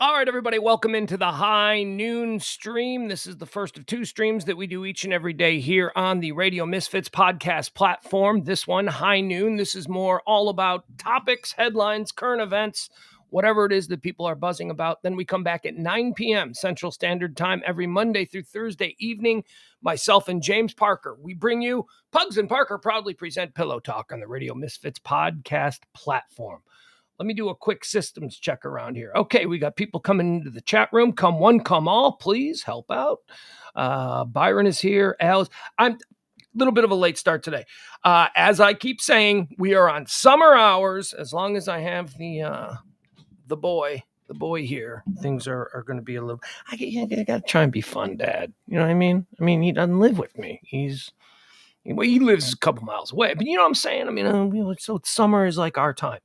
All right, everybody, welcome into the High Noon stream. This is the first of two streams that we do each and every day here on the Radio Misfits podcast platform. This one, High Noon, this is more all about topics, headlines, current events, whatever it is that people are buzzing about. Then we come back at 9 p.m. Central Standard Time every Monday through Thursday evening. Myself and James Parker, we bring you Pugs and Parker proudly present Pillow Talk on the Radio Misfits podcast platform. Let me do a quick systems check around here. Okay, we got people coming into the chat room. Come one, come all. Please help out. Byron is here. I'm a little bit of a late start today. As I keep saying, we are on summer hours. As long as I have the boy here, things are going to be a little. I got to try and be fun, Dad. You know what I mean? He doesn't live with me. He lives a couple miles away, but you know what I'm saying? So summer is like our time.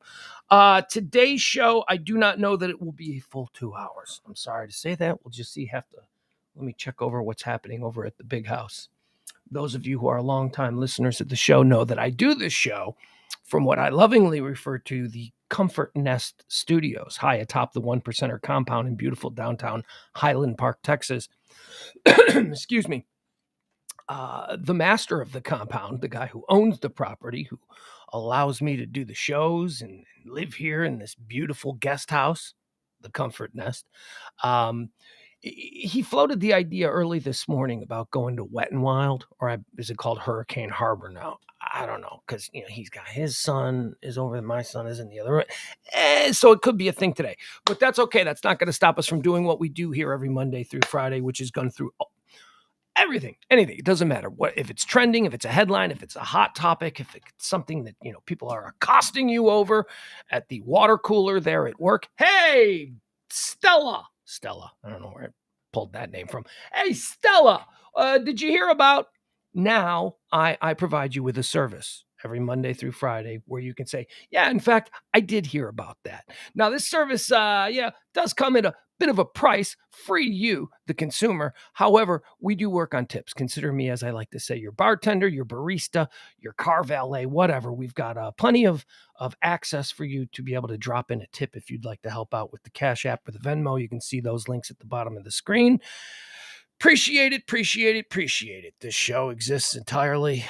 Today's show, I do not know that it will be a full 2 hours. I'm sorry to say that. We'll just let me check over what's happening over at the big house. Those of you who are longtime listeners of the show know that I do this show from what I lovingly refer to the Comfort Nest Studios, high atop the 1%er compound in beautiful downtown Highland Park, Texas. Excuse me. The master of the compound, the guy who owns the property, who allows me to do the shows and live here in this beautiful guest house, the Comfort Nest. He floated the idea early this morning about going to Wet and Wild, or is it called Hurricane Harbor now? I don't know, because he's got his son is over there, my son is in the other room. So it could be a thing today, but that's okay. That's not going to stop us from doing what we do here every Monday through Friday, which is going through everything, anything. It doesn't matter what, if it's trending, if it's a headline, if it's a hot topic, if it's something that, people are accosting you over at the water cooler there at work. Hey, Stella, I don't know where I pulled that name from. Hey, Stella, did you hear about now? I provide you with a service every Monday through Friday where you can say, yeah, in fact, I did hear about that. Now, this service, does come at a bit of a price, free to you, the consumer. However, we do work on tips. Consider me, as I like to say, your bartender, your barista, your car valet, whatever. We've got plenty of access for you to be able to drop in a tip if you'd like to help out with the Cash App or the Venmo. You can see those links at the bottom of the screen. Appreciate it. This show exists entirely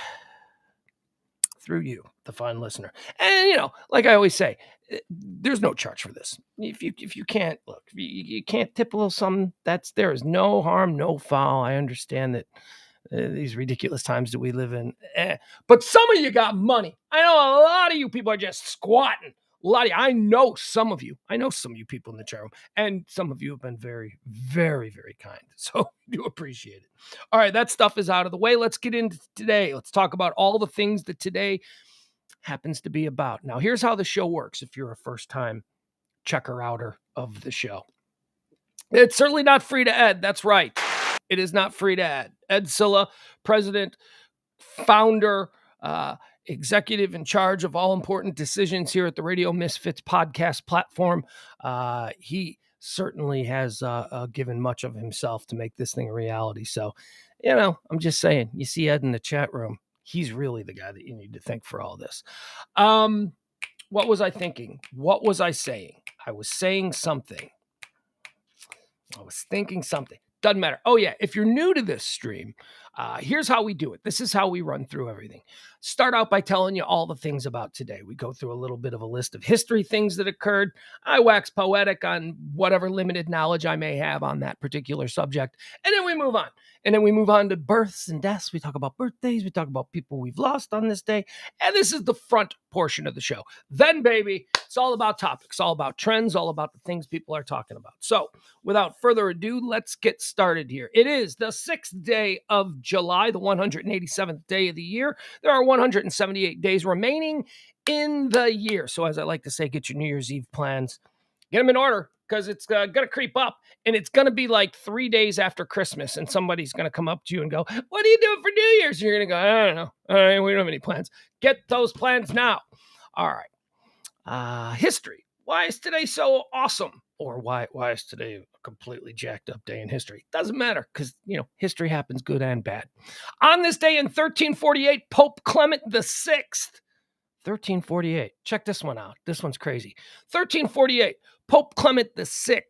through you, the fine listener. And, like I always say, there's no charge for this. If you can't, look, you can't tip a little something, there is no harm, no foul. I understand that these ridiculous times that we live in. But some of you got money. I know a lot of you people are just squatting. I know some of you people in the chat room, and some of you have been very, very, very kind. So I do appreciate it. All right, that stuff is out of the way. Let's get into today. Let's talk about all the things that today happens to be about. Now, here's how the show works if you're a first-time checker-outer of the show. It's certainly not free to Ed. That's right. It is not free to Ed. Ed Silla, president, founder, executive in charge of all important decisions here at the Radio Misfits podcast platform. He certainly has given much of himself to make this thing a reality. So, I'm just saying, you see Ed in the chat room, he's really the guy that you need to thank for all this. What was I thinking? What was I saying? I was saying something. I was thinking something. Doesn't matter. Oh, yeah. If you're new to this stream, here's how we do it. This is how we run through everything. Start out by telling you all the things about today. We go through a little bit of a list of history things that occurred. I wax poetic on whatever limited knowledge I may have on that particular subject. And then we move on. And then we move on to births and deaths. We talk about birthdays. We talk about people we've lost on this day. And this is the front portion of the show. Then, baby, it's all about topics, all about trends, all about the things people are talking about. So without further ado, let's get started here. It is the 6th day of July, the 187th day of the year. There are 178 days remaining in the year. So as I like to say, get your New Year's Eve plans, get them in order, because it's going to creep up, and it's going to be like 3 days after Christmas, and somebody's going to come up to you and go, what are you doing for New Year's? And you're going to go, I don't know. We don't have any plans. Get those plans now. All right. History. Why is today so awesome? Or why is today a completely jacked up day in history? Doesn't matter, because, history happens good and bad. On this day in 1348, Pope Clement VI, 1348. Check this one out. This one's crazy. 1348, Pope Clement VI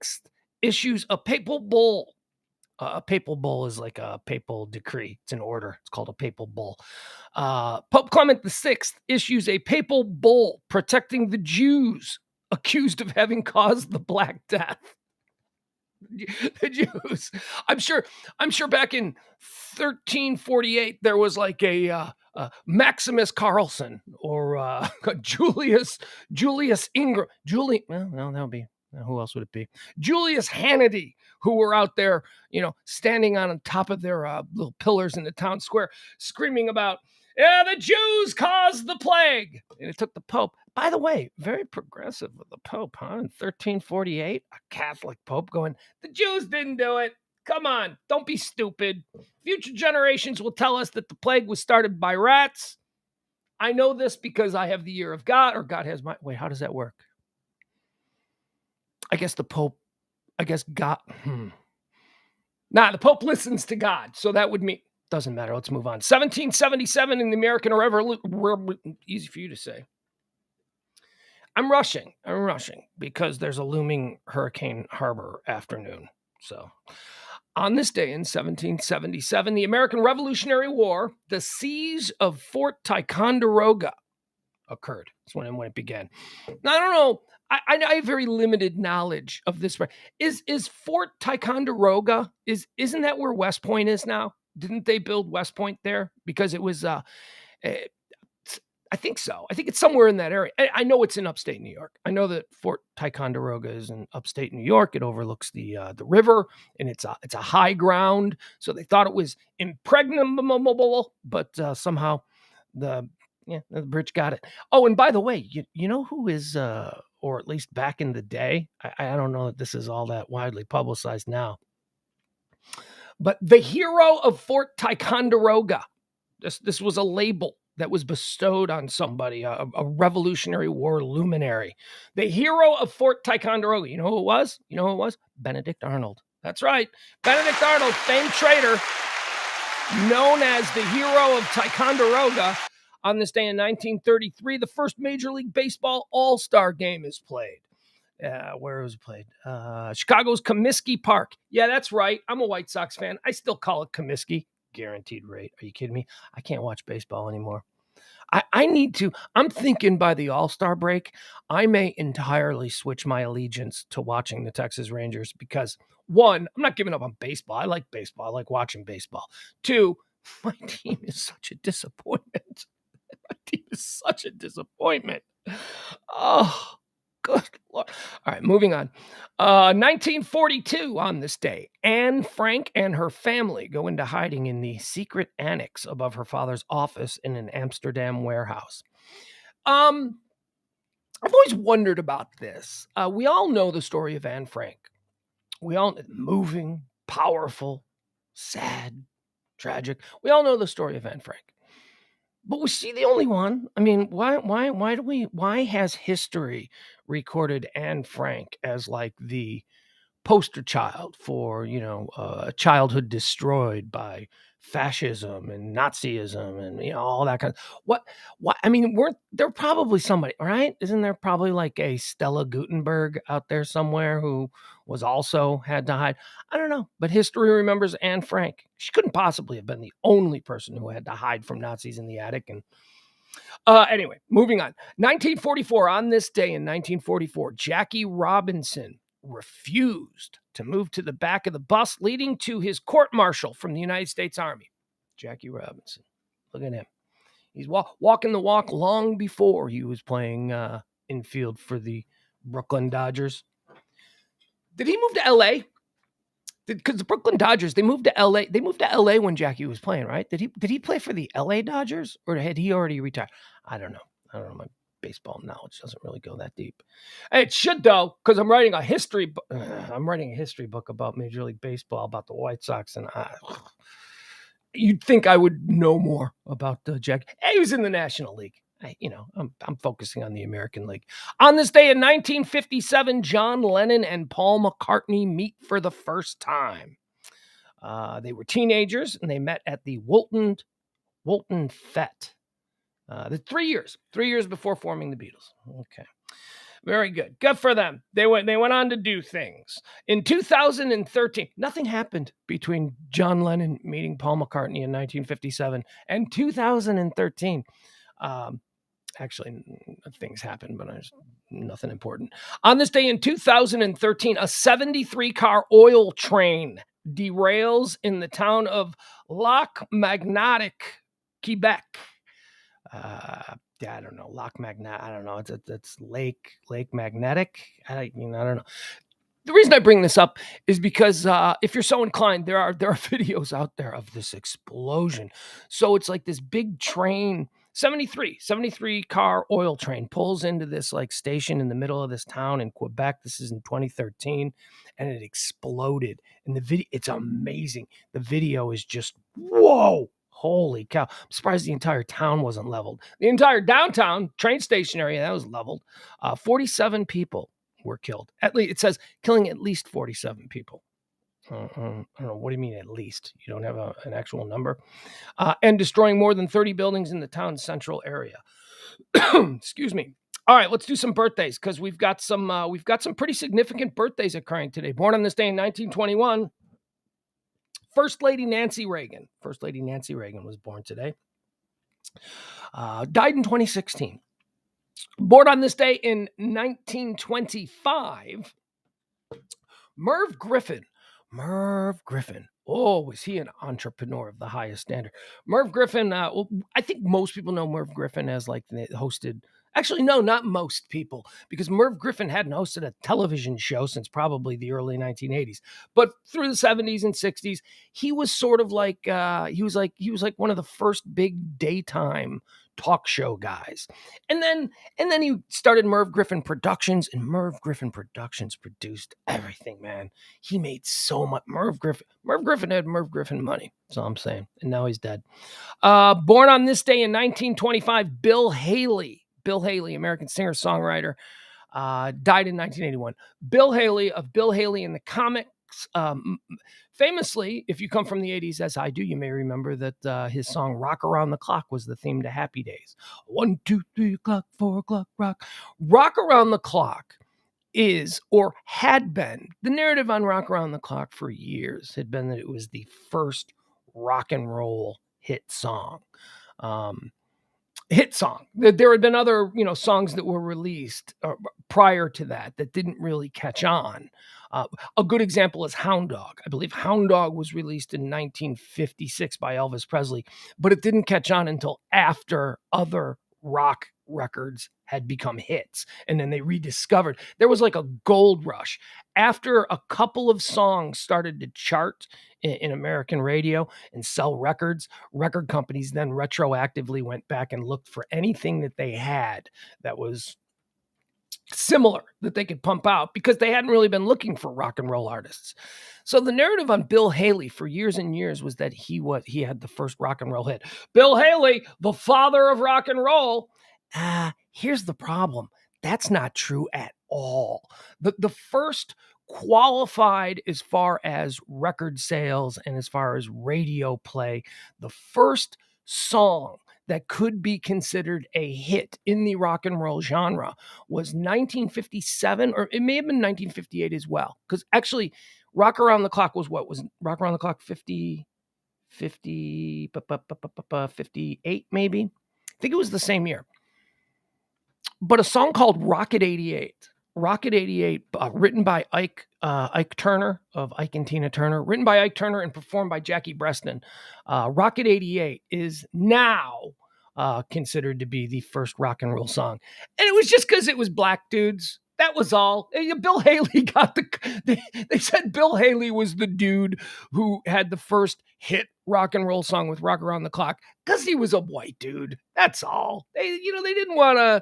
issues a papal bull. A papal bull is like a papal decree. It's an order. It's called a papal bull. Pope Clement VI issues a papal bull protecting the Jews accused of having caused the Black Death. The Jews. I'm sure back in 1348 there was like a Maximus Carlson or Julius Ingram. Well, that would be, who else would it be? Julius Hannity, who were out there, standing on top of their little pillars in the town square, screaming about, yeah, the Jews caused the plague. And it took the Pope. By the way, very progressive of the Pope, huh? In 1348, a Catholic Pope going, the Jews didn't do it. Come on, don't be stupid. Future generations will tell us that the plague was started by rats. I know this because I have the year of God, or God has my... Wait, how does that work? I guess the Pope... God... the Pope listens to God, so that would mean... Doesn't matter, let's move on. 1777 in the American Revolution... Easy for you to say. I'm rushing because there's a looming Hurricane Harbor afternoon. So, on this day in 1777, the American Revolutionary War, the siege of Fort Ticonderoga occurred. That's when it began. Now, I don't know. I have very limited knowledge of this. Is Fort Ticonderoga, isn't that where West Point is now? Didn't they build West Point there? Because it was... I think so. I think it's somewhere in that area. I know it's in upstate New York. I know that Fort Ticonderoga is in upstate New York. It overlooks the river, and it's a high ground. So they thought it was impregnable, but somehow the bridge got it. Oh, and by the way, you know who is, or at least back in the day, I don't know that this is all that widely publicized now, but the hero of Fort Ticonderoga. This was a label that was bestowed on somebody, a Revolutionary War luminary. The hero of Fort Ticonderoga. You know who it was? Benedict Arnold. That's right. Benedict Arnold, famed traitor, known as the hero of Ticonderoga. On this day in 1933, the first Major League Baseball All-Star game is played. Where was it played? Chicago's Comiskey Park. Yeah, that's right. I'm a White Sox fan. I still call it Comiskey. Guaranteed rate. Are you kidding me? I can't watch baseball anymore. I need to. I'm thinking by the All-Star break, I may entirely switch my allegiance to watching the Texas Rangers because, one, I'm not giving up on baseball. I like baseball. I like watching baseball. Two, my team is such a disappointment. Oh, good Lord. All right, moving on. 1942 on this day, Anne Frank and her family go into hiding in the secret annex above her father's office in an Amsterdam warehouse. I've always wondered about this. We all know the story of Anne Frank. We all moving, powerful, sad, tragic. We all know the story of Anne Frank. But was she the only one? I mean, why has history recorded Anne Frank as like the poster child for, childhood destroyed by fascism and Nazism and, all that kind of what, I mean, weren't there probably somebody, right? Isn't there probably like a Stella Gutenberg out there somewhere who was also had to hide? I don't know, but history remembers Anne Frank. She couldn't possibly have been the only person who had to hide from Nazis in the attic. And anyway, moving on. 1944, on this day in 1944, Jackie Robinson refused to move to the back of the bus, leading to his court-martial from the United States Army. Jackie Robinson. Look at him. He's walking the walk long before he was playing infield for the Brooklyn Dodgers. Did he move to L.A.? Because the Brooklyn Dodgers, they moved to L.A. They moved to L.A. when Jackie was playing, right? Did he play for the L.A. Dodgers, or had he already retired? I don't know. My baseball knowledge doesn't really go that deep. It should, though, because I'm writing a history book. I'm writing a history book about Major League Baseball, about the White Sox, and you'd think I would know more about Jack. He was in the National League. I'm focusing on the American League. On this day in 1957, John Lennon and Paul McCartney meet for the first time. They were teenagers, and they met at the Woolton Fete. The 3 years before forming the Beatles. Okay. Very good. Good for them. They went on to do things. In 2013, nothing happened between John Lennon meeting Paul McCartney in 1957 and 2013. Actually, things happened, but there's nothing important. On this day in 2013, a 73-car oil train derails in the town of Lac Magnetic, Quebec. I don't know. Lac Magnetic. I don't know. It's Lake Magnetic. I don't know. The reason I bring this up is because if you're so inclined, there are videos out there of this explosion. So it's like this big train, 73 car oil train pulls into this like station in the middle of this town in Quebec. This is in 2013, and it exploded. And the video, it's amazing. The video is just, whoa. Holy cow. I'm surprised the entire town wasn't leveled. The entire downtown train station area, that was leveled. 47 people were killed. At least it says killing at least 47 people. I don't know. What do you mean at least? You don't have an actual number? And destroying more than 30 buildings in the town's central area. Excuse me. All right, let's do some birthdays because we've got some pretty significant birthdays occurring today. Born on this day in 1921, First Lady Nancy Reagan. First Lady Nancy Reagan was born today. Died in 2016. Born on this day in 1925, Merv Griffin. Merv Griffin. Oh, was he an entrepreneur of the highest standard? Merv Griffin, well, I think most people know Merv Griffin as like hosted. Actually, no, not most people, because Merv Griffin hadn't hosted a television show since probably the early 1980s. But through the 70s and 60s, he was sort of like he was like one of the first big daytime talk show guys. And then he started Merv Griffin Productions, and Merv Griffin Productions produced everything, man. He made so much. Merv Griffin had Merv Griffin money. That's all I'm saying. And now he's dead. Born on this day in 1925, Bill Haley. Bill Haley, American singer-songwriter, died in 1981. Bill Haley of Bill Haley and the Comics. Famously, if you come from the 80s, as I do, you may remember that his song Rock Around the Clock was the theme to Happy Days. 1, 2, 3 o'clock, 4 o'clock, rock. Rock Around the Clock is, or had been, the narrative on Rock Around the Clock for years had been that it was the first rock and roll hit song. There had been other, songs that were released prior to that didn't really catch on. A good example is Hound Dog. I believe Hound Dog was released in 1956 by Elvis Presley, but it didn't catch on until after other rock records had become hits. And then they rediscovered. There was like a gold rush. After a couple of songs started to chart in American radio and sell records, record companies then retroactively went back and looked for anything that they had that was similar that they could pump out because they hadn't really been looking for rock and roll artists. So the narrative on Bill Haley for years and years was that he had the first rock and roll hit. Bill Haley, the father of rock and roll. Here's the problem. That's not true at all. The first qualified as far as record sales and as far as radio play, the first song that could be considered a hit in the rock and roll genre was 1957, or it may have been 1958 as well. Because actually, Rock Around the Clock was Rock Around the Clock 58 maybe? I think it was the same year. But a song called Rocket 88, written by Ike Turner of Ike and Tina Turner, written by Ike Turner and performed by Jackie Breston. Rocket 88 is now considered to be the first rock and roll song. And it was just because it was black dudes. That was all. Bill Haley got they said Bill Haley was the dude who had the first hit rock and roll song with Rock Around the Clock because he was a white dude. That's all. They didn't want to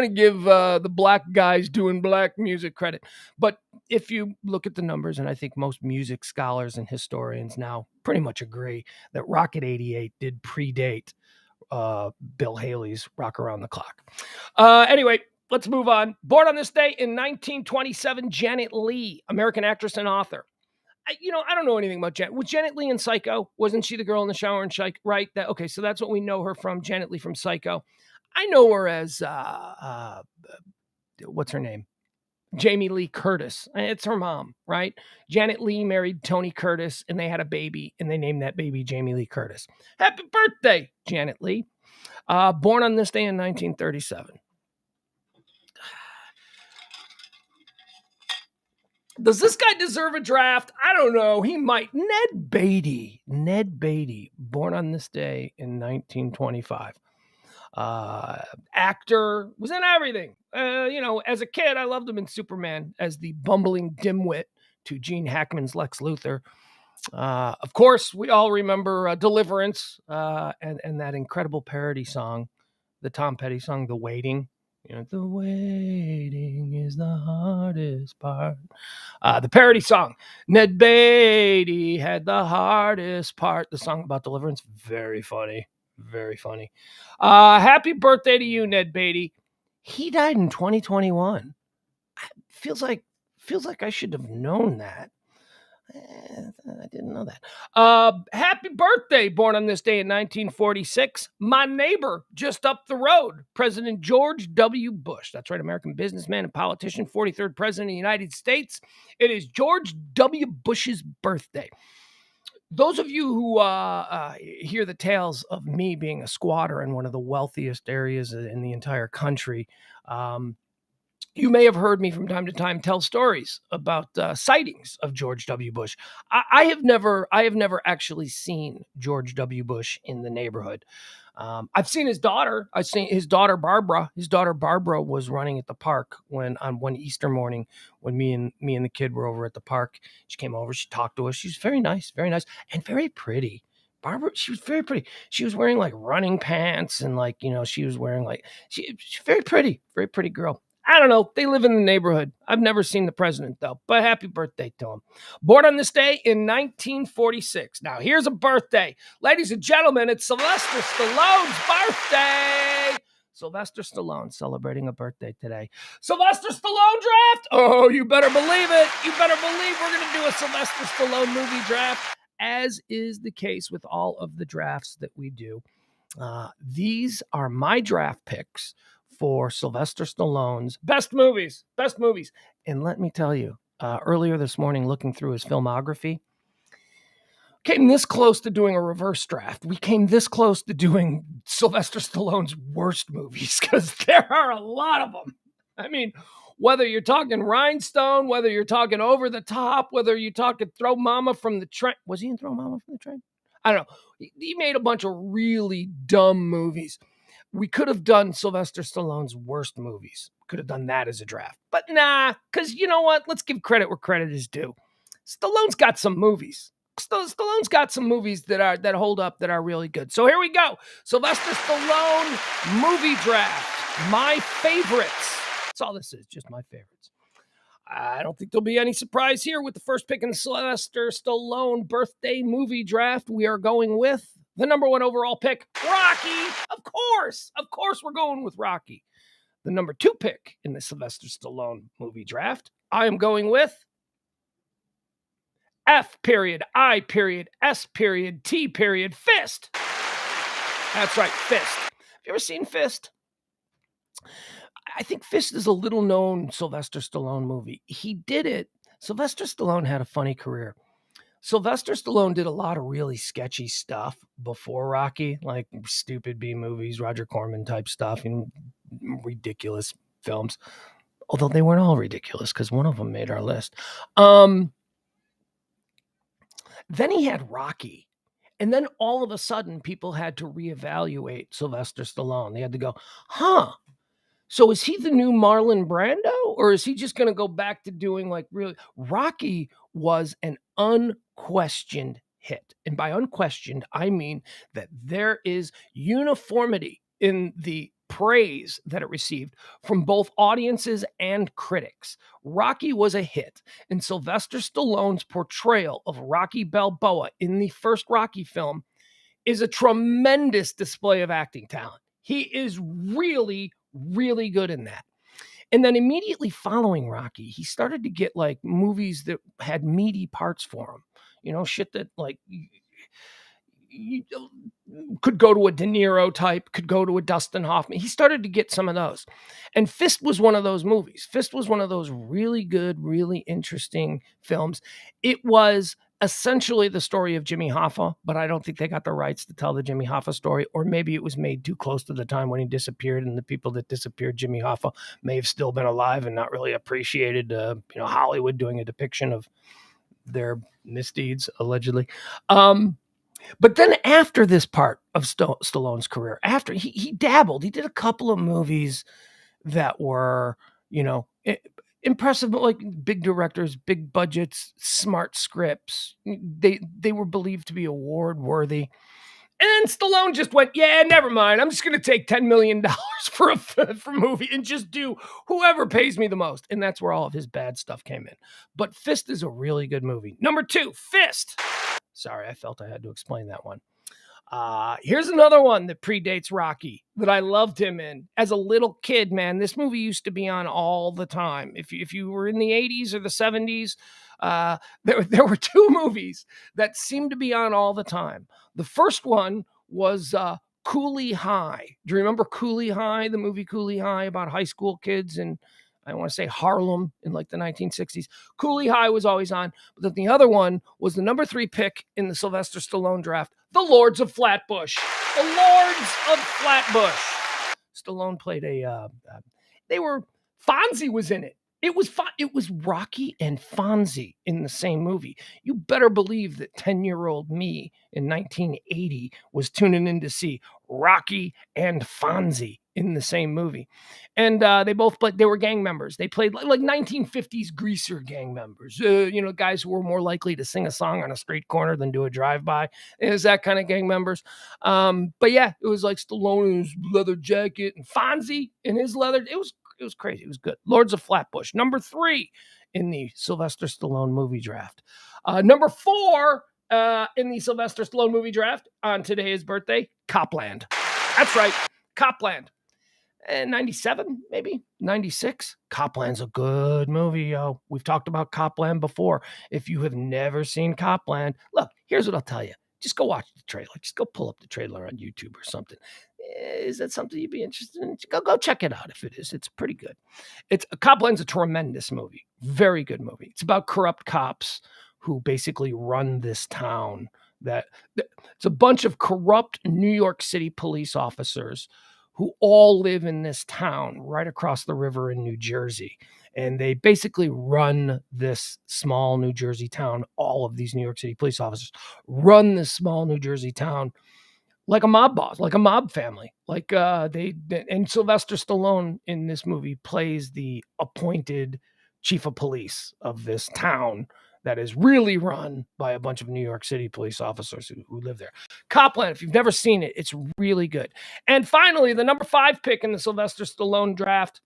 give the black guys doing black music credit. But if you look at the numbers, and I think most music scholars and historians now pretty much agree that Rocket 88 did predate Bill Haley's Rock Around the Clock. Anyway, let's move on. Born on this day in 1927, Janet Leigh, American actress and author. I don't know anything about Janet. Was Janet Leigh in Psycho? Wasn't she the girl in the shower in Psycho? Right? Okay, so that's what we know her from, Janet Leigh from Psycho. I know her as what's her name? Jamie Lee Curtis. It's her mom, right? Janet Leigh married Tony Curtis, and they had a baby, and they named that baby Jamie Lee Curtis. Happy birthday, Janet Leigh. Born on this day in 1937. Does this guy deserve a draft? I don't know. He might. Ned Beatty. Ned Beatty, born on this day in 1925. Actor, was in everything. As a kid, I loved him in Superman as the bumbling dimwit to Gene Hackman's Lex Luthor. Of course, we all remember Deliverance and that incredible parody song, the Tom Petty song, The Waiting. The waiting is the hardest part. The parody song, Ned Beatty had the hardest part. The song about deliverance, very funny. Very funny. Happy birthday to you, Ned Beatty. He died in 2021. Feels like I should have known that. I didn't know that. Happy birthday, born on this day in 1946. My neighbor just up the road, President George W. Bush. That's right, American businessman and politician, 43rd president of the United States. It is George W. Bush's birthday. Those of you who hear the tales of me being a squatter in one of the wealthiest areas in the entire country, you may have heard me from time to time tell stories about sightings of George W. Bush. I have never actually seen George W. Bush in the neighborhood. I've seen his daughter. I've seen his daughter, Barbara. His daughter, Barbara, was running at the park on one Easter morning when me and the kid were over at the park. She came over. She talked to us. She was very nice, and very pretty. Barbara, she was very pretty. She was wearing like running pants and she was wearing she's very pretty girl. I don't know. They live in the neighborhood. I've never seen the president, though, but happy birthday to him. Born on this day in 1946. Now, here's a birthday. Ladies and gentlemen, it's Sylvester Stallone's birthday. Sylvester Stallone celebrating a birthday today. Sylvester Stallone draft? Oh, you better believe it. You better believe we're going to do a Sylvester Stallone movie draft, as is the case with all of the drafts that we do. These are my draft picks for Sylvester Stallone's best movies. And let me tell you, earlier this morning, looking through his filmography, came this close to doing a reverse draft. We came this close to doing Sylvester Stallone's worst movies, because there are a lot of them. I mean, whether you're talking Rhinestone, whether you're talking Over the Top, whether you're talking Throw Mama from the Train. Was he in Throw Mama from the Train? I don't know. He made a bunch of really dumb movies. We could have done Sylvester Stallone's worst movies. Could have done that as a draft. But nah, because you know what? Let's give credit where credit is due. Stallone's got some movies. Stallone's got some movies that hold up, that are really good. So here we go. Sylvester Stallone movie draft. My favorites. That's all this is, just my favorites. I don't think there'll be any surprise here with the first pick in the Sylvester Stallone birthday movie draft. We are going with the number one overall pick, Rocky. Of course we're going with Rocky. The number two pick in the Sylvester Stallone movie draft, I am going with F period, I period, S period, T period, Fist. That's right, Fist. Have you ever seen Fist? I think Fist is a little known Sylvester Stallone movie. He did it. Sylvester Stallone had a funny career. Sylvester Stallone did a lot of really sketchy stuff before Rocky, like stupid B movies, Roger Corman type stuff, ridiculous films. Although they weren't all ridiculous, because one of them made our list. Then he had Rocky. And then all of a sudden, people had to reevaluate Sylvester Stallone. They had to go, so is he the new Marlon Brando, or is he just going to go back to doing really? Rocky was an unquestioned hit. And by unquestioned, I mean that there is uniformity in the praise that it received from both audiences and critics. Rocky was a hit, and Sylvester Stallone's portrayal of Rocky Balboa in the first Rocky film is a tremendous display of acting talent. He is really, really good in that. And then immediately following Rocky, he started to get movies that had meaty parts for him. Shit that you could go to a De Niro type, could go to a Dustin Hoffman. He started to get some of those. And Fist was one of those movies. Fist was one of those really good, really interesting films. It was essentially the story of Jimmy Hoffa, but I don't think they got the rights to tell the Jimmy Hoffa story, or maybe it was made too close to the time when he disappeared, and the people that disappeared Jimmy Hoffa may have still been alive and not really appreciated, Hollywood doing a depiction of their misdeeds, allegedly. But then after this part of Stallone's career, after he dabbled, he did a couple of movies that were, impressive, but like big directors, big budgets, smart scripts. They were believed to be award worthy. And Stallone just went, yeah, never mind. I'm just going to take $10 million for a movie and just do whoever pays me the most. And that's where all of his bad stuff came in. But Fist is a really good movie. Number 2, Fist. Sorry, I felt I had to explain that one. Here's another one that predates Rocky that I loved him in. As a little kid, man, this movie used to be on all the time. If you were in the 80s or the 70s, there were 2 movies that seemed to be on all the time. The first one was Cooley High. Do you remember Cooley High, the movie Cooley High, about high school kids in, I want to say, Harlem in like the 1960s. Cooley High was always on. But then the other one was the number 3 pick in the Sylvester Stallone draft, The Lords of Flatbush. The Lords of Flatbush. Stallone played Fonzie was in it. It was Rocky and Fonzie in the same movie. You better believe that 10-year-old me in 1980 was tuning in to see Rocky and Fonzie in the same movie. And they were gang members. They played like 1950s greaser gang members, guys who were more likely to sing a song on a street corner than do a drive-by. It was that kind of gang members. But yeah, it was like Stallone in his leather jacket and Fonzie in his leather. It was crazy. It was good. Lords of Flatbush, number 3 in the Sylvester Stallone movie draft. Number 4 in the Sylvester Stallone movie draft on today's birthday, Copland. That's right, Copland. 97, maybe 96. Copland's a good movie, yo. We've talked about Copland before. If you have never seen Copland, look, here's what I'll tell you. Just go watch the trailer. Just go pull up the trailer on YouTube or something. Is that something you'd be interested in? Go check it out if it is. It's pretty good. Copland's a tremendous movie. Very good movie. It's about corrupt cops who basically run this town. It's a bunch of corrupt New York City police officers who all live in this town right across the river in New Jersey. And they basically run this small New Jersey town. All of these New York City police officers run this small New Jersey town like a mob boss, like a mob family. And Sylvester Stallone in this movie plays the appointed chief of police of this town that is really run by a bunch of New York City police officers who live there. Copland, if you've never seen it, it's really good. And finally, the number 5 pick in the Sylvester Stallone draft.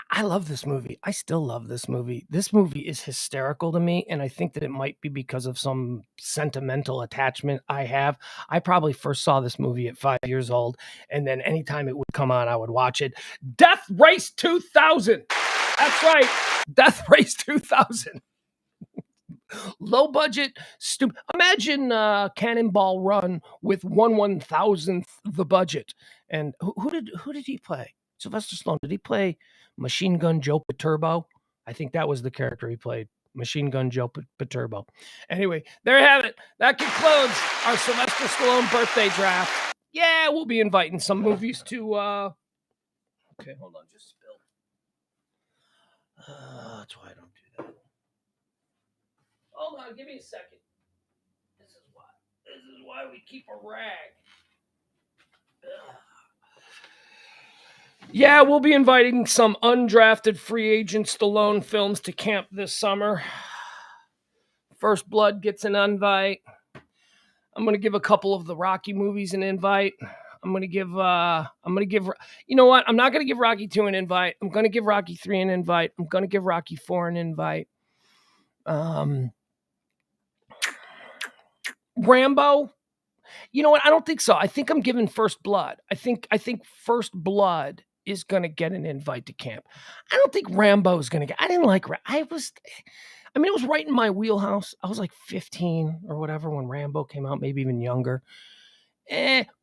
I love this movie. I still love this movie. This movie is hysterical to me, and I think that it might be because of some sentimental attachment I have. I probably first saw this movie at 5 years old, and then anytime it would come on, I would watch it. Death Race 2000. That's right. Death Race 2000. Low budget, stupid. Imagine Cannonball Run with 1/1000th the budget. And who did he play? Sylvester Stallone. Did he play Machine Gun Joe Paturbo? I think that was the character he played. Machine Gun Joe Paturbo. Anyway, there you have it. That concludes our Sylvester Stallone birthday draft. Yeah, we'll be inviting some movies to. Okay, hold on, just spilled. That's why I don't do that. Hold on, give me a second. This is why we keep a rag. Ugh. Yeah, we'll be inviting some undrafted free agent Stallone films to camp this summer. First Blood gets an invite. I'm going to give a couple of the Rocky movies an invite. I'm going to give, you know what? I'm not going to give Rocky 2 an invite. I'm going to give Rocky 3 an invite. I'm going to give Rocky 4 an invite. Rambo. You know what? I don't think so. I think I'm giving First Blood. I think First Blood is going to get an invite to camp. I don't think Rambo is going to get. I didn't like. I mean, it was right in my wheelhouse. I was like 15 or whatever when Rambo came out, maybe even younger.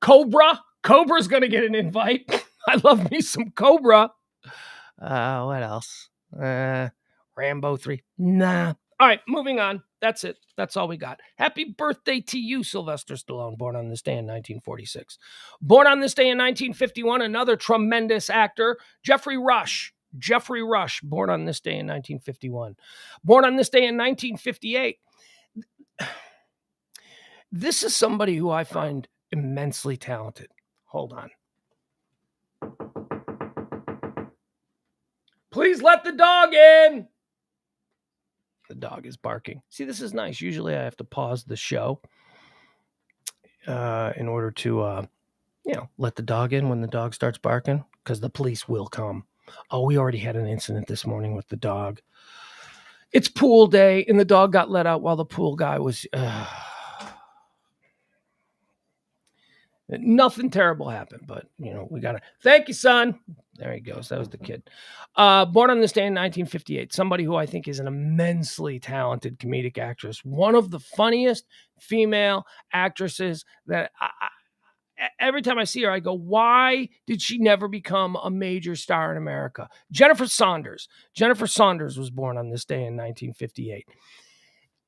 Cobra. Cobra's going to get an invite. I love me some Cobra. What else? Rambo 3. Nah. All right, moving on. That's it. That's all we got. Happy birthday to you, Sylvester Stallone, born on this day in 1946. Born on this day in 1951, another tremendous actor, Geoffrey Rush. Geoffrey Rush, born on this day in 1951. Born on this day in 1958. This is somebody who I find immensely talented. Hold on. Please let the dog in. The dog is barking. See, this is nice. Usually I have to pause the show in order to, let the dog in when the dog starts barking, because the police will come. Oh, we already had an incident this morning with the dog. It's pool day, and the dog got let out while the pool guy was... Nothing terrible happened, but, we got to... Thank you, son. There he goes. That was the kid. Born on this day in 1958. Somebody who I think is an immensely talented comedic actress. One of the funniest female actresses that every time I see her, I go, why did she never become a major star in America? Jennifer Saunders. Jennifer Saunders was born on this day in 1958.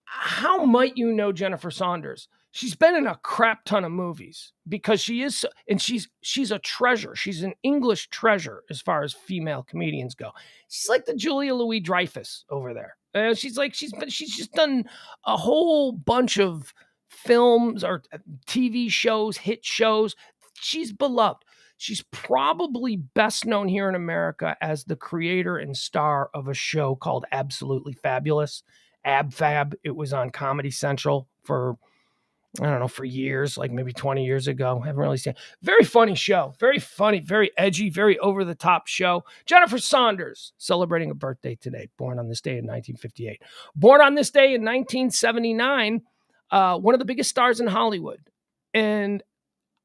How might you know Jennifer Saunders? She's been in a crap ton of movies because she is, and she's a treasure. She's an English treasure as far as female comedians go. She's like the Julia Louis-Dreyfus over there. She's just done a whole bunch of films or TV shows, hit shows. She's beloved. She's probably best known here in America as the creator and star of a show called Absolutely Fabulous. Ab Fab. It was on Comedy Central for, I don't know, for years, like maybe 20 years ago. I haven't really seen it. Very funny show. Very funny, very edgy, very over-the-top show. Jennifer Saunders, celebrating a birthday today, born on this day in 1958. Born on this day in 1979, one of the biggest stars in Hollywood. And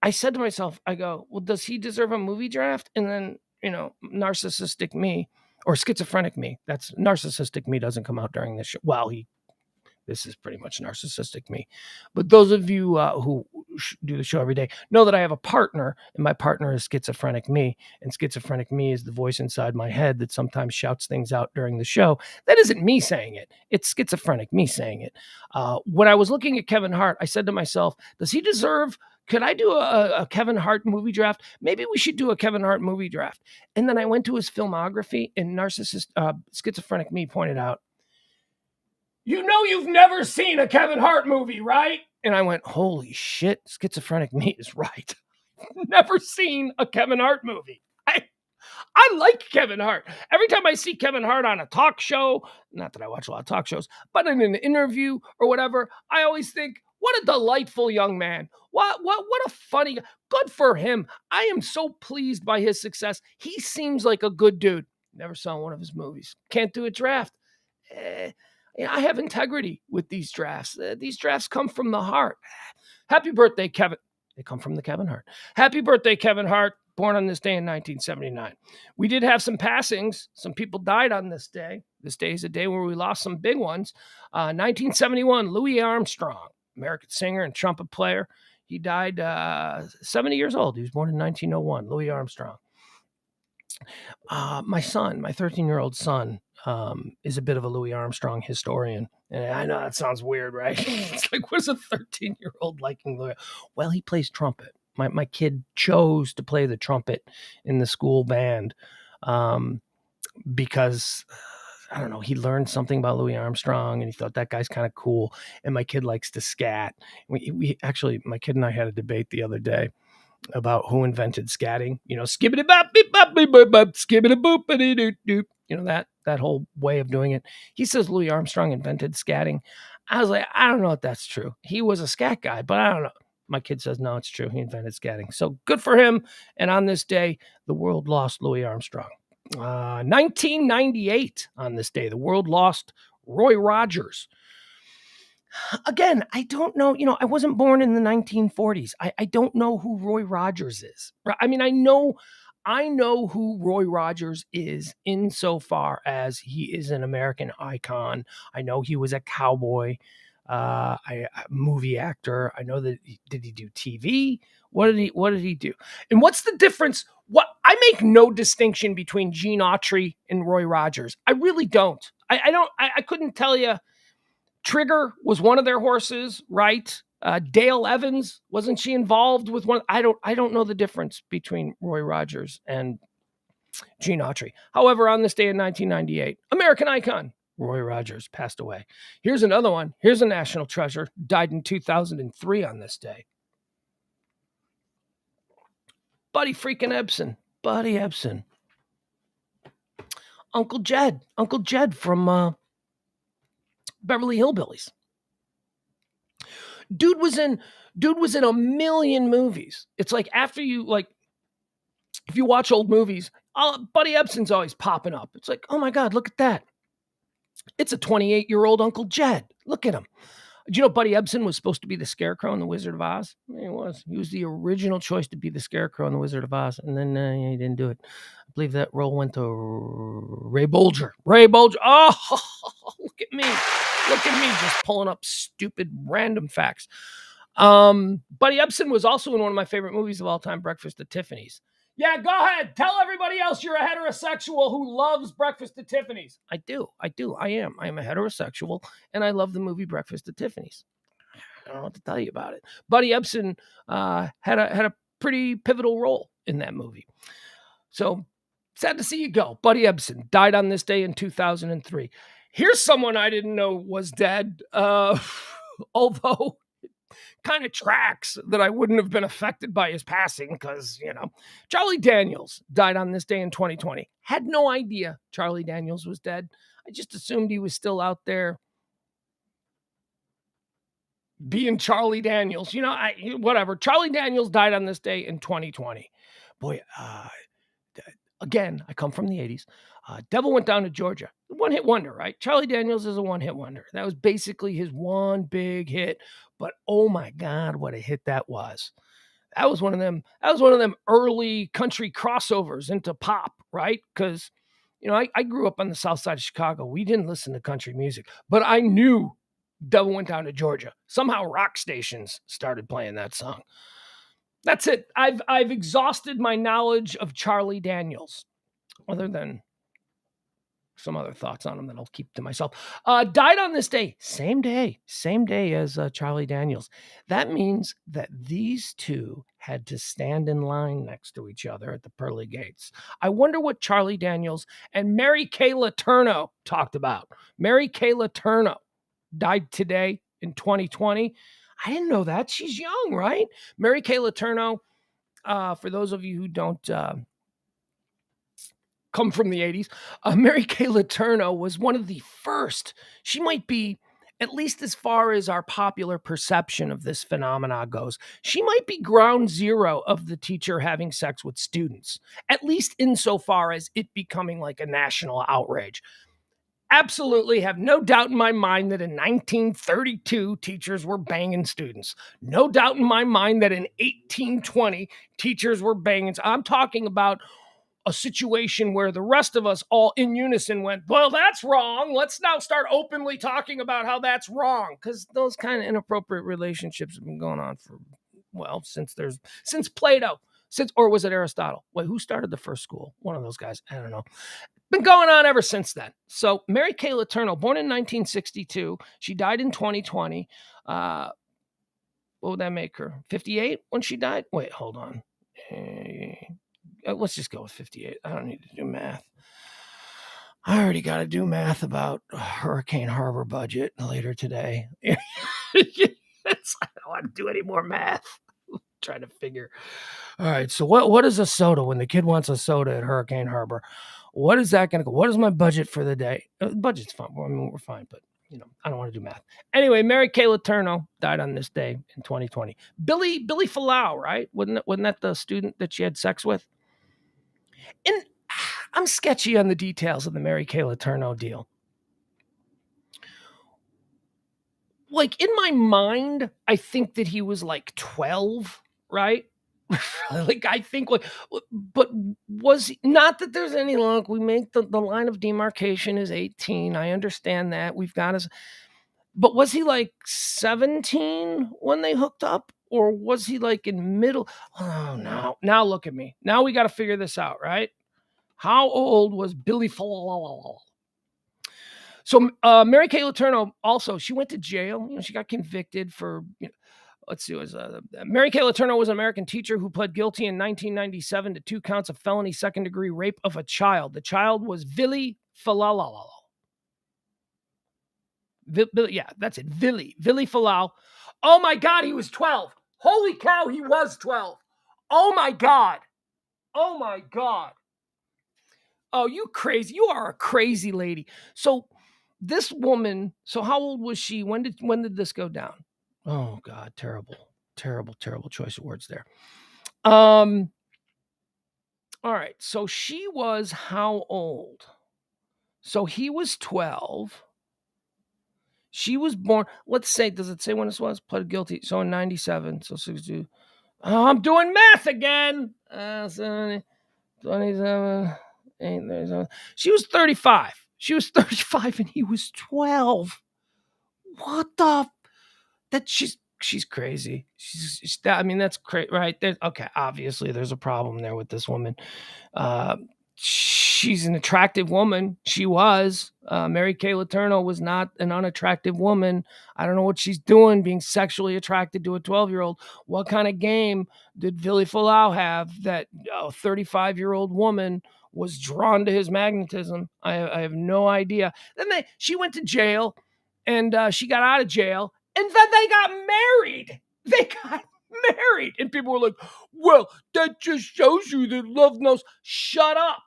I said to myself, I go, well, does he deserve a movie draft? And then, narcissistic me, or schizophrenic me. That's narcissistic me doesn't come out during this show. Well, this is pretty much narcissistic me. But those of you who do the show every day know that I have a partner, and my partner is schizophrenic me. And schizophrenic me is the voice inside my head that sometimes shouts things out during the show. That isn't me saying it. It's schizophrenic me saying it. When I was looking at Kevin Hart, I said to myself, does he deserve... Could I do a Kevin Hart movie draft? Maybe we should do a Kevin Hart movie draft. And then I went to his filmography, and schizophrenic me pointed out, you've never seen a Kevin Hart movie, right? And I went, holy shit, schizophrenic me is right. Never seen a Kevin Hart movie. I like Kevin Hart. Every time I see Kevin Hart on a talk show, not that I watch a lot of talk shows, but in an interview or whatever, I always think, what a delightful young man. What a funny, good for him. I am so pleased by his success. He seems like a good dude. Never saw one of his movies. Can't do a draft. I have integrity with these drafts. These drafts come from the heart. Happy birthday, Kevin. They come from the Kevin Hart. Happy birthday, Kevin Hart. Born on this day in 1979. We did have some passings. Some people died on this day. This day is a day where we lost some big ones. 1971, Louis Armstrong, American singer and trumpet player. He died 70 years old. He was born in 1901, Louis Armstrong. My son, my 13-year-old son, is a bit of a Louis Armstrong historian. And I know that sounds weird, right? It's like, what's a 13-year-old liking Louis? Well, he plays trumpet. My kid chose to play the trumpet in the school band because, I don't know, he learned something about Louis Armstrong and he thought that guy's kind of cool. And my kid likes to scat. We actually, my kid and I had a debate the other day about who invented scatting. Skibbity bop beep bop beep bop bop skibbity boop doop doop. That whole way of doing it. He says Louis Armstrong invented scatting. I was like, I don't know if that's true. He was a scat guy, but I don't know. My kid says, no, it's true. He invented scatting. So good for him. And on this day, the world lost Louis Armstrong. 1998, on this day, the world lost Roy Rogers. Again, I don't know. I wasn't born in the 1940s. I don't know who Roy Rogers is. I mean, I know I know who Roy Rogers is insofar as he is an American icon. I know he was a cowboy, a movie actor. I know that did he do TV? What did he do? And what's the difference? What I make no distinction between Gene Autry and Roy Rogers. I really don't. I couldn't tell you. Trigger was one of their horses, right? Dale Evans, wasn't she involved with one? I don't know the difference between Roy Rogers and Gene Autry. However, on this day in 1998, American icon Roy Rogers passed away. Here's another one. Here's a national treasure. Died in 2003 on this day. Buddy freaking Ebsen. Buddy Ebsen. Uncle Jed. Uncle Jed from Beverly Hillbillies. Dude was in a million movies. It's like after you like, if you watch old movies, Buddy Ebsen's always popping up. It's like, oh my God, look at that. It's a 28-year-old Uncle Jed. Look at him. Do you know Buddy Ebsen was supposed to be the Scarecrow in The Wizard of Oz? He was. He was the original choice to be the Scarecrow in The Wizard of Oz, and then he didn't do it. I believe that role went to Ray Bolger. Ray Bolger. Oh, look at me. Look at me just pulling up stupid random facts. Buddy Ebsen was also in one of my favorite movies of all time, Breakfast at Tiffany's. Yeah, go ahead. Tell everybody else you're a heterosexual who loves Breakfast at Tiffany's. I do. I am a heterosexual, and I love the movie Breakfast at Tiffany's. I don't know what to tell you about it. Buddy Ebsen had a pretty pivotal role in that movie. So sad to see you go. Buddy Ebsen died on this day in 2003. Here's someone I didn't know was dead, although kind of tracks that I wouldn't have been affected by his passing because, Charlie Daniels died on this day in 2020. Had no idea Charlie Daniels was dead. I just assumed he was still out there being Charlie Daniels. Whatever. Charlie Daniels died on this day in 2020. Boy, again, I come from the 80s. Devil Went Down to Georgia. One-hit wonder, right? Charlie Daniels is a one-hit wonder. That was basically his one big hit. But oh my God, what a hit that was. That was one of them early country crossovers into pop, right? Because, I grew up on the south side of Chicago. We didn't listen to country music, but I knew Devil Went Down to Georgia. Somehow rock stations started playing that song. That's it. I've exhausted my knowledge of Charlie Daniels, other than some other thoughts on him that I'll keep to myself. Died on this day, same day as Charlie Daniels. That means that these two had to stand in line next to each other at the pearly gates. I wonder what Charlie Daniels and Mary Kay Letourneau talked about. Mary Kay Letourneau died today in 2020. I didn't know that. She's young, right? Mary Kay Letourneau, for those of you who don't come from the 80s, Mary Kay Letourneau was one of the first. She might be, at least as far as our popular perception of this phenomena goes, she might be ground zero of the teacher having sex with students, at least insofar as it becoming like a national outrage. Absolutely have no doubt in my mind that in 1932, teachers were banging students. No doubt in my mind that in 1820, teachers were banging. I'm talking about a situation where the rest of us all in unison went, well, that's wrong. Let's now start openly talking about how that's wrong. Because those kind of inappropriate relationships have been going on for, since Plato, or was it Aristotle? Wait, who started the first school? One of those guys. I don't know. Been going on ever since then. So Mary Kay Letourneau, born in 1962, she died in 2020. What would that make her? 58 when she died? Wait, hold on. Let's just go with 58. I don't need to do math. I already got to do math about Hurricane Harbor budget later today. I don't want to do any more math. Trying to figure. All right, so what is a soda when the kid wants a soda at Hurricane Harbor? What is that going to go? What is my budget for the day? Budget's fine. I mean, we're fine, but I don't want to do math. Anyway, Mary Kay Letourneau died on this day in 2020. Billy Falau, right? Wasn't that the student that she had sex with? And I'm sketchy on the details of the Mary Kay Letourneau deal. Like in my mind, I think that he was like 12, right? Like, I think, like, but was he, not that there's any luck. We make the line of demarcation is 18. I understand that. We've got us. But was he like 17 when they hooked up? Or was he like in middle? Oh, no. Now look at me. Now we got to figure this out, right? How old was Billy Falala? So Mary Kay Letourneau also, she went to jail. She got convicted for, let's see, Mary Kay Letourneau was an American teacher who pled guilty in 1997 to 2 counts of felony second-degree rape of a child. The child was Vili Falala. Yeah, that's it. Vili Falau. Oh my God, he was 12. Holy cow, he was 12. Oh my God. Oh my God. Oh, you crazy. You are a crazy lady. So this woman, so how old was she? When did this go down? Oh God, terrible choice of words there. All right. So she was how old? So he was 12. She was born, let's say, does it say when this was? Pled guilty. So in 97. So 62. Oh, I'm doing math again. 70, 27, 8, 37. She was 35. She was 35 and he was 12. What the? She's crazy. I mean, that's crazy, right? Okay, obviously there's a problem there with this woman. She's an attractive woman. She was. Mary Kay Letourneau was not an unattractive woman. I don't know what she's doing being sexually attracted to a 12-year-old. What kind of game did Vili Falau have that a 35-year-old woman was drawn to his magnetism? I have no idea. Then she went to jail, and she got out of jail, and then they got married. They got married. And people were like, well, that just shows you that love knows. Shut up.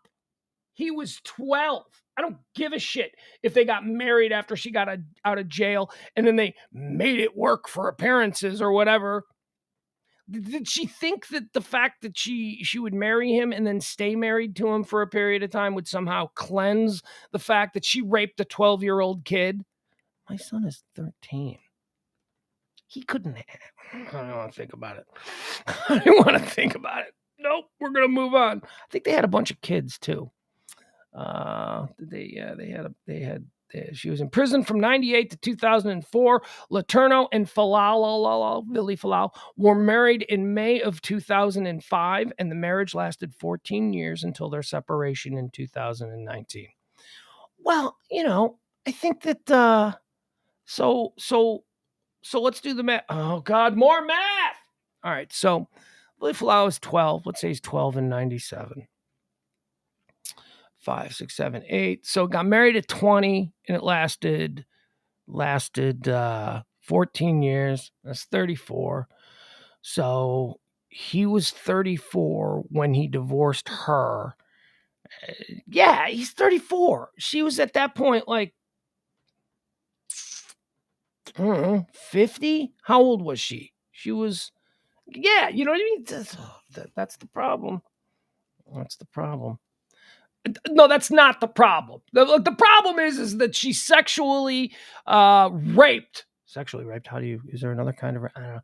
He was 12. I don't give a shit if they got married after she got out of jail and then they made it work for appearances or whatever. Did she think that the fact that she would marry him and then stay married to him for a period of time would somehow cleanse the fact that she raped a 12-year-old kid? My son is 13. He couldn't have. I don't want to think about it. I don't want to think about it. Nope, we're going to move on. I think they had a bunch of kids too. She was in prison from 98 to 2004. Letourneau and Vili Falau, were married in May of 2005, and the marriage lasted 14 years until their separation in 2019. Well, I think that, so let's do the math. Oh God, more math. All right. So Vili Falau is 12. Let's say he's 12 in 97. 5, 6, 7, 8. So got married at 20 and it lasted 14 years. That's 34. So he was 34 when he divorced her. Yeah, he's 34. She was at that point like, I don't know, 50? How old was she? She was, yeah, you know what I mean? That's the problem. That's the problem. No, that's not the problem. The problem is that she's sexually raped. Sexually raped. Is there another kind of, I don't know.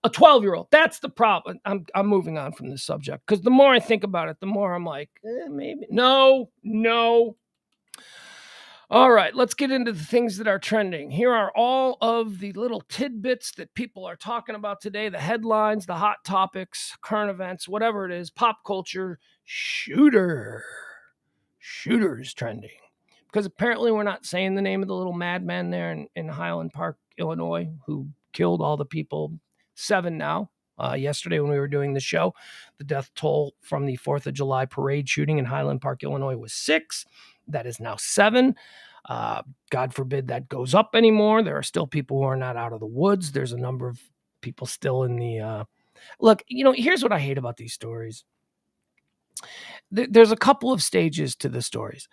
A 12-year-old. That's the problem. I'm moving on from this subject because the more I think about it, the more I'm like, maybe. No. All right, let's get into the things that are trending. Here are all of the little tidbits that people are talking about today, the headlines, the hot topics, current events, whatever it is, pop culture. Shooter is trending. Because apparently we're not saying the name of the little madman there in Highland Park, Illinois, who killed all the people. 7 now. Yesterday when we were doing the show, the death toll from the 4th of July parade shooting in Highland Park, Illinois was 6. That is now 7. God forbid that goes up anymore. There are still people who are not out of the woods. There's a number of people still in the... Look, here's what I hate about these stories. There's a couple of stages to the stories.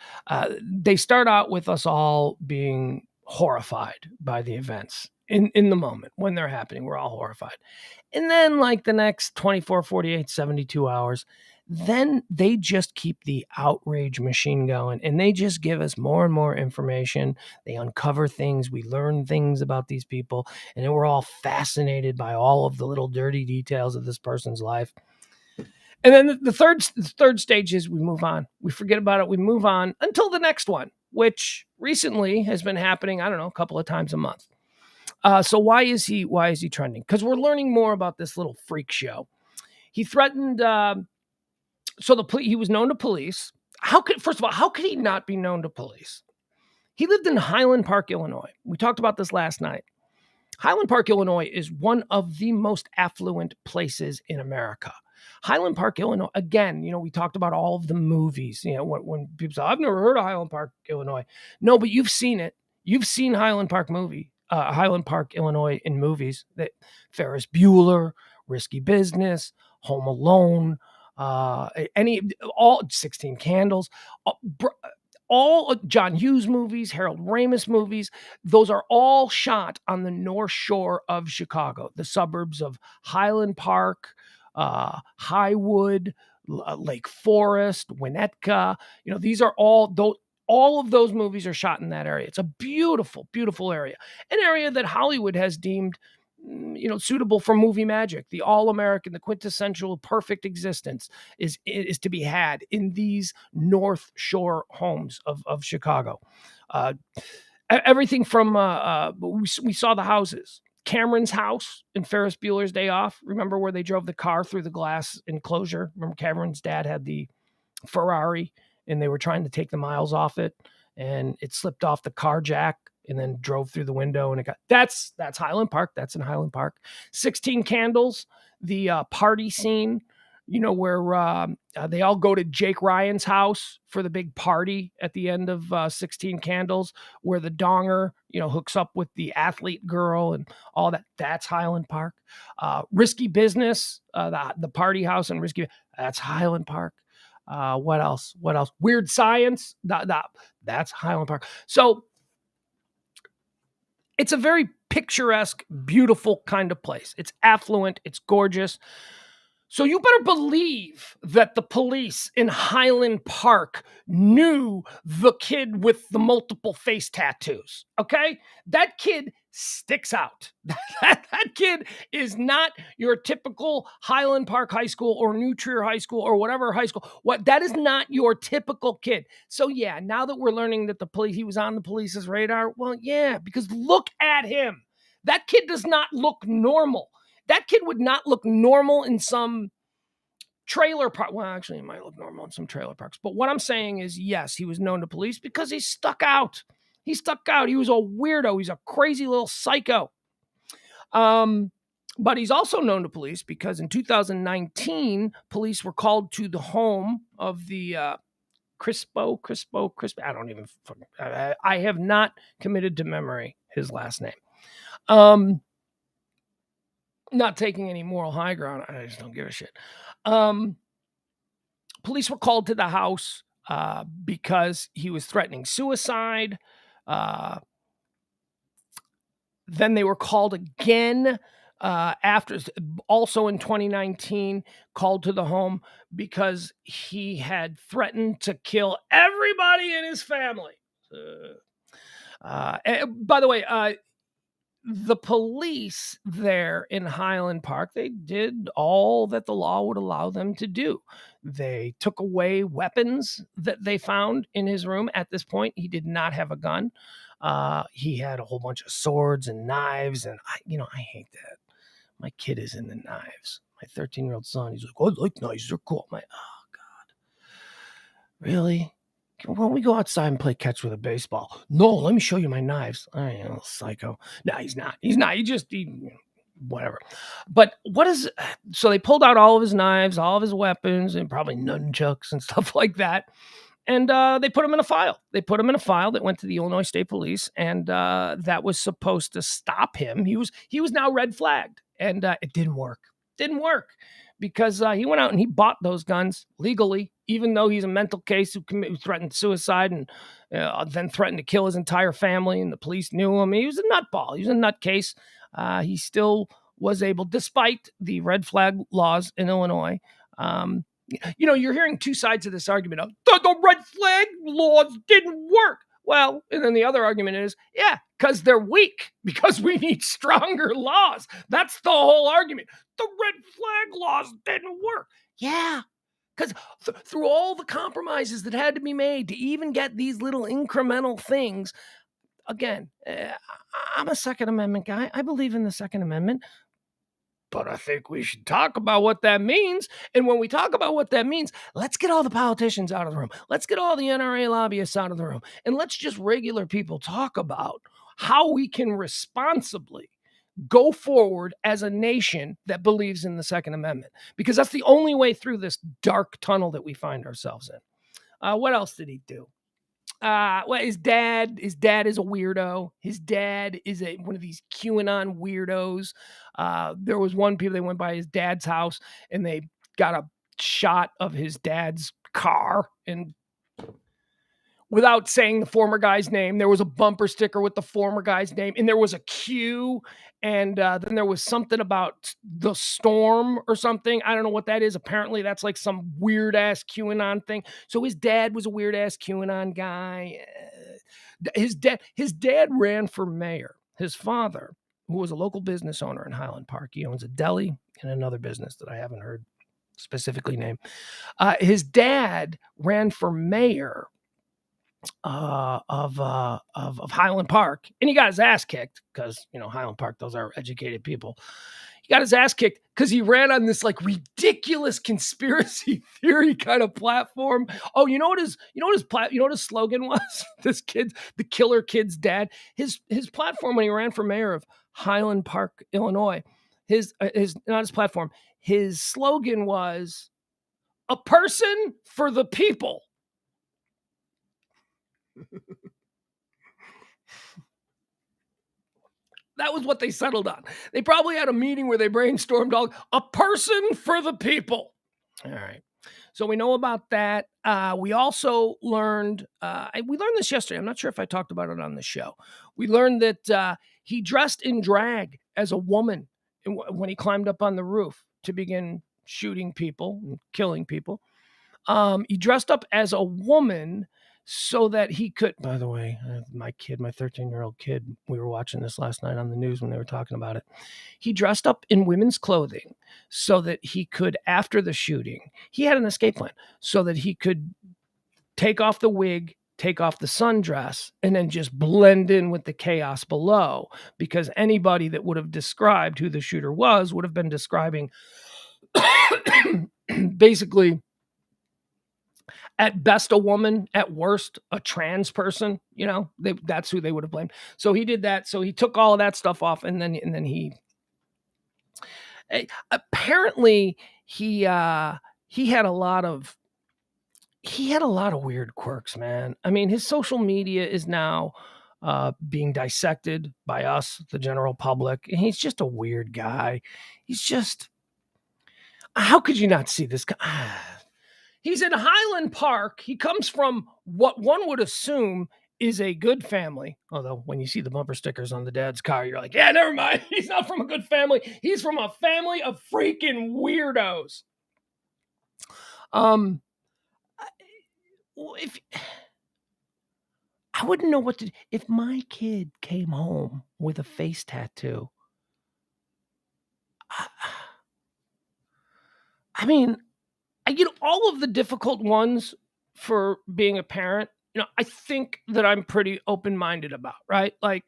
They start out with us all being horrified by the events in the moment when they're happening. We're all horrified. And then like the next 24, 48, 72 hours, then they just keep the outrage machine going and they just give us more and more information. They uncover things. We learn things about these people and then we're all fascinated by all of the little dirty details of this person's life. And then the third stage is we move on. We forget about it. We move on until the next one, which recently has been happening, I don't know, a couple of times a month. So why is he trending? Because we're learning more about this little freak show. He threatened. He was known to police. First of all, how could he not be known to police? He lived in Highland Park, Illinois. We talked about this last night. Highland Park, Illinois is one of the most affluent places in America. Highland Park, Illinois, again, we talked about all of the movies. When people say, I've never heard of Highland Park, Illinois. No, but you've seen it. You've seen Highland Park, Illinois in movies. That Ferris Bueller, Risky Business, Home Alone, all 16 Candles, all John Hughes movies, Harold Ramis movies, those are all shot on the North Shore of Chicago, the suburbs of Highland Park, Highwood, Lake Forest, Winnetka. These are all of those movies are shot in that area. It's a beautiful, beautiful area, an area that Hollywood has deemed suitable for movie magic. The all-American, the quintessential perfect existence is to be had in these North Shore homes of Chicago. Everything from we saw the houses. Cameron's house in Ferris Bueller's Day Off. Remember where they drove the car through the glass enclosure? Remember Cameron's dad had the Ferrari and they were trying to take the miles off it and it slipped off the car jack and then drove through the window and that's Highland Park. That's in Highland Park. 16 Candles, the party scene, where they all go to Jake Ryan's house for the big party at the end of 16 Candles, where the donger, hooks up with the athlete girl and all that. That's Highland Park. Risky Business, the party house in that's Highland Park. What else? Weird Science, that's Highland Park. So it's a very picturesque, beautiful kind of place. It's affluent. It's gorgeous. So you better believe that the police in Highland Park knew the kid with the multiple face tattoos. Okay? That kid sticks out. that kid is not your typical Highland Park High School or New Trier High School or whatever high school. That is not your typical kid. So yeah, now that we're learning that he was on the police's radar, well, yeah, because look at him. That kid does not look normal. That kid would not look normal in some trailer park. Well, actually, he might look normal in some trailer parks. But what I'm saying is, yes, he was known to police because he stuck out. He stuck out. He was a weirdo. He's a crazy little psycho. But he's also known to police because in 2019, police were called to the home of the Crispo. I don't even. I have not committed to memory his last name. Not taking any moral high ground. I just don't give a shit. Police were called to the house because he was threatening suicide. Then they were called again after, also in 2019, called to the home because he had threatened to kill everybody in his family. By the way, the police there in Highland Park, they did all that the law would allow them to do. They took away weapons that they found in his room. At this point, he did not have a gun. He had a whole bunch of swords and knives, and I hate that. My kid is in the knives. My 13-year-old son, he's like, "Oh, I like knives. They're cool." I'm like, oh God, really? Why don't we go outside and play catch with a baseball? No, let me show you my knives. Psycho. No, he's not. Whatever. But so they pulled out all of his knives, all of his weapons, and probably nunchucks and stuff like that. And they put him in a file. They put him in a file that went to the Illinois State Police, and that was supposed to stop him. He was now red flagged, and it didn't work. Didn't work. Because he went out and he bought those guns legally, even though he's a mental case who threatened suicide and then threatened to kill his entire family, and the police knew him. He was a nutball. He was a nutcase. He still was able, despite the red flag laws in Illinois. You're hearing two sides of this argument of the red flag laws didn't work. Well, and then the other argument is, yeah, because they're weak, because we need stronger laws. That's the whole argument. The red flag laws didn't work. Yeah, Because through all the compromises that had to be made to even get these little incremental things, again, I'm a Second Amendment guy. I believe in the Second Amendment, but I think we should talk about what that means. And when we talk about what that means, let's get all the politicians out of the room. Let's get all the NRA lobbyists out of the room. And let's just regular people talk about how we can responsibly go forward as a nation that believes in the Second Amendment, because that's the only way through this dark tunnel that we find ourselves in. What else did he do? Well, his dad is a weirdo. His dad is one of these QAnon weirdos. There was one people, they went by his dad's house and they got a shot of his dad's car, and without saying the former guy's name, there was a bumper sticker with the former guy's name, and there was a Q, and then there was something about the storm or something. I don't know what that is. Apparently, that's like some weird-ass QAnon thing. So his dad was a weird-ass QAnon guy. His dad ran for mayor. His father, who was a local business owner in Highland Park, he owns a deli and another business that I haven't heard specifically named. His dad ran for mayor of Highland Park, and he got his ass kicked because, Highland Park, those are educated people. He got his ass kicked because he ran on this like ridiculous conspiracy theory kind of platform. Oh, you know what his slogan was? The killer kid's dad. His platform when he ran for mayor of Highland Park, Illinois, his slogan was "A person for the people." That was what they settled on. They probably had a meeting where they brainstormed a person for the people. All right. So we know about that. We also learned, we learned this yesterday. I'm not sure if I talked about it on the show. We learned that he dressed in drag as a woman when he climbed up on the roof to begin shooting people and killing people. He dressed up as a woman so that he could, by the way, my 13-year-old kid, we were watching this last night on the news when they were talking about it. He dressed up in women's clothing so that he could, after the shooting, he had an escape plan so that he could take off the wig, take off the sundress, and then just blend in with the chaos below, because anybody that would have described who the shooter was would have been describing basically, at best, a woman, at worst, a trans person. That's who they would have blamed. So he did that. So he took all of that stuff off, and then he apparently he had a lot of weird quirks, man. I mean, his social media is now being dissected by us, the general public, and he's just a weird guy. He's just, how could you not see this guy? He's in Highland Park. He comes from what one would assume is a good family. Although when you see the bumper stickers on the dad's car, you're like, yeah, never mind. He's not from a good family. He's from a family of freaking weirdos. If I wouldn't know what to do. If my kid came home with a face tattoo, I mean, I get all of the difficult ones for being a parent. I think that I'm pretty open-minded about, right? Like,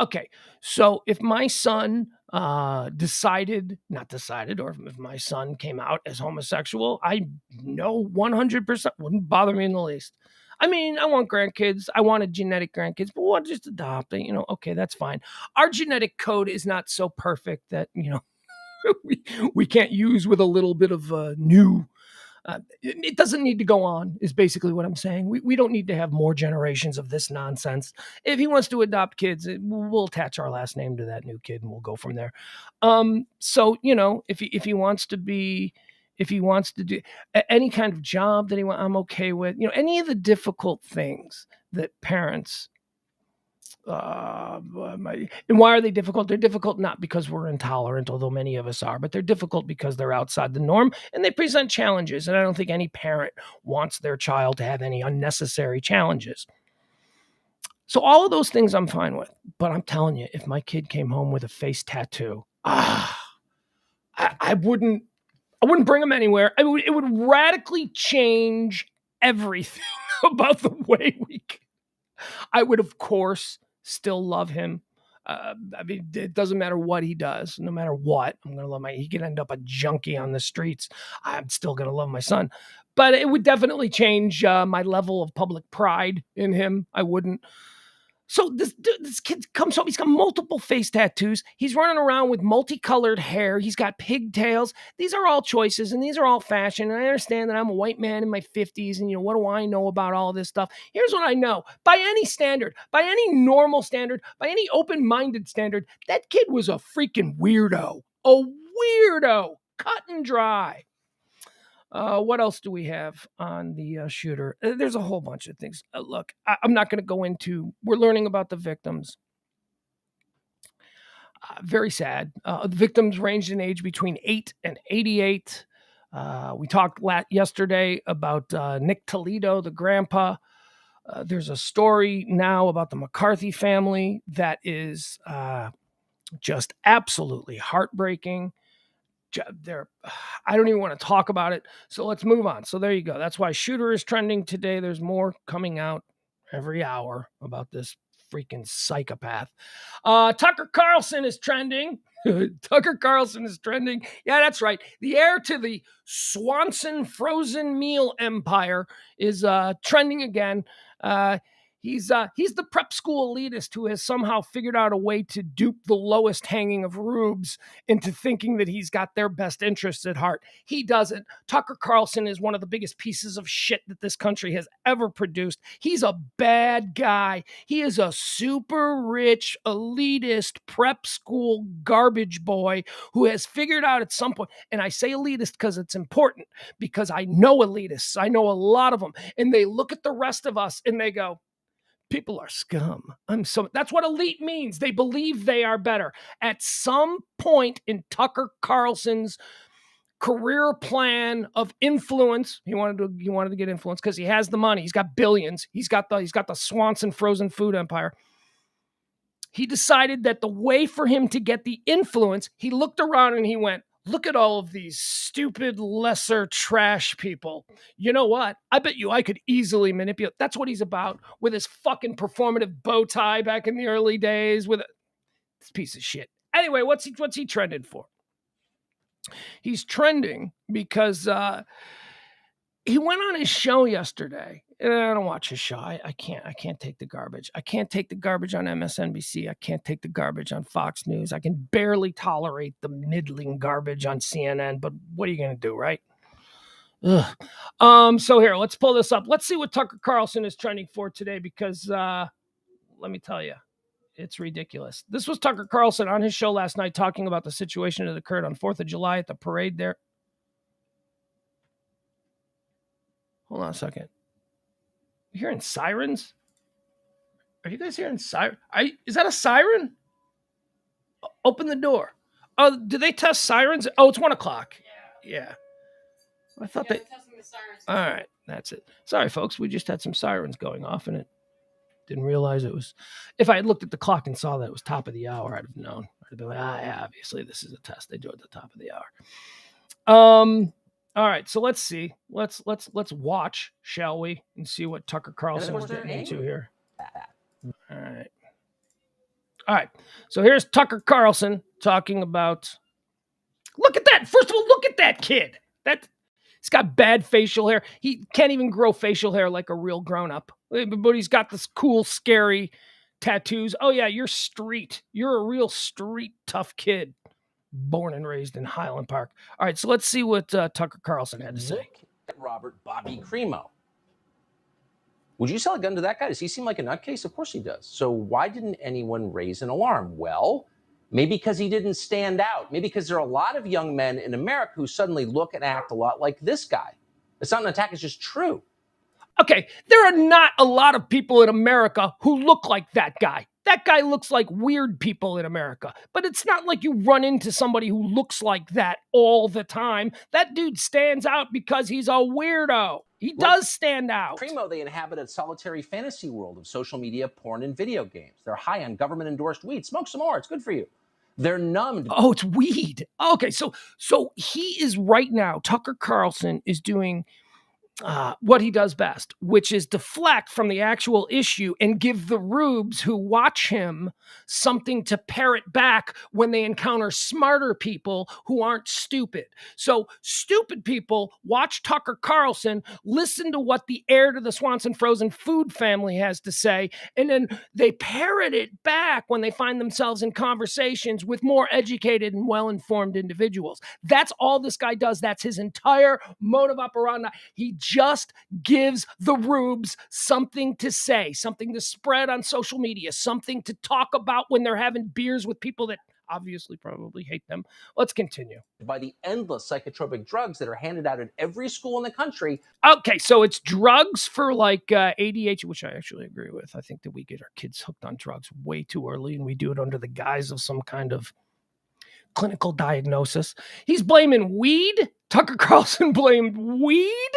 okay, so if my son or if my son came out as homosexual, I know 100% wouldn't bother me in the least. I mean, I want grandkids. I wanted genetic grandkids, but we'll just adopt it. Okay, that's fine. Our genetic code is not so perfect that, we can't use with a little bit of new. It doesn't need to go on, is basically what I'm saying. We don't need to have more generations of this nonsense. If he wants to adopt kids, we'll attach our last name to that new kid and we'll go from there. So, if he wants to do any kind of job that I'm okay with, any of the difficult things that parents, and why are they difficult? They're difficult not because we're intolerant, although many of us are, but they're difficult because they're outside the norm and they present challenges. And I don't think any parent wants their child to have any unnecessary challenges. So all of those things I'm fine with. But I'm telling you, if my kid came home with a face tattoo, I wouldn't I wouldn't bring him anywhere. It would radically change everything about the way I would, of course, still love him. I mean, it doesn't matter what he does, no matter what. I'm gonna love he could end up a junkie on the streets. I'm still gonna love my son, but it would definitely change my level of public pride in him. I wouldn't. So this kid comes home. He's got multiple face tattoos. He's running around with multicolored hair. He's got pigtails. These are all choices, and these are all fashion. And I understand that I'm a white man in my 50s, and what do I know about all this stuff? Here's what I know. By any standard, by any normal standard, by any open-minded standard, that kid was a freaking weirdo. A weirdo. Cut and dry. What else do we have on the shooter? There's a whole bunch of things. Look, I'm not going to go into. We're learning about the victims. Very sad. The victims ranged in age between 8 and 88. We talked yesterday about Nick Toledo, the grandpa. There's a story now about the McCarthy family that is just absolutely heartbreaking. I don't even want to talk about it. So let's move on. So there you go. That's why Shooter is trending today. There's more coming out every hour about this freaking psychopath. Tucker Carlson is trending. Tucker Carlson is trending. Yeah, that's right. The heir to the Swanson frozen meal empire is trending again. He's the prep school elitist who has somehow figured out a way to dupe the lowest hanging of rubes into thinking that he's got their best interests at heart. He doesn't. Tucker Carlson is one of the biggest pieces of shit that this country has ever produced. He's a bad guy. He is a super rich, elitist, prep school garbage boy who has figured out at some point, and I say elitist because it's important, because I know elitists. I know a lot of them, and they look at the rest of us and they go, people are scum. That's what elite means. They believe they are better. At some point in Tucker Carlson's career plan of influence, he wanted to get influence because he has the money. He's got billions. He's got the Swanson frozen food empire. He decided that the way for him to get the influence, he looked around and he went, look at all of these stupid, lesser trash people. You know what? I bet you I could easily manipulate. That's what he's about with his fucking performative bow tie back in the early days with this piece of shit. Anyway, what's he trending for? He's trending because he went on his show yesterday. And I don't watch his show. I can't take the garbage. I can't take the garbage on MSNBC. I can't take the garbage on Fox News. I can barely tolerate the middling garbage on CNN. But what are you going to do, right? Ugh. So here, let's pull this up. Let's see what Tucker Carlson is trending for today, because let me tell you, it's ridiculous. This was Tucker Carlson on his show last night talking about the situation that occurred on 4th of July at the parade there. Hold on a second. You hearing sirens? Are you guys hearing siren? Is that a siren? Open the door. Oh, do they test sirens? Oh, it's 1 o'clock. Yeah. I thought they. The sirens. All right, that's it. Sorry, folks. We just had some sirens going off, and it didn't realize it was. If I had looked at the clock and saw that it was top of the hour, I'd have known. I'd have been like, yeah, obviously this is a test. They do it at the top of the hour. All right, so let's see. Let's watch, shall we, and see what Tucker Carlson is getting into here. All right. So here's Tucker Carlson talking about. Look at that! First of all, look at that kid. He's got bad facial hair. He can't even grow facial hair like a real grown-up. But he's got this cool, scary tattoos. Oh yeah, you're street. You're a real street tough kid. Born and raised in Highland Park. All right, so let's see what Tucker Carlson had to say. Robert Bobby Crimo. Would you sell a gun to that guy? Does he seem like a nutcase? Of course he does. So why didn't anyone raise an alarm? Well, maybe because he didn't stand out. Maybe because there are a lot of young men in America who suddenly look and act a lot like this guy. It's not an attack, it's just true. Okay, there are not a lot of people in America who look like that guy. That guy looks like weird people in America. But it's not like you run into somebody who looks like that all the time. That dude stands out because he's a weirdo. He does stand out. Crimo, they inhabit a solitary fantasy world of social media, porn, and video games. They're high on government-endorsed weed. Smoke some more. It's good for you. They're numbed. Oh, it's weed. Okay, so he is right now. Tucker Carlson is doing what he does best, which is deflect from the actual issue and give the rubes who watch him something to parrot back when they encounter smarter people who aren't stupid. So stupid people watch Tucker Carlson, listen to what the heir to the Swanson frozen food family has to say, and then they parrot it back when they find themselves in conversations with more educated and well-informed individuals. That's all this guy does. That's his entire modus operandi. He just gives the rubes something to say, something to spread on social media, something to talk about when they're having beers with people that obviously probably hate them. Let's continue. By the endless psychotropic drugs that are handed out at every school in the country. Okay, so it's drugs for like ADHD, which I actually agree with. I think that we get our kids hooked on drugs way too early, and we do it under the guise of some kind of clinical diagnosis. He's blaming weed. Tucker Carlson blamed weed.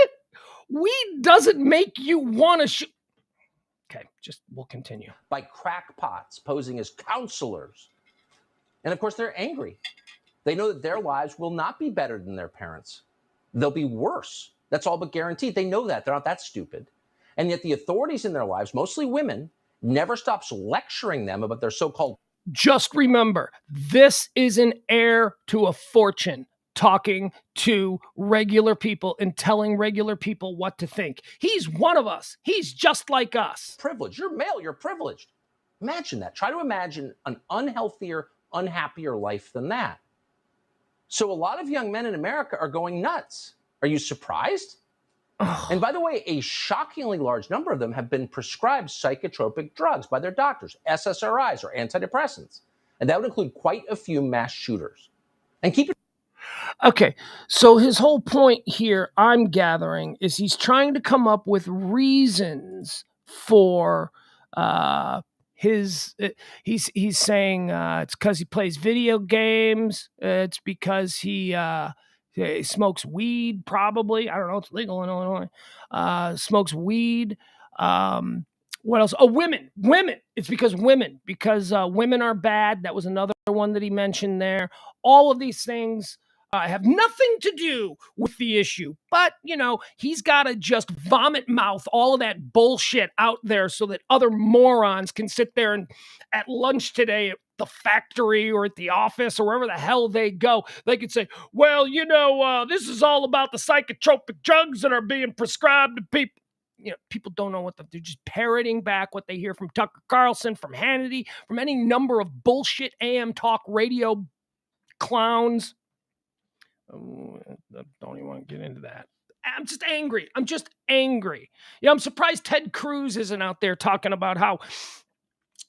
Weed doesn't make you want to shoot. Okay, we'll continue. By crackpots posing as counselors. And of course, they're angry. They know that their lives will not be better than their parents. They'll be worse. That's all but guaranteed. They know that. They're not that stupid. And yet the authorities in their lives, mostly women, never stops lecturing them about their so-called. Just remember, this is an heir to a fortune talking to regular people and telling regular people what to think. He's one of us. He's just like us. Privilege. You're male. You're privileged. Imagine that. Try to imagine an unhealthier, unhappier life than that. So a lot of young men in America are going nuts. Are you surprised? And by the way, a shockingly large number of them have been prescribed psychotropic drugs by their doctors, SSRIs or antidepressants. And that would include quite a few mass shooters. And keep it. Okay, so his whole point here, I'm gathering, is he's trying to come up with reasons for he's saying it's because he plays video games. It's because he smokes weed, probably. I don't know. It's legal in Illinois. Smokes weed. What else? Oh, women. It's because women are bad. That was another one that he mentioned there. All of these things have nothing to do with the issue. But, he's got to just vomit mouth all of that bullshit out there so that other morons can sit there and at lunch today at the factory or at the office or wherever the hell they go, they could say, well, this is all about the psychotropic drugs that are being prescribed to people. People don't know they're just parroting back what they hear from Tucker Carlson, from Hannity, from any number of bullshit AM talk radio clowns. I don't even want to get into that. I'm just angry. I'm surprised Ted Cruz isn't out there talking about how,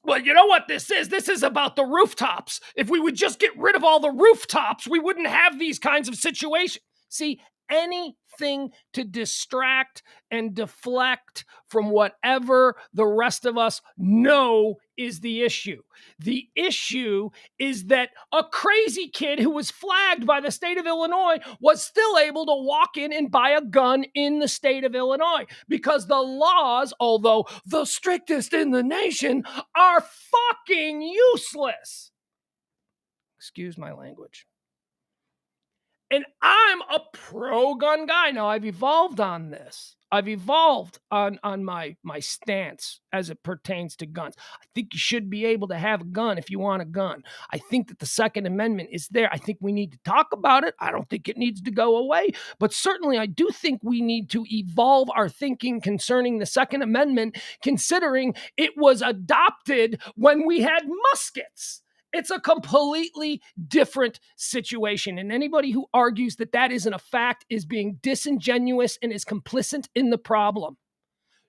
well, you know what this is? This is about the rooftops. If we would just get rid of all the rooftops, we wouldn't have these kinds of situations. See, anything to distract and deflect from whatever the rest of us know is the issue. The issue is that a crazy kid who was flagged by the state of Illinois was still able to walk in and buy a gun in the state of Illinois because the laws, although the strictest in the nation, are fucking useless. Excuse my language. And I'm a pro-gun guy. Now, I've evolved on this. I've evolved on my stance as it pertains to guns. I think you should be able to have a gun if you want a gun. I think that the Second Amendment is there. I think we need to talk about it. I don't think it needs to go away. But certainly, I do think we need to evolve our thinking concerning the Second Amendment, considering it was adopted when we had muskets. It's a completely different situation. And anybody who argues that that isn't a fact is being disingenuous and is complicit in the problem.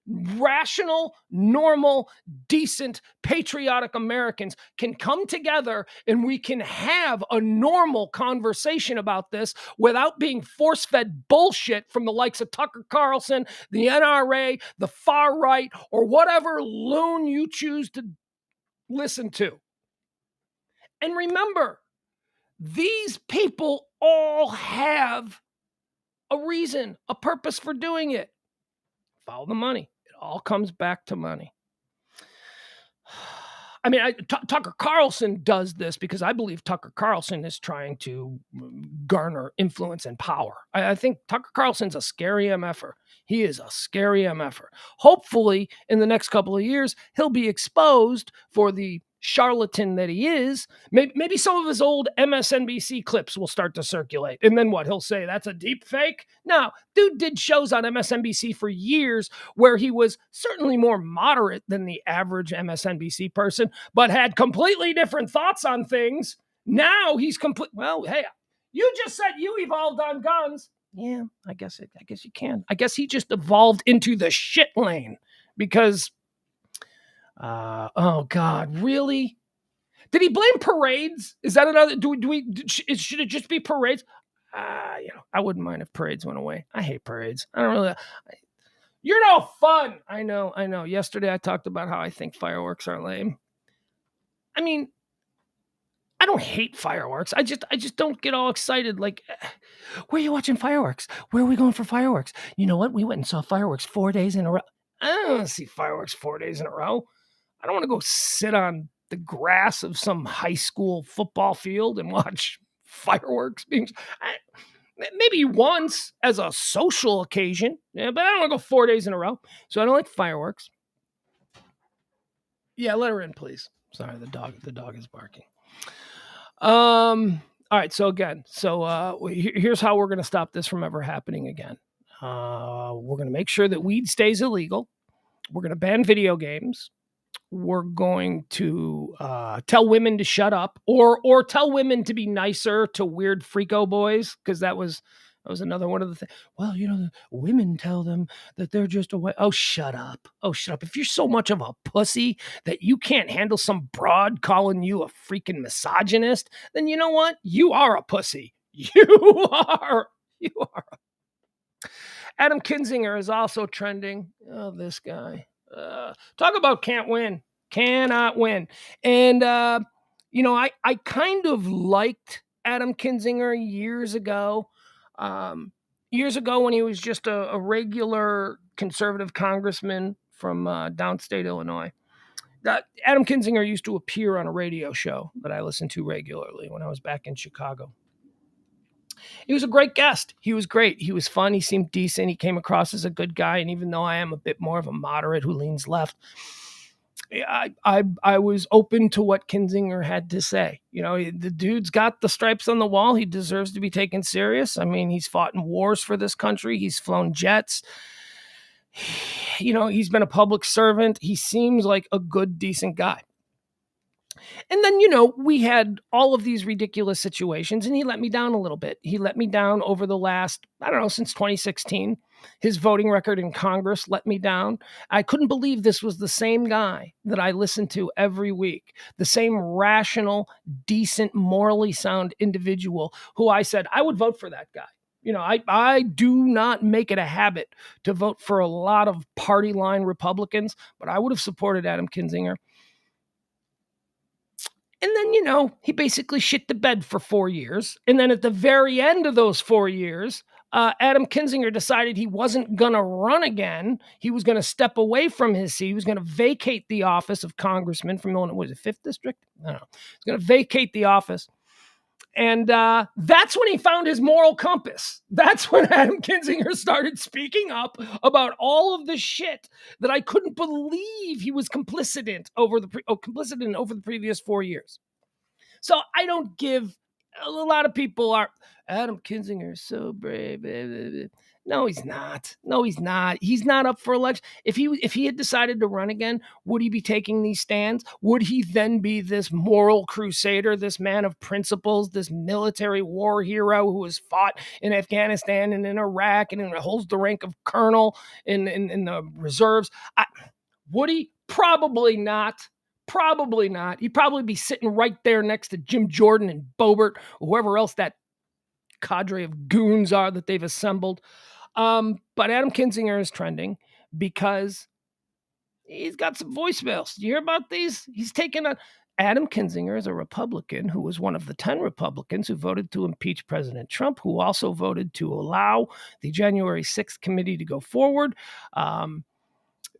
Rational, normal, decent, patriotic Americans can come together and we can have a normal conversation about this without being force-fed bullshit from the likes of Tucker Carlson, the NRA, the far right, or whatever loon you choose to listen to. And remember, these people all have a reason, a purpose for doing it. Follow the money. It all comes back to money. I mean, Tucker Carlson does this because I believe Tucker Carlson is trying to garner influence and power. I think Tucker Carlson's a scary MFer. He is a scary MFer. Hopefully, in the next couple of years, he'll be exposed for the charlatan that he is. Maybe some of his old MSNBC clips will start to circulate. And then what? He'll say, that's a deep fake? No, dude did shows on MSNBC for years where he was certainly more moderate than the average MSNBC person, but had completely different thoughts on things. Now he's well, hey, you just said you evolved on guns. Yeah, I guess you can. I guess he just evolved into the shit lane because oh God, really? Did he blame parades? Is that another? Should it just be parades? I wouldn't mind if parades went away. I hate parades. I don't really. You're no fun. I know. Yesterday I talked about how I think fireworks are lame. I mean, I don't hate fireworks. I just don't get all excited. Like, where are you watching fireworks? Where are we going for fireworks? You know what? We went and saw fireworks 4 days in a row. I don't want to see fireworks 4 days in a row. I don't want to go sit on the grass of some high school football field and watch fireworks being. Maybe once as a social occasion, yeah, but I don't want to go 4 days in a row. So I don't like fireworks. Yeah, let her in, please. Sorry, the dog is barking. All right. So again, here's how we're going to stop this from ever happening again. We're going to make sure that weed stays illegal. We're going to ban video games. We're going to tell women to shut up, or tell women to be nicer to weird freako boys, because that was another one of the things. Well, women tell them that they're just a white. Oh, shut up. If you're so much of a pussy that you can't handle some broad calling you a freaking misogynist, then you know what? You are a pussy. You are. Adam Kinzinger is also trending. Oh, this guy. Talk about cannot win. And, I kind of liked Adam Kinzinger years ago when he was just a regular conservative congressman from downstate Illinois. Adam Kinzinger used to appear on a radio show that I listened to regularly when I was back in Chicago. He was a great guest. He was great. He was fun. He seemed decent. He came across as a good guy. And even though I am a bit more of a moderate who leans left, I was open to what Kinzinger had to say. The dude's got the stripes on the wall. He deserves to be taken serious. I mean, he's fought in wars for this country. He's flown jets. He's been a public servant. He seems like a good, decent guy. And then, we had all of these ridiculous situations, and he let me down a little bit. He let me down over the last, since 2016. His voting record in Congress let me down. I couldn't believe this was the same guy that I listened to every week, the same rational, decent, morally sound individual who I said, I would vote for that guy. I do not make it a habit to vote for a lot of party line Republicans, but I would have supported Adam Kinzinger. And then, he basically shit the bed for 4 years. And then at the very end of those 4 years, Adam Kinzinger decided he wasn't going to run again. He was going to step away from his seat. He was going to vacate the office of congressman from Illinois. Was it 5th District? I don't know. He's going to vacate the office. And that's when he found his moral compass. That's when Adam Kinzinger started speaking up about all of the shit that I couldn't believe he was complicit in over the previous 4 years. So I don't give. A lot of people are, Adam Kinzinger is so brave. No, he's not. He's not up for election. If he had decided to run again, would he be taking these stands? Would he then be this moral crusader, this man of principles, this military war hero who has fought in Afghanistan and in Iraq and holds the rank of colonel in the reserves? Would he? Probably not. Probably not. He'd probably be sitting right there next to Jim Jordan and Boebert, or whoever else that cadre of goons are that they've assembled. But Adam Kinzinger is trending because he's got some voicemails. Do you hear about these? He's taken Adam Kinzinger is a Republican who was one of the 10 Republicans who voted to impeach President Trump, who also voted to allow the January 6th committee to go forward.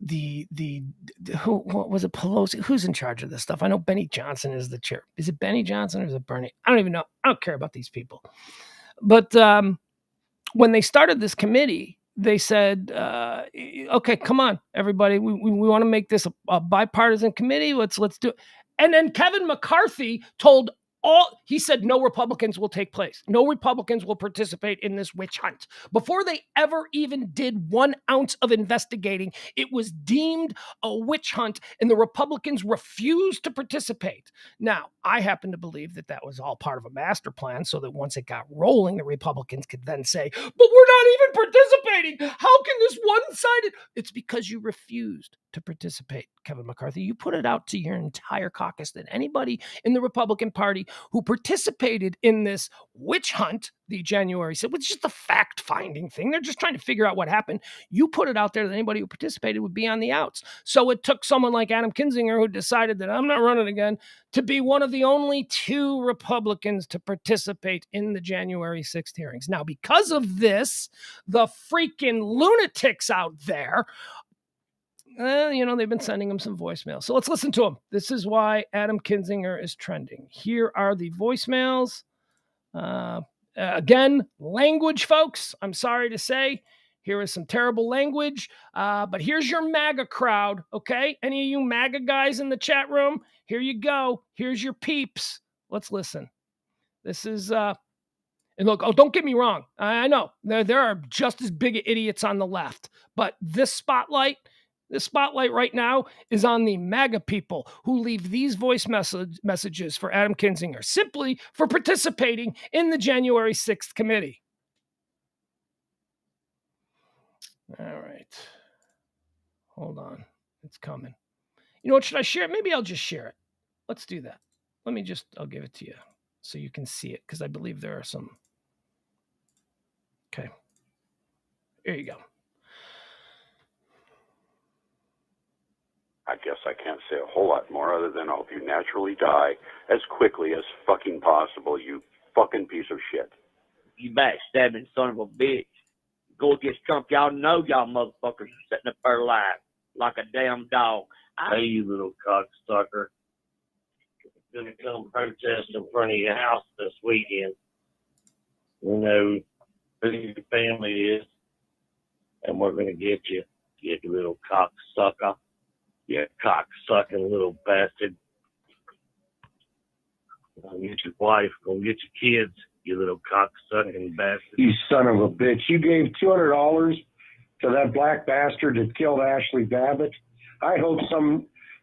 who, what was it, Pelosi? Who's in charge of this stuff? I know Benny Johnson is the chair. Is it Benny Johnson or is it Bernie? I don't even know. I don't care about these people. But when they started this committee, they said, okay, come on, everybody. We want to make this a bipartisan committee. Let's do it. And then Kevin McCarthy he said no Republicans will take place. No Republicans will participate in this witch hunt. Before they ever even did 1 ounce of investigating, it was deemed a witch hunt and the Republicans refused to participate. Now, I happen to believe that was all part of a master plan so that once it got rolling, the Republicans could then say, but we're not even participating. How can this one-sided? It's because you refused to participate, Kevin McCarthy. You put it out to your entire caucus that anybody in the Republican Party who participated in this witch hunt, the January 6th, which is just a fact-finding thing. They're just trying to figure out what happened. You put it out there that anybody who participated would be on the outs. So it took someone like Adam Kinzinger, who decided that I'm not running again, to be one of the only 2 Republicans to participate in the January 6th hearings. Now, because of this, the freaking lunatics out there, they've been sending him some voicemails. So let's listen to him. This is why Adam Kinzinger is trending. Here are the voicemails. Again, language, folks. I'm sorry to say, here is some terrible language. But here's your MAGA crowd, okay? Any of you MAGA guys in the chat room? Here you go. Here's your peeps. Let's listen. This is... and look, don't get me wrong. I know there are just as big idiots on the left. But this spotlight right now is on the MAGA people who leave these voice messages for Adam Kinzinger simply for participating in the January 6th committee. All right. Hold on. It's coming. You know what? Should I share it? Maybe I'll just share it. Let's do that. I'll give it to you so you can see it because I believe there are some. Okay. Here you go. I guess I can't say a whole lot more other than I hope you naturally die as quickly as fucking possible, you fucking piece of shit. You backstabbing son of a bitch. Go against Trump, y'all know y'all motherfuckers are setting up their life like a damn dog. Hey, you little cocksucker. Gonna come protest in front of your house this weekend. You know who your family is, and we're gonna get you little cocksucker. You cocksucking little bastard. Gonna get your wife, gonna get your kids, you little cocksucking bastard. You son of a bitch. You gave $200 to that black bastard that killed Ashley Babbitt. I hope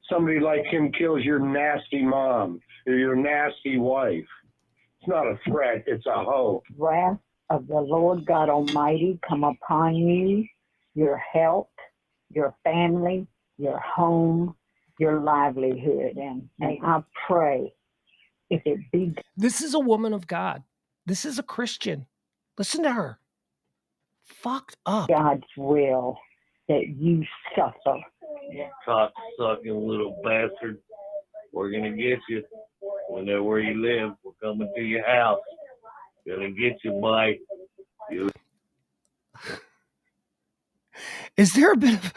somebody like him kills your nasty mom or your nasty wife. It's not a threat, it's a hope. Wrath of the Lord God Almighty come upon you, your health, your family, your home, your livelihood. And I pray, if it be... This is a woman of God. This is a Christian. Listen to her. Fucked up. God's will that you suffer. You cocksucking little bastard. We're gonna get you. We know where you live. We're coming to your house. Gonna get you, Mike. Is there a bit of...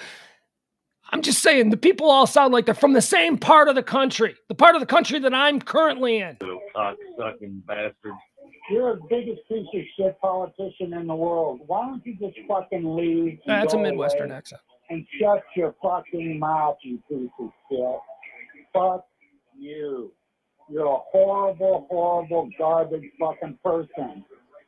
I'm just saying, the people all sound like they're from the same part of the country. The part of the country that I'm currently in. Little cocksucking bastard. You're the biggest piece of shit politician in the world. Why don't you just fucking leave? That's a Midwestern accent. And shut your fucking mouth, you piece of shit. Fuck you. You're a horrible, horrible, garbage fucking person.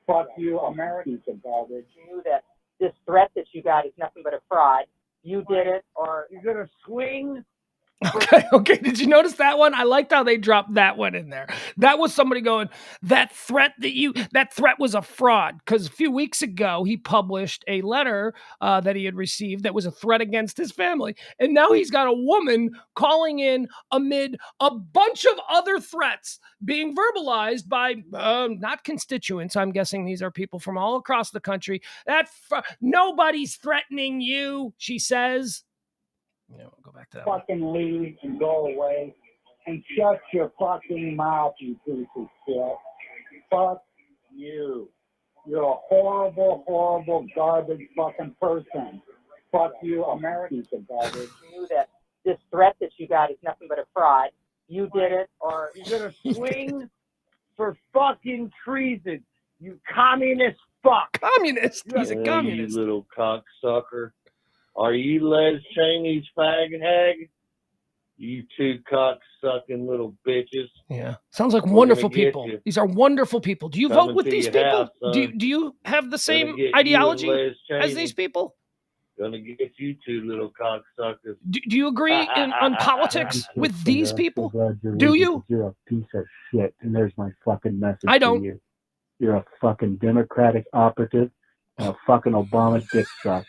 Fuck you, Americans of garbage. You knew that this threat that you got is nothing but a fraud. You did it, or you're gonna swing. Okay. Did you notice that one? I liked how they dropped that one in there. That was somebody going, that threat was a fraud. Because a few weeks ago, he published a letter that he had received that was a threat against his family. And now he's got a woman calling in amid a bunch of other threats being verbalized by not constituents. I'm guessing these are people from all across the country. Nobody's threatening you, she says. Yeah, we'll go back to that. Fucking leave and go away and shut your fucking mouth, you piece of shit. Fuck you. You're a horrible, horrible, garbage fucking person. Fuck you, American piece of garbage. You knew that this threat that you got is nothing but a fraud. You did it, or You're gonna swing for fucking treason, you communist fuck. Communist. He's a Hey, communist. you little cocksucker. Are you Les Cheney's fag hag? You two cock-sucking little bitches. Yeah. Sounds like We're wonderful gonna get people. you. These are wonderful people. Do you Coming vote with to these your people? house, son. Do you have the same Gonna get ideology you and Les as Cheney. these people? Gonna get you two little cocksuckers. Do you agree on politics with these people? Do you? You're a piece of shit, and there's my fucking message I don't. to you. You're a fucking Democratic operative and a fucking Obama dick suck.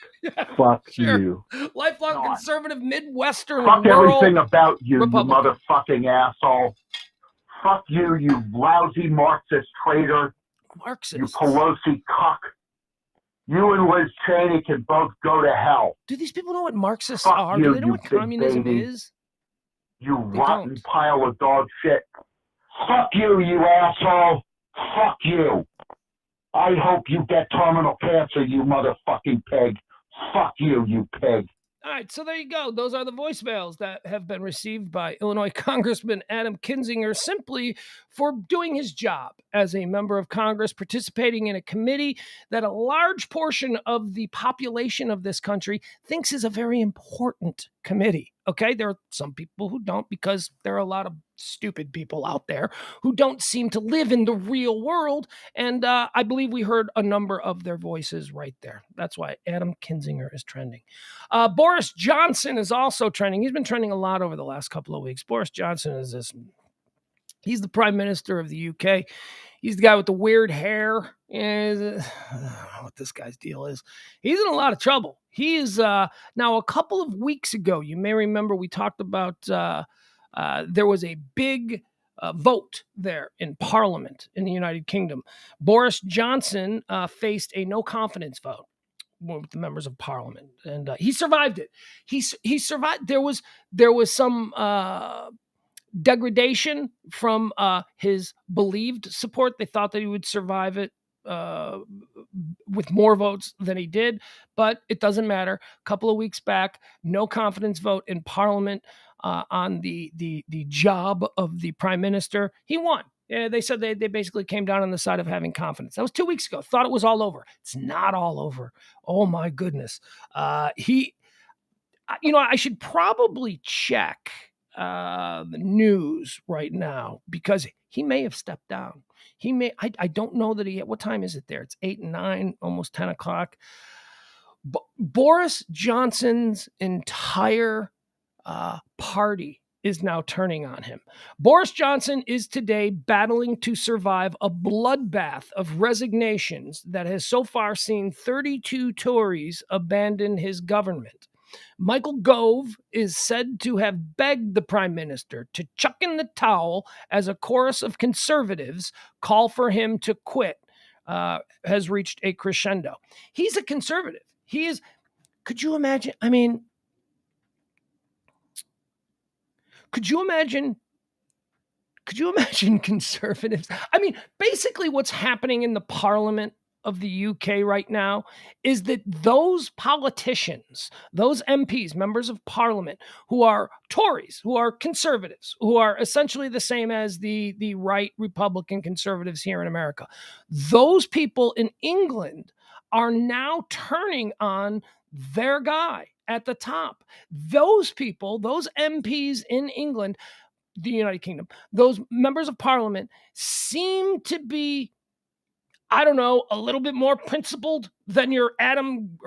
Fuck Sure. you. Lifelong conservative Midwestern Fuck rural everything about you, Republican. you motherfucking asshole. Fuck you, you lousy Marxist traitor. You Marxists. Pelosi cuck. You and Liz Cheney can both go to hell. Do these people know what Marxists Fuck are? you, Do they know you what big communism baby. is? You They rotten don't. pile of dog shit. Fuck you, you asshole. Fuck you. I hope you get terminal cancer, you motherfucking pig. Fuck you, you pig. All right, so there you go. Those are the voicemails that have been received by Illinois Congressman Adam Kinzinger simply for doing his job as a member of Congress, participating in a committee that a large portion of the population of this country thinks is a very important committee. Okay, there are some people who don't, because there are a lot of stupid people out there who don't seem to live in the real world. And I believe we heard a number of their voices right there. That's why Adam Kinzinger is trending. Boris Johnson is also trending. He's been trending a lot over the last couple of weeks. Boris Johnson is he's the Prime Minister of the UK. He's the guy with the weird hair. I don't know what this guy's deal is. He's in a lot of trouble. He is now, a couple of weeks ago, you may remember we talked about there was a big vote there in Parliament in the United Kingdom. Boris Johnson faced a no confidence vote with the members of Parliament, and he survived it. He survived. There was some degradation from his believed support. They thought that he would survive it with more votes than he did, but it doesn't matter. A couple of weeks back, no confidence vote in Parliament on the job of the Prime Minister. He won. Yeah, they said they basically came down on the side of having confidence. That was 2 weeks ago. Thought it was all over. It's not all over. Oh my goodness. I should probably check the news right now, because he may have stepped down. He may. I don't know that he. What time is it there? It's 8 and 9, almost 10 o'clock. Boris Johnson's entire party is now turning on him. Boris Johnson is today battling to survive a bloodbath of resignations that has so far seen 32 Tories abandon his government. Michael Gove is said to have begged the Prime Minister to chuck in the towel as a chorus of conservatives call for him to quit has reached a crescendo. He's a conservative. He is. Could you imagine? I mean, could you imagine conservatives? I mean, basically what's happening in the Parliament of the UK right now is that those politicians, those MPs, members of Parliament, who are Tories, who are conservatives, who are essentially the same as the right Republican conservatives here in America, those people in England are now turning on their guy at the top. Those people, those MPs in England, the United Kingdom, those members of Parliament seem to be, I don't know, a little bit more principled than your Adam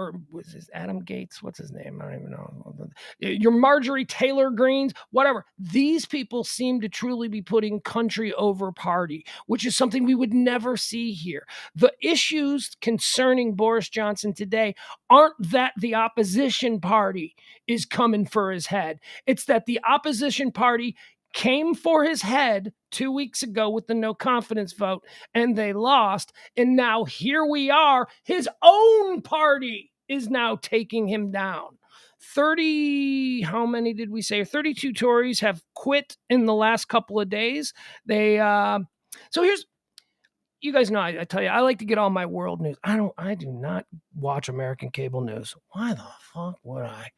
Gates? What's his name? I don't even know. Your Marjorie Taylor Greens, whatever. These people seem to truly be putting country over party, which is something we would never see here. The issues concerning Boris Johnson today aren't that the opposition party is coming for his head. It's that the opposition party came for his head 2 weeks ago with the no confidence vote, and they lost. And now here we are. His own party is now taking him down. 30, how many did we say? 32 Tories have quit in the last couple of days. So you guys know, I tell you, I like to get all my world news. I do not watch American cable news. Why the fuck would I?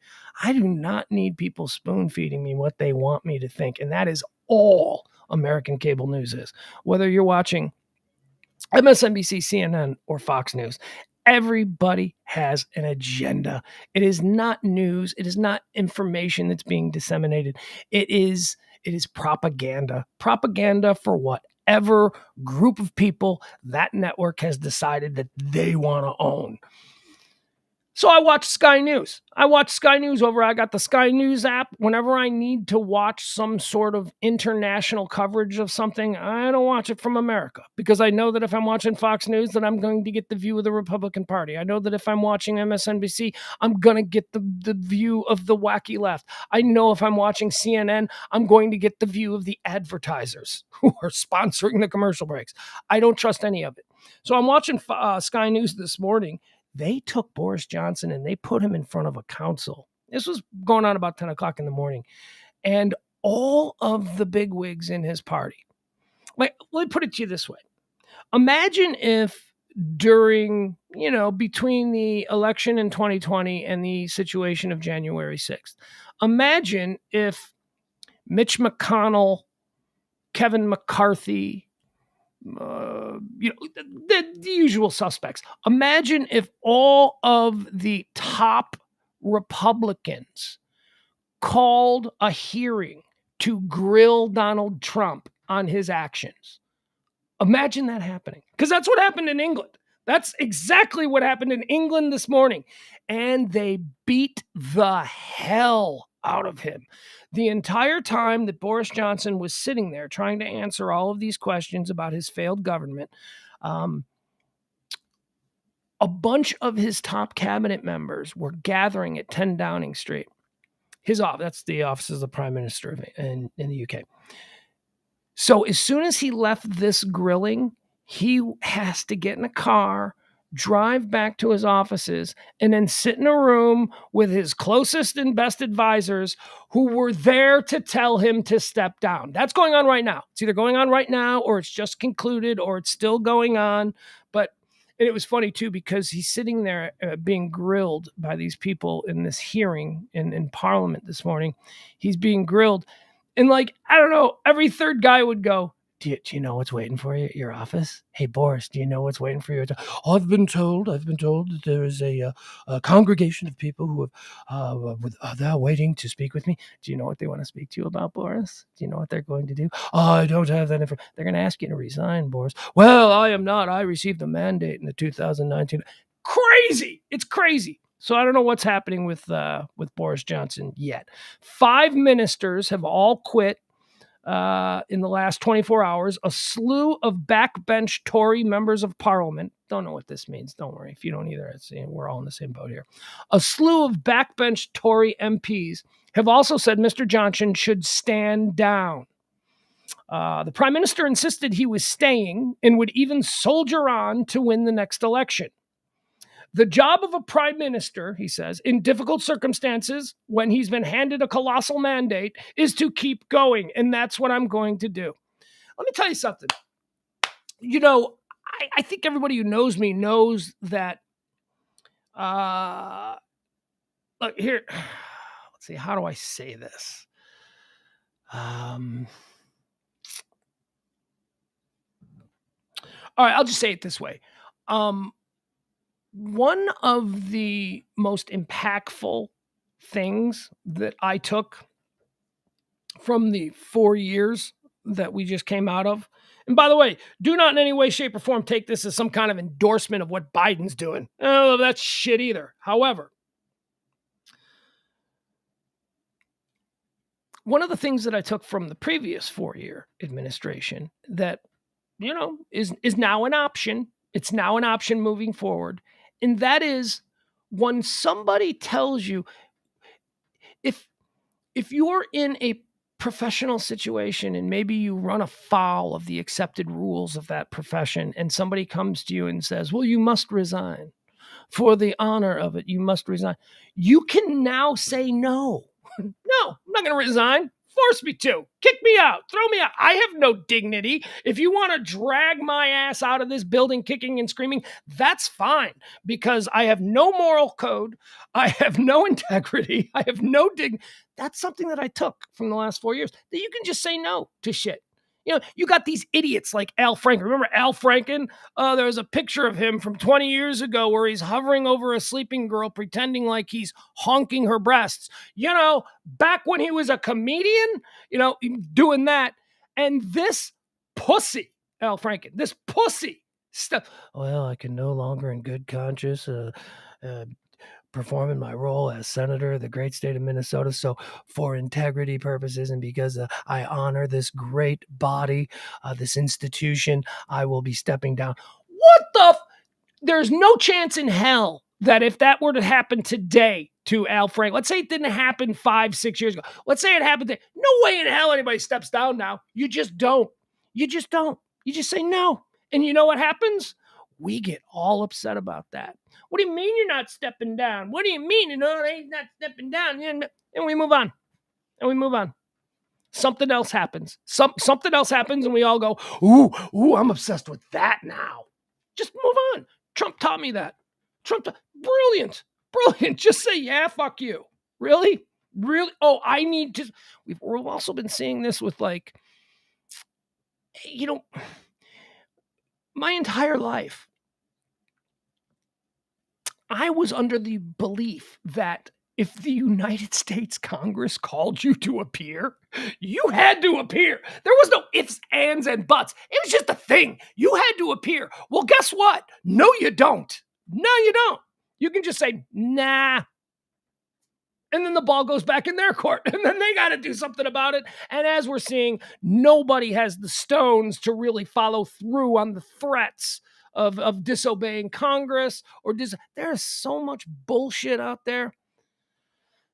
I do not need people spoon feeding me what they want me to think. And that is all American cable news is. Whether you're watching MSNBC, CNN, or Fox News, everybody has an agenda. It is not news. It is not information that's being disseminated. It is propaganda. Propaganda for whatever group of people that network has decided that they want to own. So I watch Sky News. I got the Sky News app. Whenever I need to watch some sort of international coverage of something, I don't watch it from America, because I know that if I'm watching Fox News, that I'm going to get the view of the Republican Party. I know that if I'm watching MSNBC, I'm going to get the view of the wacky left. I know if I'm watching CNN, I'm going to get the view of the advertisers who are sponsoring the commercial breaks. I don't trust any of it. So I'm watching Sky News this morning. They took Boris Johnson and they put him in front of a council. This was going on about 10 o'clock in the morning. And all of the bigwigs in his party. Like, let me put it to you this way. Imagine if during, between the election in 2020 and the situation of January 6th, imagine if Mitch McConnell, Kevin McCarthy, the usual suspects. Imagine if all of the top Republicans called a hearing to grill Donald Trump on his actions. Imagine that happening. Because that's what happened in England. That's exactly what happened in England this morning. And they beat the hell out of him. The entire time that Boris Johnson was sitting there trying to answer all of these questions about his failed government, a bunch of his top cabinet members were gathering at 10 Downing Street. His office, that's the office of the Prime Minister in the UK. So as soon as he left this grilling, he has to get in a car, drive back to his offices, and then sit in a room with his closest and best advisors who were there to tell him to step down. That's going on right now. It's either going on right now, or it's just concluded, or it's still going on. And it was funny too, because he's sitting there being grilled by these people in this hearing in Parliament this morning. He's being grilled. And I don't know, every third guy would go, do you know what's waiting for you at your office? Hey, Boris, do you know what's waiting for you? I've been told that there is a congregation of people who they're waiting to speak with me. Do you know what they want to speak to you about, Boris? Do you know what they're going to do? I don't have that information. They're going to ask you to resign, Boris. Well, I am not. I received a mandate in the 2019. Crazy. It's crazy. So I don't know what's happening with Boris Johnson yet. 5 ministers have all quit in the last 24 hours. A slew of backbench Tory members of Parliament. Don't know what this means. Don't worry. If you don't either, we're all in the same boat here. A slew of backbench Tory MPs have also said Mr. Johnson should stand down. The Prime Minister insisted he was staying and would even soldier on to win the next election. The job of a prime minister, he says, in difficult circumstances, when he's been handed a colossal mandate, is to keep going. And that's what I'm going to do. Let me tell you something. I think everybody who knows me knows that, look here, let's see, how do I say this? All right, I'll just say it this way. One of the most impactful things that I took from the 4 years that we just came out of, and by the way, do not in any way, shape, or form take this as some kind of endorsement of what Biden's doing. Oh, that's shit either. However, one of the things that I took from the previous 4-year administration that, is now an option. It's now an option moving forward. And that is when somebody tells you, if you're in a professional situation and maybe you run afoul of the accepted rules of that profession, and somebody comes to you and says, well, you must resign. For the honor of it, you must resign. You can now say no. No, I'm not going to resign. force me to. Kick me out. Throw me out. I have no dignity. If you want to drag my ass out of this building kicking and screaming, that's fine, because I have no moral code. I have no integrity. I have no dignity. That's something that I took from the last 4 years, that you can just say no to shit. You know, you got these idiots like Al Franken. Remember Al Franken? There was a picture of him from 20 years ago where he's hovering over a sleeping girl, pretending like he's honking her breasts. You know, back when he was a comedian, you know, doing that. And this pussy, Al Franken, this pussy stuff. Well, I can no longer in good conscience performing my role as senator of the great state of Minnesota. So for integrity purposes and because I honor this great body, this institution, I will be stepping down. What the? There's no chance in hell that if that were to happen today to Al Franken, let's say it didn't happen 5-6 years ago. Let's say it happened today. No way in hell anybody steps down now. You just don't. You just don't. You just say no. And you know what happens? We get all upset about that. What do you mean you're not stepping down? What do you mean? You know, he's not stepping down. And we move on. And we move on. Something else happens. Something else happens and we all go, ooh, I'm obsessed with that now. Just move on. Trump taught me that. Brilliant. Just say, yeah, fuck you. Really? Oh, I need to. We've also been seeing this with, like, you know, my entire life, I was under the belief that if the United States Congress called you to appear, you had to appear. There was no ifs, ands, and buts. It was just a thing. You had to appear. Well, guess what? No, you don't. You can just say, nah. And then the ball goes back in their court. And then they got to do something about it. And as we're seeing, nobody has the stones to really follow through on the threats of disobeying Congress. There's so much bullshit out there.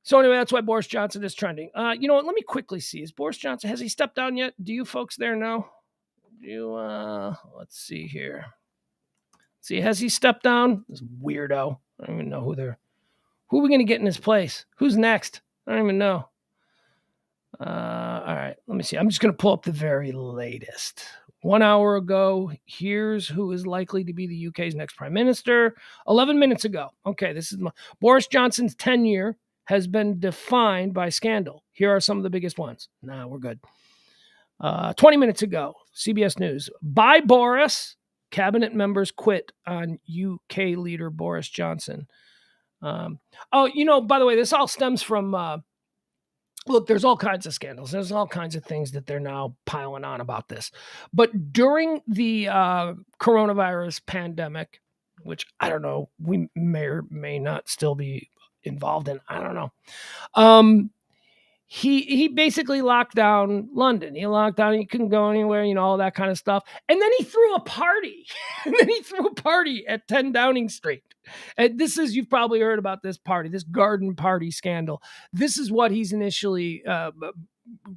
So anyway, that's why Boris Johnson is trending. You know what? Let me quickly see. Is Boris Johnson, has he stepped down yet? Do you folks there know? Let's see here. See, has he stepped down? This weirdo. I don't even know who are we going to get in his place? Who's next? I don't even know. All right, let me see. I'm just going to pull up the very latest. 1 hour ago, here's who is likely to be the UK's next prime minister. 11 minutes ago. Okay, this is Boris Johnson's tenure has been defined by scandal. Here are some of the biggest ones. Nah, we're good. 20 minutes ago, CBS News. By Boris, cabinet members quit on UK leader Boris Johnson. By the way, this all stems from, look, there's all kinds of scandals. There's all kinds of things that they're now piling on about this. But during the coronavirus pandemic, which I don't know, we may or may not still be involved in, I don't know. He basically locked down London. He locked down, you couldn't go anywhere, all that kind of stuff. And then he threw a party. At 10 Downing Street. And you've probably heard about this party, this garden party scandal. This is what he's initially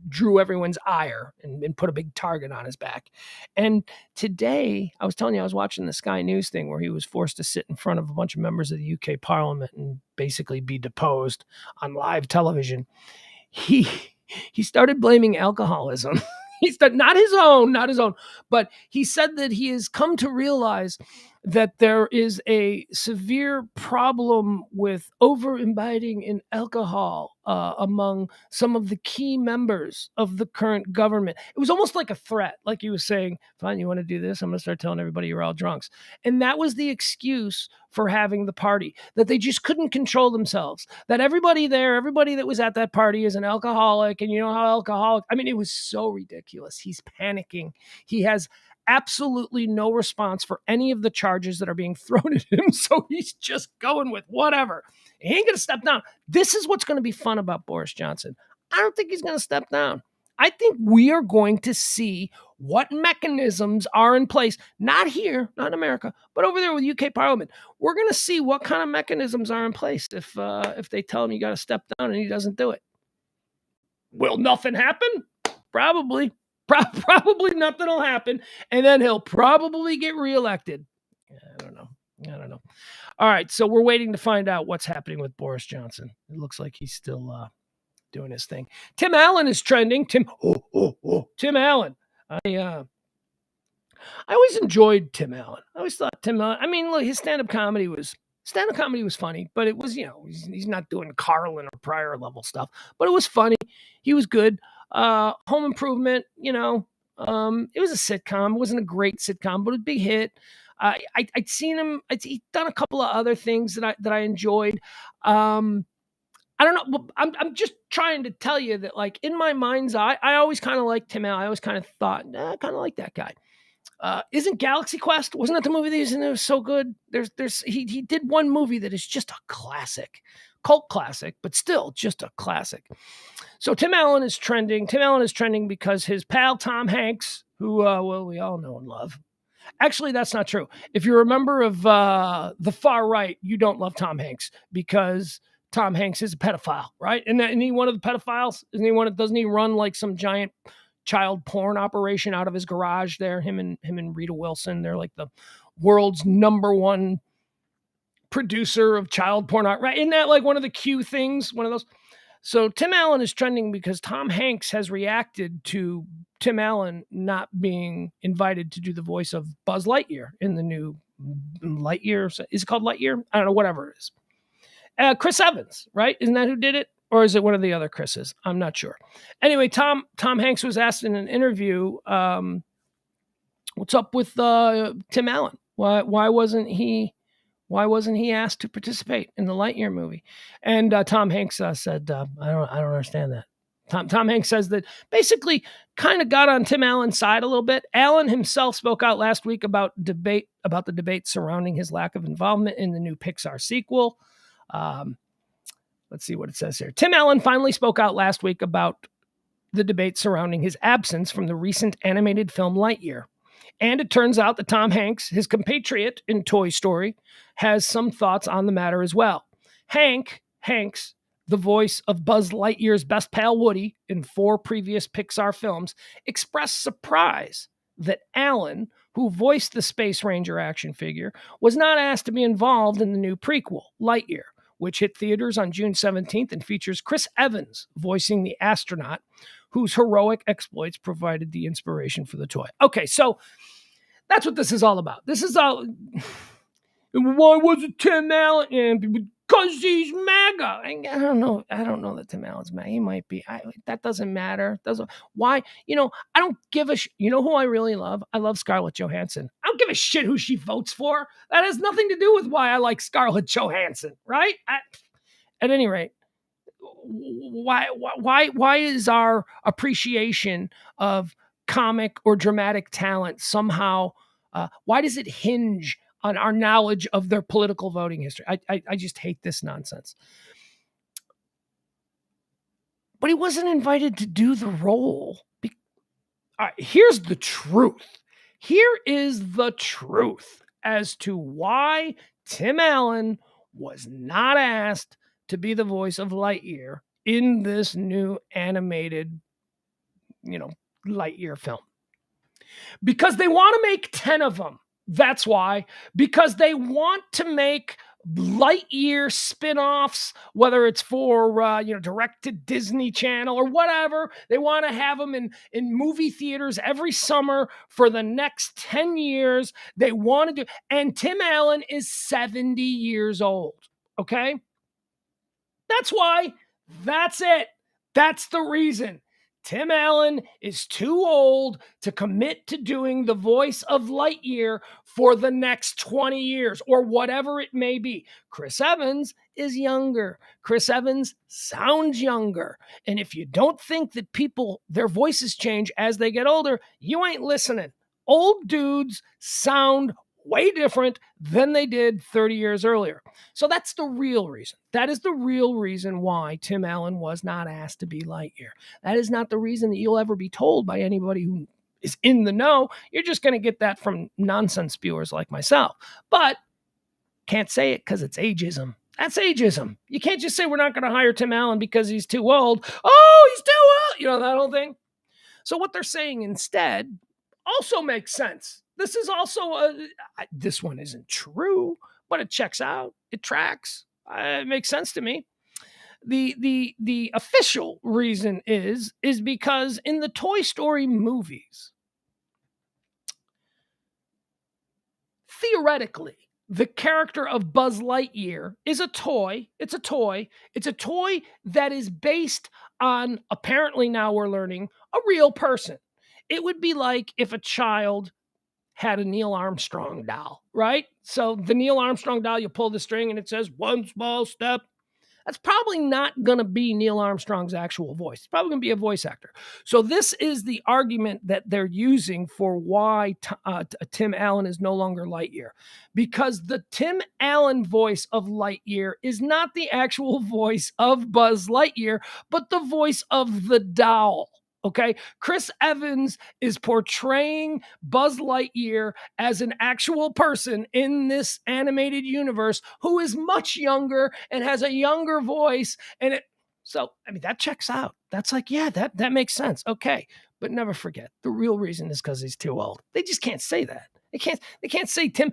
drew everyone's ire and put a big target on his back. And today, I was telling you, I was watching the Sky News thing where he was forced to sit in front of a bunch of members of the UK Parliament and basically be deposed on live television. He started blaming alcoholism. He said not his own, but he said that he has come to realize that there is a severe problem with over-imbibing in alcohol among some of the key members of the current government. It was almost like a threat, like he was saying, fine, you want to do this? I'm going to start telling everybody you're all drunks. And that was the excuse for having the party, that they just couldn't control themselves, that everybody that was at that party is an alcoholic, and you know how alcoholic, it was so ridiculous. He's panicking. He has absolutely no response for any of the charges that are being thrown at him. So he's just going with whatever. He ain't going to step down. This is what's going to be fun about Boris Johnson. I don't think he's going to step down. I think we are going to see what mechanisms are in place, not here, not in America, but over there with UK Parliament. We're going to see what kind of mechanisms are in place if they tell him you got to step down and he doesn't do it. Will nothing happen? Probably. Probably nothing will happen, and then he'll probably get reelected. I don't know. All right, so we're waiting to find out what's happening with Boris Johnson. It looks like he's still doing his thing. Tim Allen is trending. Tim Allen. I always enjoyed Tim Allen. I always thought Tim Allen, I mean, look, his stand-up comedy was funny, but it was, he's not doing Carlin or Pryor level stuff, but it was funny. He was good. Home Improvement, it was a sitcom. It wasn't a great sitcom, but a big hit. I'd seen him. He'd done a couple of other things that I enjoyed. I don't know. I'm just trying to tell you that, like, in my mind's eye, I always kind of liked Tim Allen. I always kind of thought, I kind of like that guy. Isn't Galaxy Quest? Wasn't that the movie that he was in? It was so good. He did one movie that is just a classic, cult classic, but still just a classic. So Tim Allen is trending. Tim Allen is trending because his pal Tom Hanks, who we all know and love. Actually, that's not true. If you're a member of the far right, you don't love Tom Hanks because Tom Hanks is a pedophile, right? Isn't he one of the pedophiles? Doesn't he run like some giant child porn operation out of his garage there? Him and Rita Wilson, they're like the world's #1 producer of child porn, right? Isn't that like one of the Q things? One of those. So Tim Allen is trending because Tom Hanks has reacted to Tim Allen not being invited to do the voice of Buzz Lightyear in the new Lightyear. Is it called Lightyear? I don't know, whatever it is. Chris Evans, right? Isn't that who did it? Or is it one of the other Chris's? I'm not sure. Anyway, Tom Hanks was asked in an interview, what's up with Tim Allen? Why wasn't he asked to participate in the Lightyear movie? And Tom Hanks said, I don't understand that. Tom Hanks says that basically kind of got on Tim Allen's side a little bit. Allen himself spoke out last week about the debate surrounding his lack of involvement in the new Pixar sequel. Let's see what it says here. Tim Allen finally spoke out last week about the debate surrounding his absence from the recent animated film Lightyear. And it turns out that Tom Hanks, his compatriot in Toy Story, has some thoughts on the matter as well. Hanks, the voice of Buzz Lightyear's best pal Woody in 4 previous Pixar films, expressed surprise that Allen, who voiced the Space Ranger action figure, was not asked to be involved in the new prequel, Lightyear, which hit theaters on June 17th and features Chris Evans voicing the astronaut whose heroic exploits provided the inspiration for the toy. Okay, so that's what this is all about. This is all... Why was it Tim Allen? Because he's MAGA. I don't know that Tim Allen's MAGA. He might be. That doesn't matter. Why? I don't give a shit. You know who I really love? I love Scarlett Johansson. I don't give a shit who she votes for. That has nothing to do with why I like Scarlett Johansson, right? At any rate, why is our appreciation of comic or dramatic talent somehow, why does it hinge on our knowledge of their political voting history? I just hate this nonsense. But he wasn't invited to do the role. Here's the truth. Here is the truth as to why Tim Allen was not asked to be the voice of Lightyear in this new animated, Lightyear film. Because they want to make 10 of them. That's why. Because they want to make Lightyear spin-offs, whether it's for direct to Disney Channel or whatever. They want to have them in movie theaters every summer for the next 10 years. They want to do, and Tim Allen is 70 years old. Okay? That's why. That's it. That's the reason. Tim Allen is too old to commit to doing the voice of Lightyear for the next 20 years or whatever it may be. Chris Evans is younger. Chris Evans sounds younger. And if you don't think that their voices change as they get older, you ain't listening. Old dudes sound way different than they did 30 years earlier. So that's the real reason. That is the real reason why Tim Allen was not asked to be Lightyear. That is not the reason that you'll ever be told by anybody who is in the know. You're just going to get that from nonsense spewers like myself. But can't say it because it's ageism. That's ageism. You can't just say we're not going to hire Tim Allen because he's too old. Oh, he's too old. That whole thing. So what they're saying instead also makes sense. This is also this one isn't true, but it checks out. It tracks. It makes sense to me. the official reason is because in the Toy Story movies, theoretically, the character of Buzz Lightyear is a toy. It's a toy. It's a toy that is based on, apparently now we're learning, a real person. It would be like if a child had a Neil Armstrong doll, right? So the Neil Armstrong doll, you pull the string and it says, one small step. That's probably not going to be Neil Armstrong's actual voice. It's probably going to be a voice actor. So this is the argument that they're using for why Tim Allen is no longer Lightyear. Because the Tim Allen voice of Lightyear is not the actual voice of Buzz Lightyear, but the voice of the doll. Okay, Chris Evans is portraying Buzz Lightyear as an actual person in this animated universe who is much younger and has a younger voice. So, I mean, that checks out. That's like, yeah, that makes sense. Okay, but never forget, the real reason is because he's too old. They just can't say that. They can't say Tim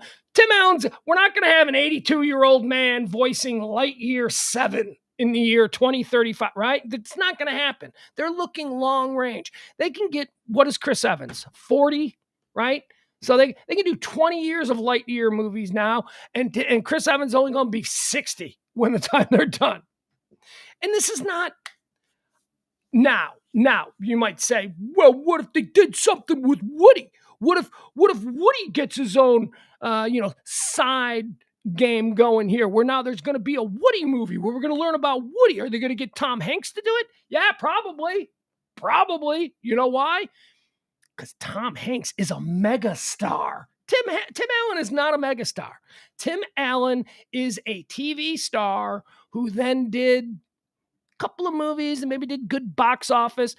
Allen's, we're not going to have an 82-year-old man voicing Lightyear 7 in the year 2035, right? That's not going to happen. They're looking long range. They can get, what is Chris Evans? 40, right? So they can do 20 years of Lightyear movies now, and Chris Evans only going to be 60 when the time they're done. And this is not now. You might say, well, what if they did something with Woody? What if Woody gets his own, side game going here, where now there's going to be a Woody movie where we're going to learn about Woody? Are they going to get Tom Hanks to do it? Yeah, probably. You know why? Because Tom Hanks is a mega star. Tim Allen is not a mega star. Tim Allen is a TV star who then did a couple of movies and maybe did good box office.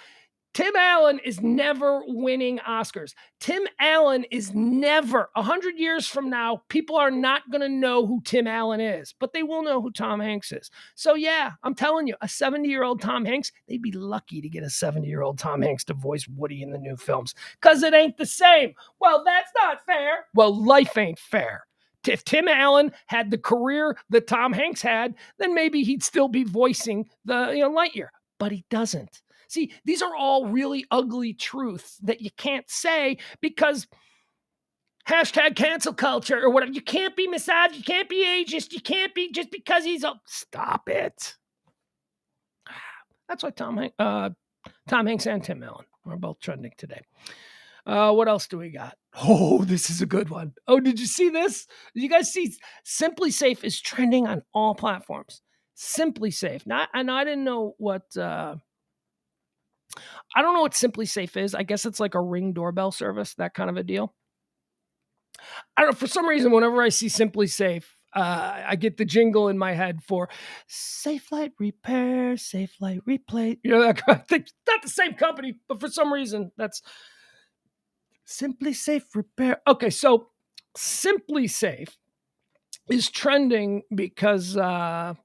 Tim Allen is never winning Oscars. Tim Allen is never, 100 years from now, people are not going to know who Tim Allen is, but they will know who Tom Hanks is. So yeah, I'm telling you, a 70-year-old Tom Hanks, they'd be lucky to get a 70-year-old Tom Hanks to voice Woody in the new films, because it ain't the same. Well, that's not fair. Well, life ain't fair. If Tim Allen had the career that Tom Hanks had, then maybe he'd still be voicing the Lightyear, but he doesn't. See, these are all really ugly truths that you can't say because hashtag cancel culture or whatever. You can't be misogynist. You can't be ageist. You can't be just because he's a... Stop it. That's why Tom Hanks and Tim Allen are both trending today. What else do we got? Oh, this is a good one. Oh, did you see this? Did you guys see Simply Safe is trending on all platforms? Simply Safe. I didn't know what... I don't know what Simply Safe is. I guess it's like a Ring doorbell service, that kind of a deal. I don't know. For some reason, whenever I see Simply Safe, I get the jingle in my head for Safe Light Repair, Safe Light Replay. That kind of thing. Not the same company, but for some reason, that's Simply Safe Repair. Okay, so Simply Safe is trending because, here,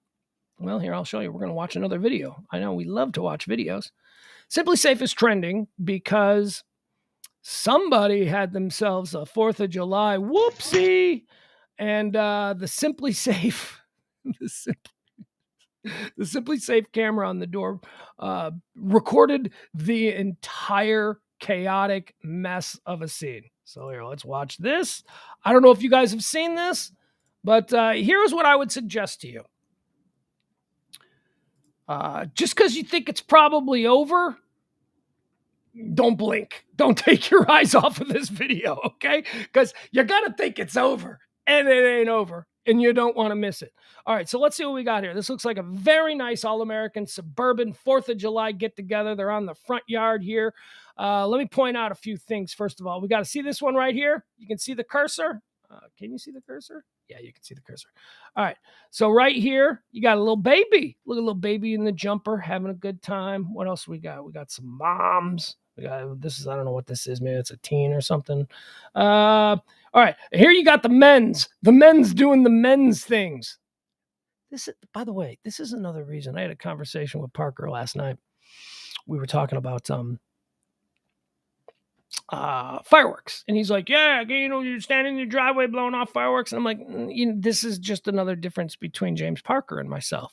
I'll show you. We're going to watch another video. I know we love to watch videos. Simply Safe is trending because somebody had themselves a 4th of July whoopsie, and the Simply Safe, the Simply Safe camera on the door recorded the entire chaotic mess of a scene. So here, let's watch this. I don't know if you guys have seen this, but here's what I would suggest to you. Just because you think it's probably over, don't blink. Don't take your eyes off of this video, okay? Because you're going to think it's over, and it ain't over, and you don't want to miss it. All right, so let's see what we got here. This looks like a very nice all-American suburban 4th of July get-together. They're on the front yard here. Let me point out a few things. First of all, we got to see this one right here. You can see the cursor. Can you see the cursor? Yeah, you can see the cursor. All right. So right here, you got a little baby. Look at a little baby in the jumper having a good time. What else we got? We got some moms. We got this I don't know what this is. Maybe it's a teen or something. All right. Here you got the men's. The men's doing the men's things. By the way, this is another reason. I had a conversation with Parker last night. We were talking about fireworks, and he's like, yeah, you're standing in your driveway blowing off fireworks, and I'm like, this is just another difference between James Parker and myself.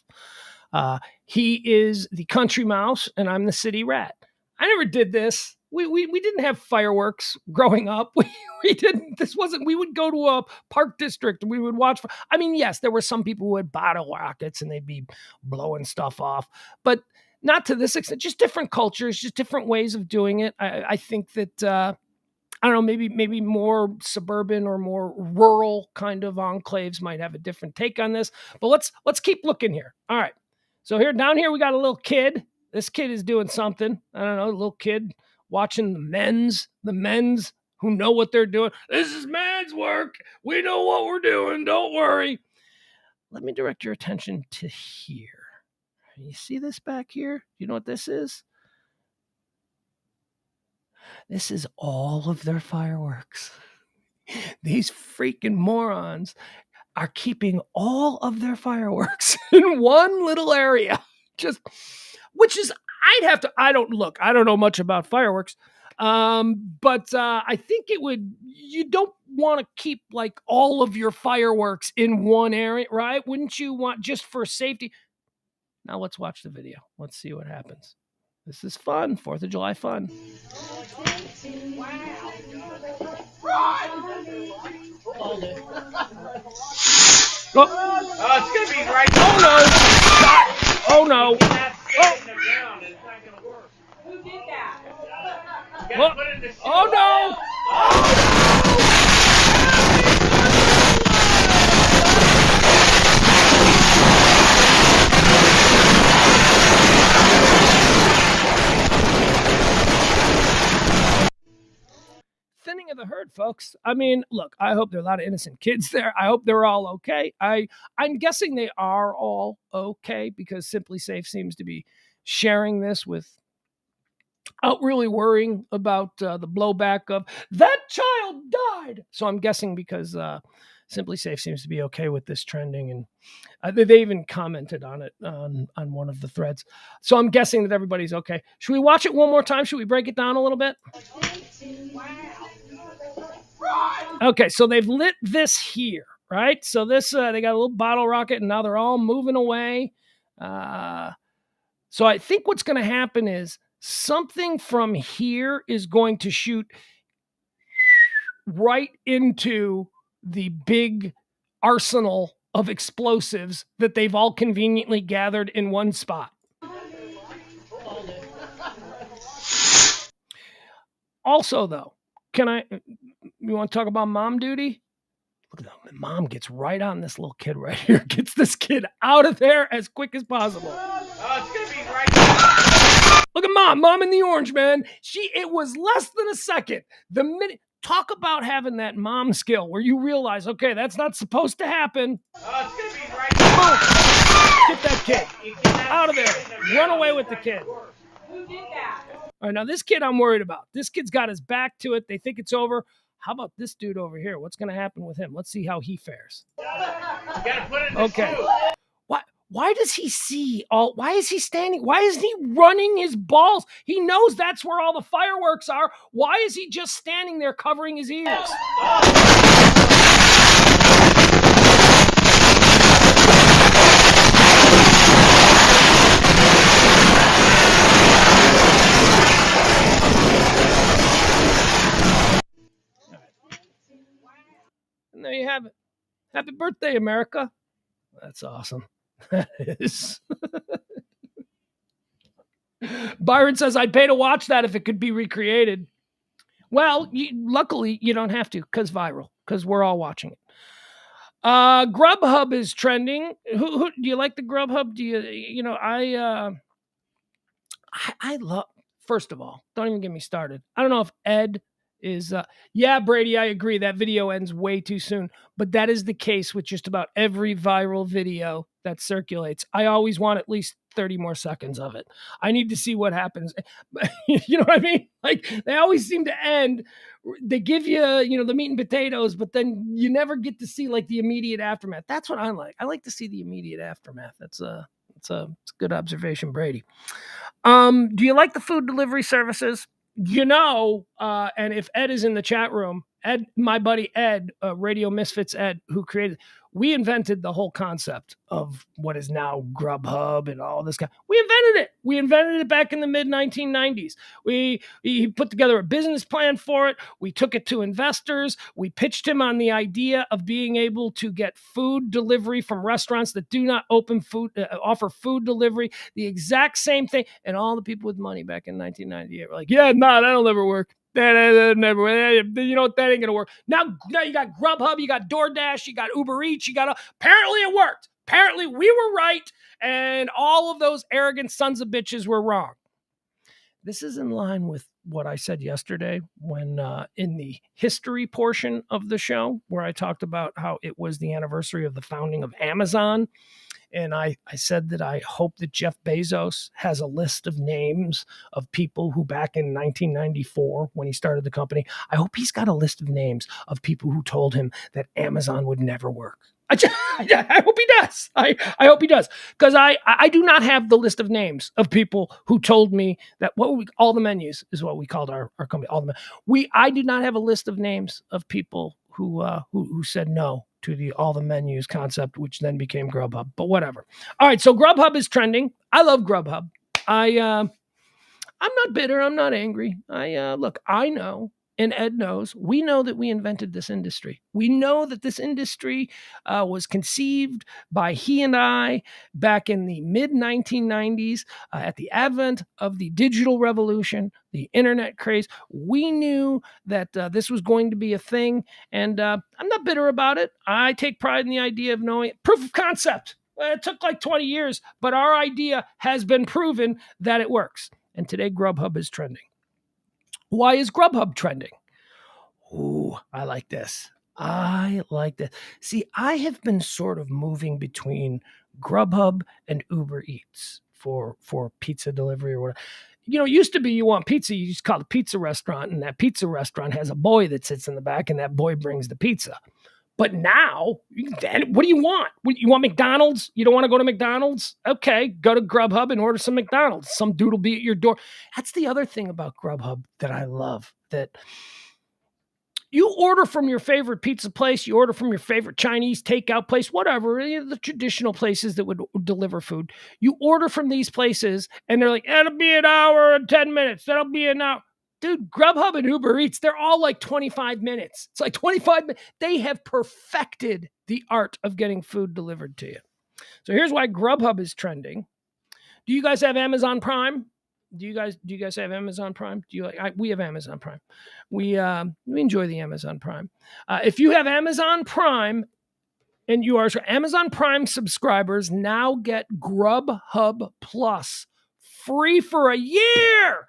He is the country mouse, and I'm the city rat. I never did this. We didn't have fireworks growing up. We didn't. This wasn't. We would go to a park district and we would watch. I mean, yes, there were some people who had bottle rockets and they'd be blowing stuff off, but not to this extent. Just different cultures, just different ways of doing it. I think that I don't know. Maybe more suburban or more rural kind of enclaves might have a different take on this. But let's keep looking here. All right. So down here we got a little kid. This kid is doing something. I don't know. A little kid watching the men's who know what they're doing. This is man's work. We know what we're doing. Don't worry. Let me direct your attention to here. You see this back here? You know what this is? This is all of their fireworks. These freaking morons are keeping all of their fireworks in one little area. Which is, I don't know much about fireworks. But I think you don't want to keep like all of your fireworks in one area, right? Wouldn't you want, just for safety? Now let's watch the video. Let's see what happens. This is fun. 4th of July fun. Oh, it's going to be right. Oh, no. Who did that? Oh, no. Thinning of the herd, folks. I mean, look, I hope there are a lot of innocent kids there. I hope they're all okay. I'm guessing they are all okay because Simply Safe seems to be sharing this without really worrying about the blowback of that child died. So I'm guessing because Simply Safe seems to be okay with this trending, and they even commented on it on one of the threads. So I'm guessing that everybody's okay. Should we watch it one more time? Should we break it down a little bit? Okay, so they've lit this here, right? So this, they got a little bottle rocket, and now they're all moving away. So I think what's going to happen is something from here is going to shoot right into the big arsenal of explosives that they've all conveniently gathered in one spot. Also, though, you want to talk about mom duty? Look at that. Mom gets right on this little kid right here. Gets this kid out of there as quick as possible. Oh, it's going to be right. Look at mom in the orange, man. It was less than a second. The minute, talk about having that mom skill where you realize, okay, that's not supposed to happen. Oh, it's going to be right. Boom. Get that kid out of there. Run away with the kid. Who did that? All right, now this kid I'm worried about. This kid's got his back to it. They think it's over. How about this dude over here? What's going to happen with him? Let's see how he fares. Okay. Why does he see all? Why is he standing? Why isn't he running his balls? He knows that's where all the fireworks are. Why is he just standing there covering his ears? And there you have it. Happy birthday, America. That's awesome. That is. Byron says, I'd pay to watch that if it could be recreated. Well, luckily, you don't have to because viral, because we're all watching it. Grubhub is trending. Who do you like the Grubhub? I love, first of all, don't even get me started. I don't know if Ed is, Brady, I agree. That video ends way too soon, but that is the case with just about every viral video that circulates. I always want at least 30 more seconds of it. I need to see what happens. You know what I mean? Like they always seem to end. They give you, the meat and potatoes, but then you never get to see like the immediate aftermath. That's what I like. I like to see the immediate aftermath. It's a good observation, Brady. Do you like the food delivery services? and if Ed is in the chat room, Ed, my buddy Ed, Radio Misfits Ed, who created, we invented the whole concept of what is now Grubhub and all this kind. We invented it. We invented it back in the mid 1990s. He put together a business plan for it. We took it to investors. We pitched him on the idea of being able to get food delivery from restaurants that do not offer food delivery. The exact same thing. And all the people with money back in 1998 were like, yeah, no, that'll never work. That never, you know, that ain't gonna work. Now you got Grubhub, you got DoorDash, you got Uber Eats, apparently it worked. Apparently we were right, and all of those arrogant sons of bitches were wrong. This is in line with what I said yesterday when in the history portion of the show, where I talked about how it was the anniversary of the founding of Amazon. And I said that I hope that Jeff Bezos has a list of names of people who back in 1994, when he started the company, I hope he's got a list of names of people who told him that Amazon would never work. I hope he does. I hope he does. Because I do not have the list of names of people who told me that all the menus is what we called our company. I do not have a list of names of people who said no to the all the menus concept, which then became Grubhub, but whatever. All right. So Grubhub is trending. I love Grubhub. I'm not bitter. I'm not angry. Look, I know, and Ed knows, we know that we invented this industry. We know that this industry was conceived by he and I back in the mid 1990s at the advent of the digital revolution, the internet craze. We knew that this was going to be a thing, and I'm not bitter about it. I take pride in the idea of knowing proof of concept. It took like 20 years, but our idea has been proven that it works. And today Grubhub is trending. Why is Grubhub trending? Ooh, I like this. See, I have been sort of moving between Grubhub and Uber Eats for pizza delivery or whatever. You know, it used to be you want pizza, you just call the pizza restaurant, and that pizza restaurant has a boy that sits in the back, and that boy brings the pizza. But now, what do you want? You want McDonald's? You don't want to go to McDonald's? Okay, go to Grubhub and order some McDonald's. Some dude will be at your door. That's the other thing about Grubhub that I love, that you order from your favorite pizza place, you order from your favorite Chinese takeout place, whatever, the traditional places that would deliver food. You order from these places, and they're like, it'll be an hour and 10 minutes. That'll be an hour. Dude, Grubhub and Uber Eats, they're all like 25 minutes. It's like 25 minutes. They have perfected the art of getting food delivered to you. So here's why Grubhub is trending. Do you guys have Amazon Prime? Do you guys have Amazon Prime? We have Amazon Prime. We enjoy the Amazon Prime. If you have Amazon Prime and you are Amazon Prime subscribers, now get Grubhub Plus free for a year.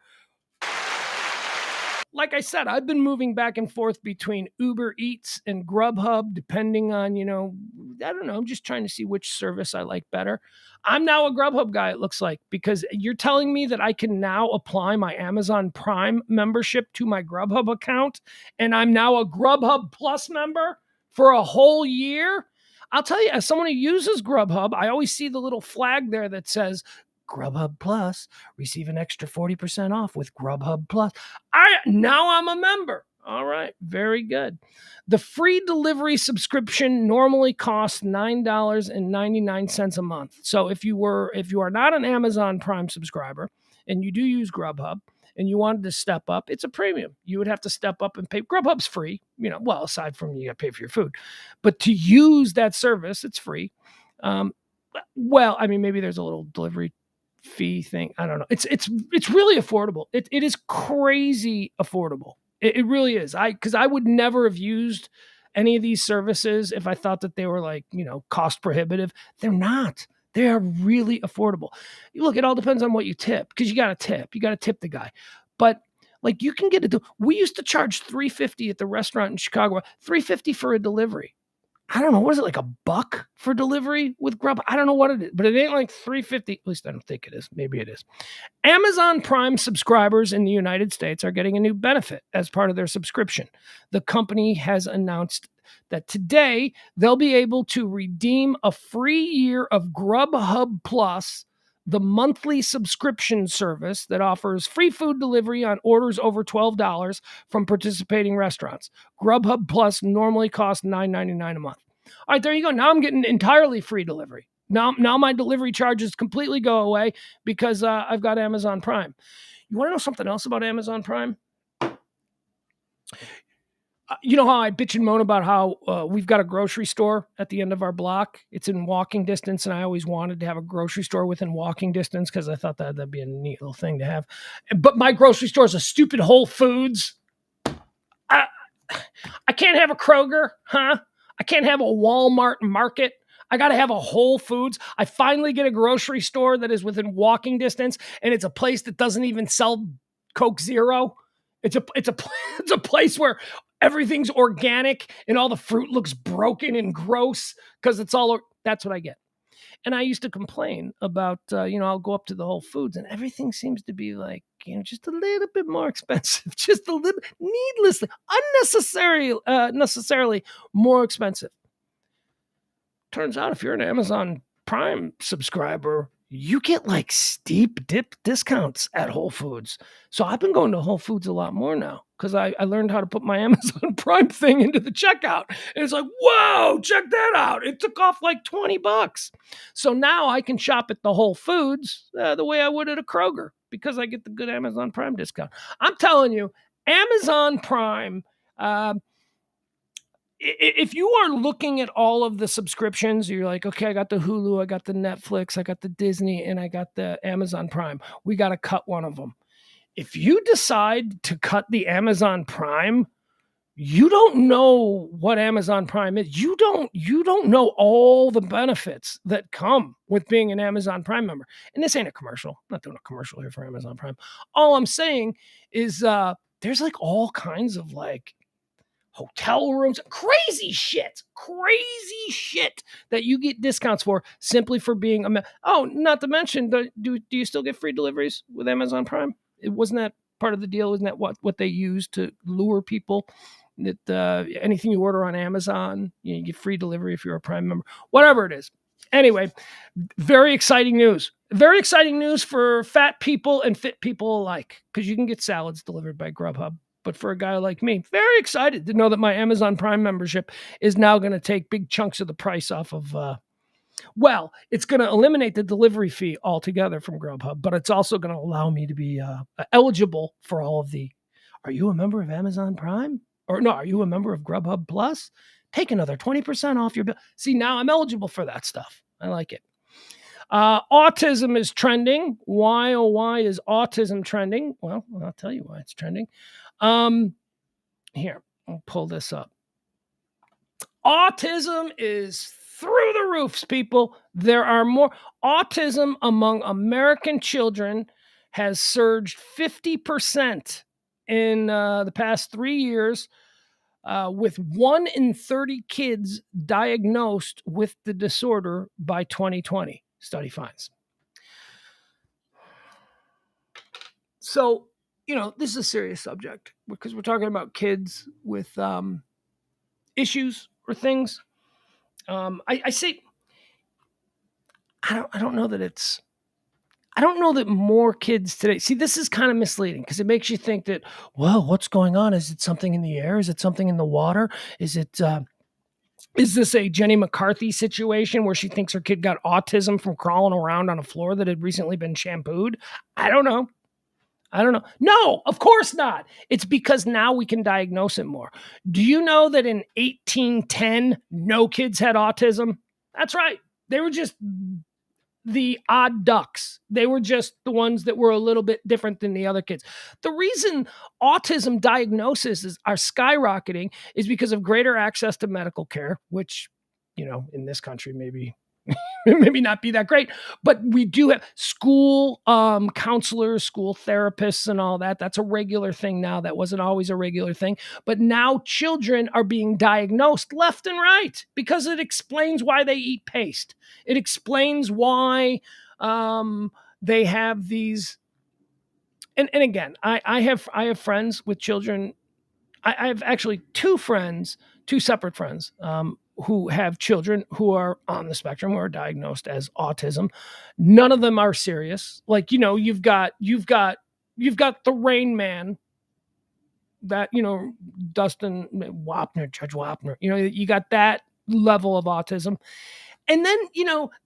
Like I said, I've been moving back and forth between Uber Eats and Grubhub, depending on, I don't know, I'm just trying to see which service I like better. I'm now a Grubhub guy, it looks like, because you're telling me that I can now apply my Amazon Prime membership to my Grubhub account, and I'm now a Grubhub Plus member for a whole year? I'll tell you, as someone who uses Grubhub, I always see the little flag there that says, Grubhub Plus, receive an extra 40% off with Grubhub Plus. Now I'm a member. All right, very good. The free delivery subscription normally costs $9.99 a month. So if you are not an Amazon Prime subscriber and you do use Grubhub and you wanted to step up, it's a premium. You would have to step up and pay. Grubhub's free, aside from you got to pay for your food. But to use that service, it's free. Maybe there's a little delivery fee thing. I don't know. It's really affordable. It is crazy affordable. It really is. Because I would never have used any of these services if I thought that they were like, cost prohibitive. They're not. They are really affordable. Look, it all depends on what you tip, because you got to tip. You got to tip the guy. But like you can get it. We used to charge $3.50 at the restaurant in Chicago, $3.50 for a delivery. I don't know. What is it, like $1 for delivery with Grubhub? I don't know what it is, but it ain't like $3.50. At least I don't think it is. Maybe it is. Amazon Prime subscribers in the United States are getting a new benefit as part of their subscription. The company has announced that today they'll be able to redeem a free year of Grubhub Plus the monthly subscription service that offers free food delivery on orders over $12 from participating restaurants. Grubhub Plus normally costs $9.99 a month. All right, there you go. Now I'm getting entirely free delivery. Now my delivery charges completely go away because I've got Amazon Prime. You want to know something else about Amazon Prime? You know how I bitch and moan about how we've got a grocery store at the end of our block? It's in walking distance, and I always wanted to have a grocery store within walking distance because I thought that'd be a neat little thing to have. But my grocery store is a stupid Whole Foods. I can't have a Kroger, huh? I can't have a Walmart Market. I got to have a Whole Foods. I finally get a grocery store that is within walking distance, and it's a place that doesn't even sell Coke Zero. It's a place where everything's organic and all the fruit looks broken and gross because that's what I get. And I used to complain about, I'll go up to the Whole Foods and everything seems to be like, just a little bit more expensive, just a little needlessly, necessarily more expensive. Turns out if you're an Amazon Prime subscriber, you get like steep dip discounts at Whole Foods. So I've been going to Whole Foods a lot more now because I learned how to put my Amazon Prime thing into the checkout. And it's like, whoa, check that out. It took off like $20. So now I can shop at the Whole Foods the way I would at a Kroger because I get the good Amazon Prime discount. I'm telling you, Amazon Prime, if you are looking at all of the subscriptions, you're like, okay, I got the Hulu, I got the Netflix, I got the Disney, and I got the Amazon Prime. We got to cut one of them. If you decide to cut the Amazon Prime, you don't know what Amazon Prime is. You don't know all the benefits that come with being an Amazon Prime member. And this ain't a commercial. I'm not doing a commercial here for Amazon Prime. All I'm saying is there's like all kinds of like hotel rooms, crazy shit that you get discounts for simply for being not to mention, do you still get free deliveries with Amazon Prime? Wasn't that part of the deal? Isn't that what they use to lure people? That anything you order on Amazon, you get free delivery if you're a Prime member, whatever it is. Anyway, very exciting news. Very exciting news for fat people and fit people alike, because you can get salads delivered by Grubhub. But for a guy like me, very excited to know that my Amazon Prime membership is now going to take big chunks of the price off of, it's going to eliminate the delivery fee altogether from Grubhub, but it's also going to allow me to be eligible for all of the, are you a member of Amazon Prime? Or no, are you a member of Grubhub Plus? Take another 20% off your bill. See, now I'm eligible for that stuff. I like it. Autism is trending. Why, oh, why is autism trending? Well, I'll tell you why it's trending. Here, I'll pull this up. Autism is through the roofs, people. There are more. Autism among American children has surged 50% in the past 3 years, with 1 in 30 kids diagnosed with the disorder by 2020, study finds. So, this is a serious subject because we're talking about kids with issues or things. I say, I don't know that more kids today. See, this is kind of misleading because it makes you think that, well, what's going on? Is it something in the air? Is it something in the water? Is this a Jenny McCarthy situation where she thinks her kid got autism from crawling around on a floor that had recently been shampooed? I don't know. No, of course not. It's because now we can diagnose it more. Do you know that in 1810, no kids had autism? That's right. They were just the odd ducks. They were just the ones that were a little bit different than the other kids. The reason autism diagnoses are skyrocketing is because of greater access to medical care, which, in this country, maybe not be that great, but we do have school counselors, school therapists and all that. That's a regular thing now. That wasn't always a regular thing, but now children are being diagnosed left and right because it explains why they eat paste. It explains why they have these. And again, I have friends with children. I have actually two separate friends who have children who are on the spectrum, who are diagnosed as autism. None of them are serious. Like, you've got the Rain Man, that, Dustin Wapner, Judge Wapner, you got that level of autism. And then,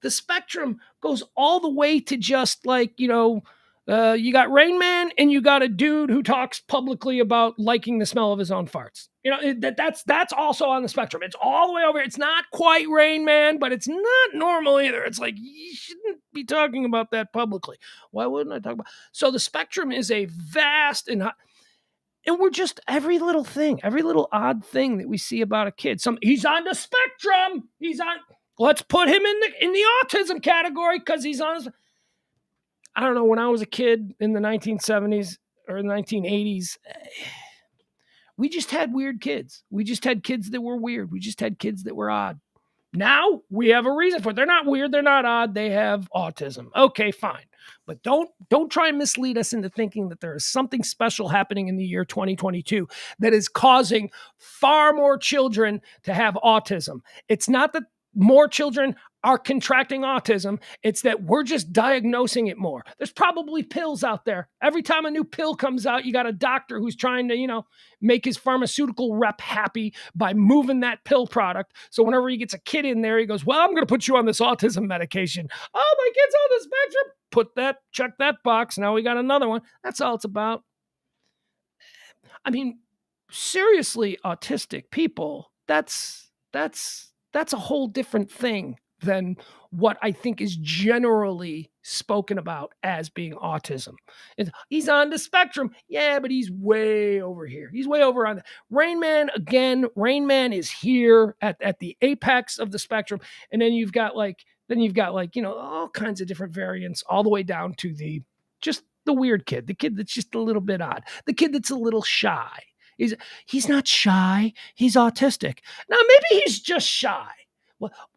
the spectrum goes all the way to just like, you got Rain Man, and you got a dude who talks publicly about liking the smell of his own farts. That's also on the spectrum. It's all the way over. It's not quite Rain Man, but it's not normal either. It's like, you shouldn't be talking about that publicly. Why wouldn't I talk about? So the spectrum is a vast and we're just every little thing, every little odd thing that we see about a kid. He's on the spectrum. Let's put him in the autism category because he's on. I don't know. When I was a kid in the 1970s or 1980s, we just had weird kids. We just had kids that were weird. We just had kids that were odd. Now we have a reason for it. They're not weird. They're not odd. They have autism. Okay, fine. But don't try and mislead us into thinking that there is something special happening in the year 2022 that is causing far more children to have autism. It's not that more children are contracting autism. It's that we're just diagnosing it more. There's probably pills out there. Every time a new pill comes out, you got a doctor who's trying to, make his pharmaceutical rep happy by moving that pill product. So whenever he gets a kid in there, he goes, well, I'm going to put you on this autism medication. Oh, my kid's on the spectrum. Check that box. Now we got another one. That's all it's about. I mean, seriously, autistic people, that's a whole different thing than what I think is generally spoken about as being autism. He's on the spectrum. Yeah, but he's way over here. He's way over on the Rain Man. Again, Rain Man is here at the apex of the spectrum. And then you've got all kinds of different variants, all the way down to the weird kid, the kid that's just a little bit odd, the kid that's a little shy. He's not shy. He's autistic. Now, maybe he's just shy.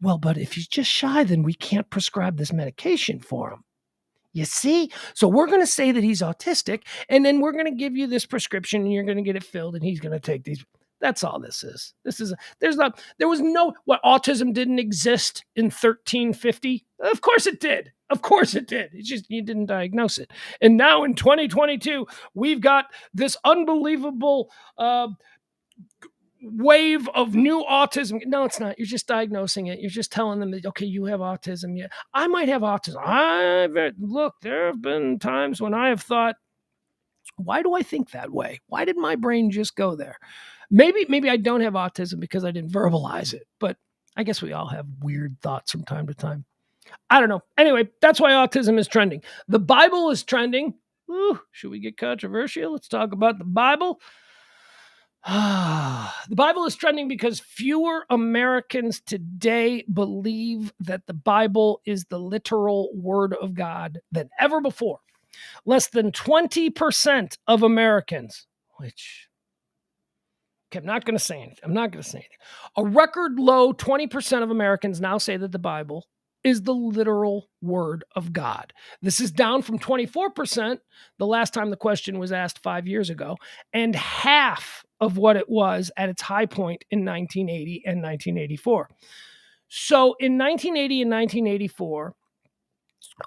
Well, but if he's just shy, then we can't prescribe this medication for him. You see? So we're going to say that he's autistic, and then we're going to give you this prescription, and you're going to get it filled, and he's going to take these. That's all this is. Autism didn't exist in 1350? Of course it did. Of course it did. It's just you didn't diagnose it. And now in 2022, we've got this unbelievable wave of new autism. No, it's not. You're just diagnosing it. You're just telling them that, okay, you have autism. Yeah, I might have autism. Look, there have been times when I have thought, why do I think that way? Why did my brain just go there? Maybe I don't have autism because I didn't verbalize it, but I guess we all have weird thoughts from time to time. I don't know. Anyway, that's why autism is trending. The Bible is trending. Ooh, should we get controversial? Let's talk about the Bible. The Bible is trending because fewer Americans today believe that the Bible is the literal word of God than ever before. Less than 20% of Americans, which I'm not going to say anything. A record low 20% of Americans now say that the Bible is the literal word of God. This is down from 24% the last time the question was asked 5 years ago, and half of what it was at its high point in 1980 and 1984. So in 1980 and 1984,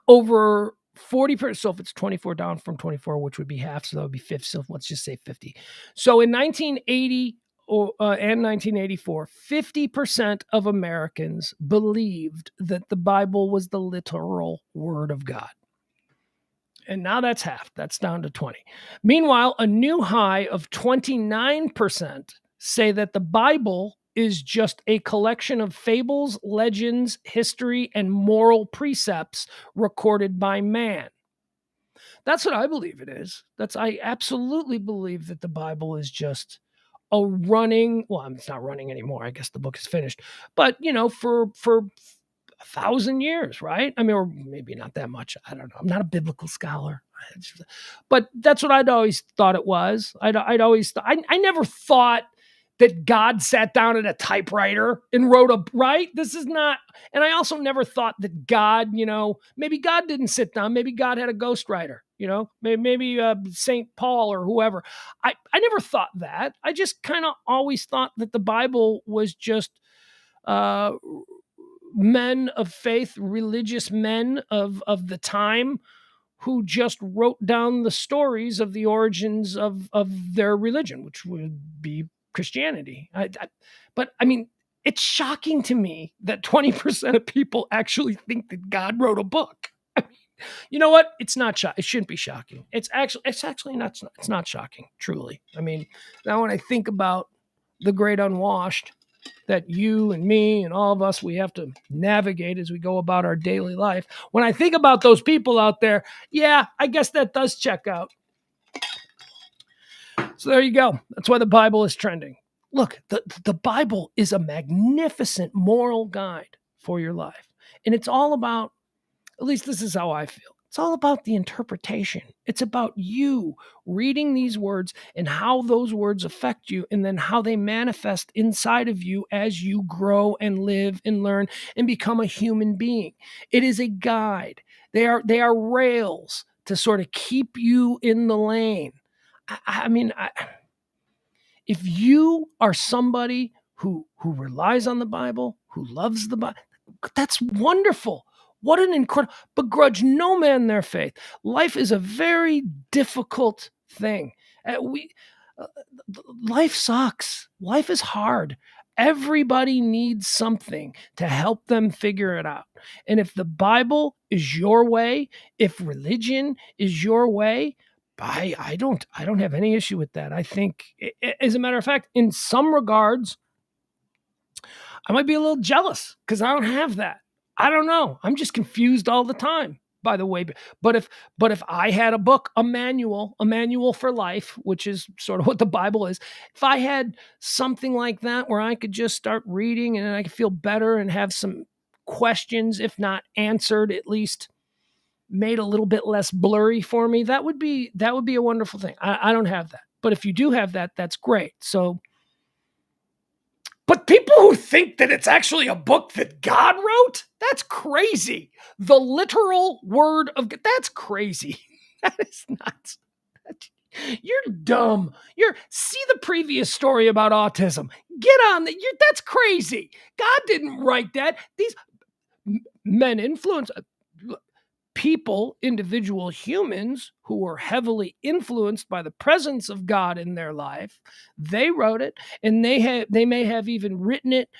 over 40%, so if it's 24 down from 24, which would be half, so that would be 50, so let's just say 50. So in 1980 and 1984, 50% of Americans believed that the Bible was the literal word of God. And now that's half. That's down to 20. Meanwhile, a new high of 29% say that the Bible is just a collection of fables, legends, history, and moral precepts recorded by man. That's what I believe it is. I absolutely believe that the Bible is just a running, well, it's not running anymore. I guess the book is finished. But, for 1,000 years, right? I mean, or maybe not that much. I don't know. I'm not a biblical scholar. But that's what I'd always thought it was. I never thought that God sat down at a typewriter and wrote right? This is not, and I also never thought that God, maybe God didn't sit down. Maybe God had a ghostwriter, maybe St. Paul or whoever. I never thought that. I just kind of always thought that the Bible was just men of faith, religious men of the time, who just wrote down the stories of the origins of their religion, which would be Christianity. But I mean, it's shocking to me that 20% of people actually think that God wrote a book. You know what? It's not it shouldn't be shocking. It's actually not. It's not shocking, truly. I mean, now when I think about the great unwashed that you and me and all of us, we have to navigate as we go about our daily life. When I think about those people out there, yeah, I guess that does check out. So there you go. That's why the Bible is trending. Look, the Bible is a magnificent moral guide for your life. And it's all about, at least this is how I feel, it's all about the interpretation. It's about you reading these words and how those words affect you, and then how they manifest inside of you as you grow and live and learn and become a human being. It is a guide. They are rails to sort of keep you in the lane. If you are somebody who relies on the Bible, who loves the Bible, that's wonderful. What an incredible, begrudge no man their faith. Life is a very difficult thing. Life sucks. Life is hard. Everybody needs something to help them figure it out. And if the Bible is your way, if religion is your way, I don't have any issue with that. I think, as a matter of fact, in some regards, I might be a little jealous because I don't have that. I don't know. I'm just confused all the time, by the way. But if I had a book, a manual for life, which is sort of what the Bible is, if I had something like that where I could just start reading and I could feel better and have some questions, if not answered, at least made a little bit less blurry for me, that would be a wonderful thing. I don't have that. But if you do have that, that's great. So, but people who think that it's actually a book that God wrote, that's crazy. The literal word of God, that's crazy. That is nuts. You're dumb. See the previous story about autism. Get on that. That's crazy. God didn't write that. These men influence people, individual humans who were heavily influenced by the presence of God in their life. They wrote it, and they may have even written it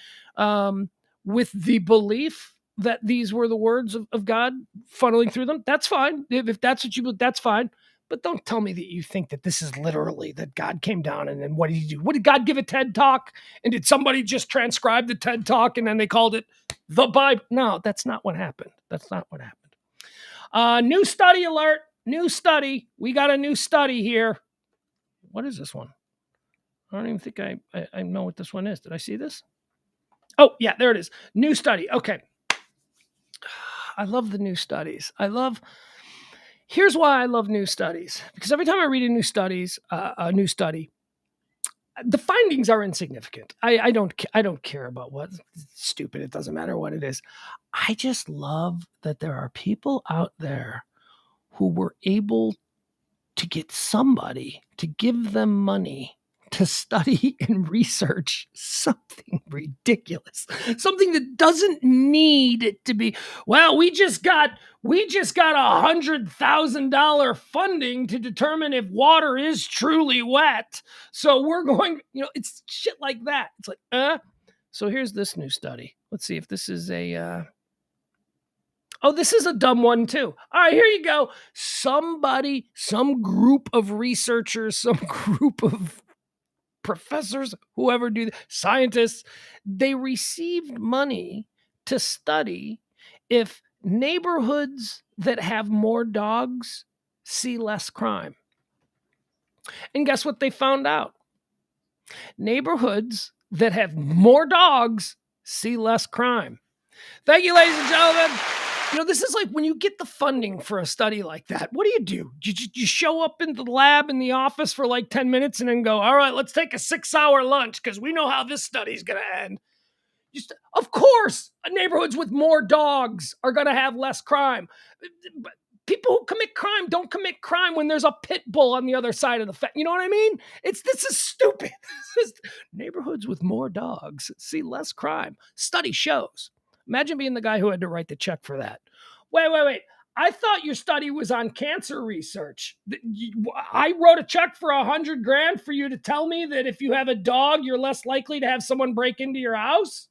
with the belief that these were the words of God funneling through them. That's fine. If that's what you believe, that's fine. But don't tell me that you think that this is literally that God came down and then what did he do? What did God give a TED Talk? And did somebody just transcribe the TED Talk and then they called it the Bible? No, that's not what happened. That's not what happened. New study alert. New study. We got a new study here. What is this one? I don't even think I know what this one is. Did I see this? Oh, yeah, there it is. New study. Okay. I love the new studies. Here's why I love new studies. Because every time I read a new study, the findings are insignificant. I don't care about what's stupid. It doesn't matter what it is. I just love that there are people out there who were able to get somebody to give them money to study and research something ridiculous, something that doesn't need it to be, well, we just got $100,000 funding to determine if water is truly wet. So we're going, it's shit like that. It's like, so here's this new study. Let's see if this is this is a dumb one too. All right, here you go. Some group of researchers, some group of professors, whoever scientists, they received money to study if neighborhoods that have more dogs see less crime. And guess what they found out? Neighborhoods that have more dogs see less crime. Thank you, ladies and gentlemen. This is like when you get the funding for a study like that, what do? You show up in the lab in the office for like 10 minutes and then go, all right, let's take a 6-hour lunch because we know how this study's going to end. Of course, neighborhoods with more dogs are going to have less crime. people who commit crime don't commit crime when there's a pit bull on the other side of the fence. You know what I mean? This is stupid. This is neighborhoods with more dogs see less crime. Study shows. Imagine being the guy who had to write the check for that. Wait. I thought your study was on cancer research. I wrote a check for $100,000 for you to tell me that if you have a dog, you're less likely to have someone break into your house.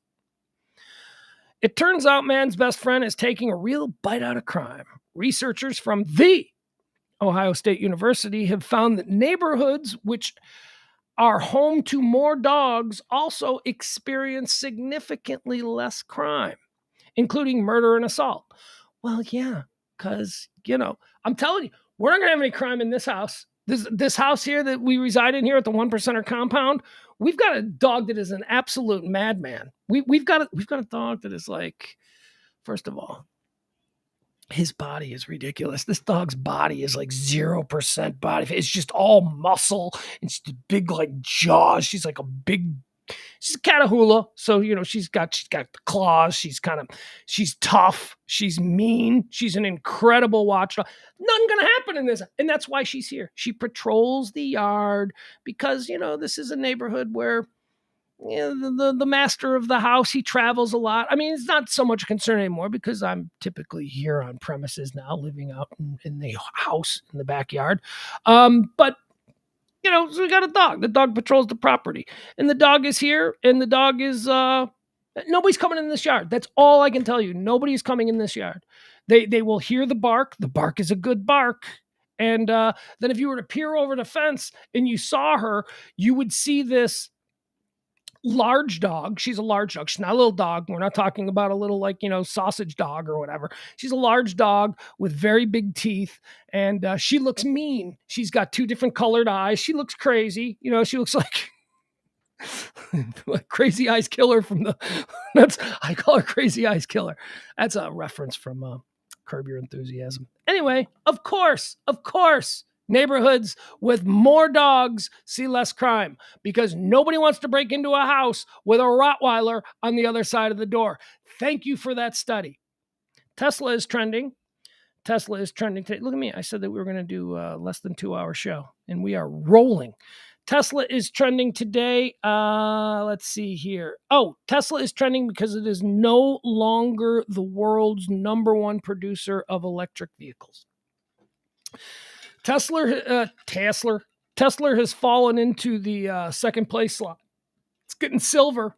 It turns out man's best friend is taking a real bite out of crime. Researchers from the Ohio State University have found that neighborhoods which are home to more dogs also experience significantly less crime, including murder and assault. Well, yeah, because, I'm telling you, we're not going to have any crime in this house. This house here that we reside in here at the 1%er compound, we've got a dog that is an absolute madman. We've got a dog that is like, first of all, his body is ridiculous. This dog's body is like 0% body. It's just all muscle. It's just big like jaws. She's like she's a Catahoula. So, she's got the claws. She's tough. She's mean. She's an incredible watchdog. Nothing going to happen in this. And that's why she's here. She patrols the yard because, this is a neighborhood where the master of the house, he travels a lot. I mean, it's not so much a concern anymore because I'm typically here on premises now, living out in the house in the backyard. But so we got a dog. The dog patrols the property. And the dog is here, and the dog is, nobody's coming in this yard. That's all I can tell you. Nobody's coming in this yard. They will hear the bark. The bark is a good bark. And then if you were to peer over the fence and you saw her, you would see this large dog. She's a large dog. She's not a little dog. We're not talking about a little sausage dog or whatever. She's a large dog with very big teeth, and she looks mean. She's got 2 different colored eyes. She looks crazy. She looks like Crazy Eyes Killer I call her Crazy Eyes Killer. That's a reference from Curb Your Enthusiasm. Anyway, of course, neighborhoods with more dogs see less crime because nobody wants to break into a house with a Rottweiler on the other side of the door. Thank you for that study. Tesla is trending today. Look at me. I said that we were going to do a less than 2-hour show, and we are rolling. Tesla is trending today. Let's see here. Oh, Tesla is trending because it is no longer the world's #1 producer of electric vehicles. Tesla has fallen into the second place slot. It's getting silver.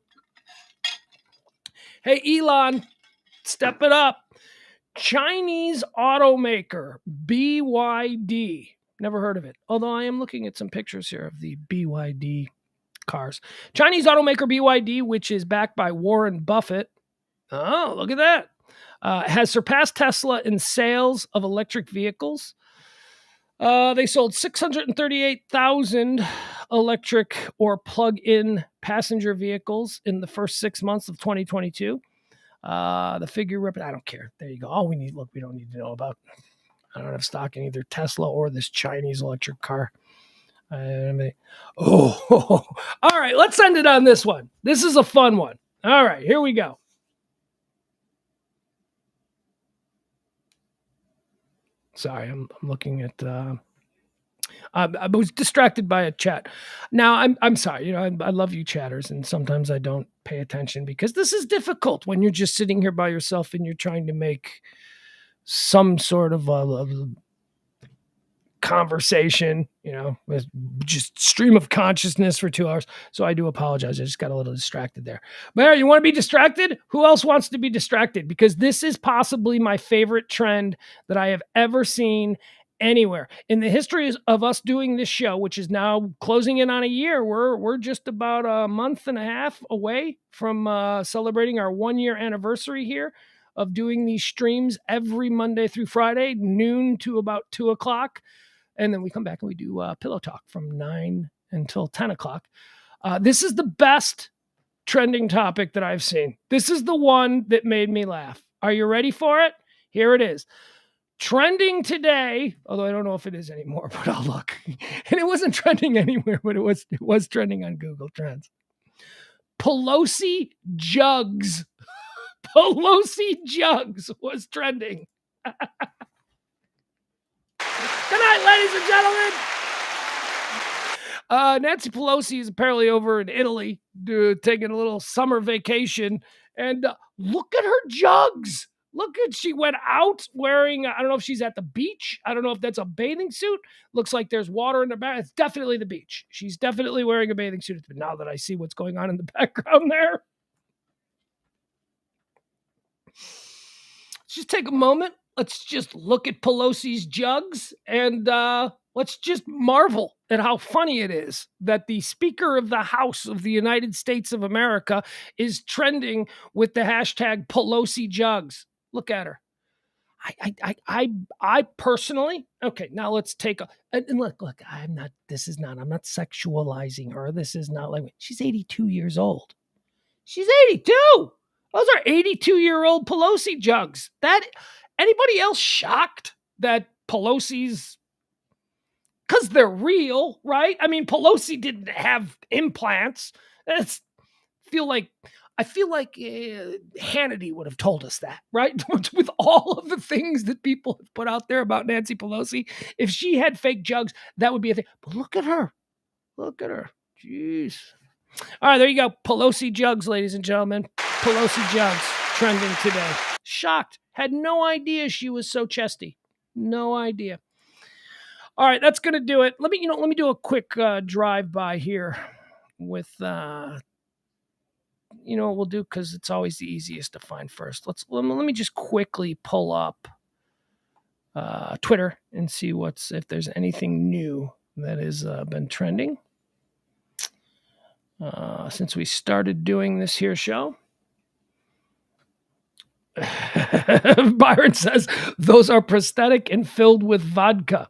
Hey, Elon, step it up. Chinese automaker BYD. Never heard of it. Although I am looking at some pictures here of the BYD cars. Chinese automaker BYD, which is backed by Warren Buffett. Oh, look at that. Has surpassed Tesla in sales of electric vehicles. They sold 638,000 electric or plug-in passenger vehicles in the first 6 months of 2022. The figure, I don't care. There you go. We don't need to know about. I don't have stock in either Tesla or this Chinese electric car. All right. Let's end it on this one. This is a fun one. All right, here we go. Sorry, I'm looking at. I was distracted by a chat. Now I'm sorry. I love you chatters, and sometimes I don't pay attention because this is difficult when you're just sitting here by yourself and you're trying to make some sort of a conversation. With just stream of consciousness for 2 hours. So I do apologize. I just got a little distracted there. But you want to be distracted? Who else wants to be distracted? Because this is possibly my favorite trend that I have ever seen anywhere in the history of us doing this show, which is now closing in on a year. We're just about a month and a half away from celebrating our 1-year anniversary here of doing these streams every Monday through Friday, noon to about 2:00. And then we come back and we do Pillow Talk from 9 until 10 o'clock. This is the best trending topic that I've seen. This is the one that made me laugh. Are you ready for it? Here it is. Trending today, although I don't know if it is anymore, but I'll look. And it wasn't trending anywhere, but it was trending on Google Trends. Pelosi jugs. Pelosi jugs was trending. Good night, ladies and gentlemen. Nancy Pelosi is apparently over in Italy taking a little summer vacation. And look at her jugs. She went out wearing, I don't know if she's at the beach. I don't know if that's a bathing suit. Looks like there's water in the back. It's definitely the beach. She's definitely wearing a bathing suit. But now that I see what's going on in the background there. Let's just take a moment. Let's just look at Pelosi's jugs and let's just marvel at how funny it is that the Speaker of the House of the United States of America is trending with the hashtag Pelosi jugs. Look at her. I personally, okay, now let's take a, and look, I'm not sexualizing her. This is not like, she's 82 years old. She's 82. Those are 82-year-old Pelosi jugs. Anybody else shocked that Pelosi's, because they're real, right? I mean, Pelosi didn't have implants. I feel like Hannity would have told us that, right? With all of the things that people have put out there about Nancy Pelosi, if she had fake jugs, that would be a thing. But look at her. Jeez. All right, there you go. Pelosi jugs, ladies and gentlemen. Pelosi jugs trending today. Shocked. Had no idea she was so chesty. No idea. All right, that's going to do it. Let me do a quick drive-by here with, what we'll do, because it's always the easiest to find first. Let me just quickly pull up Twitter and see if there's anything new that has been trending since we started doing this here show. Byron says, those are prosthetic and filled with vodka.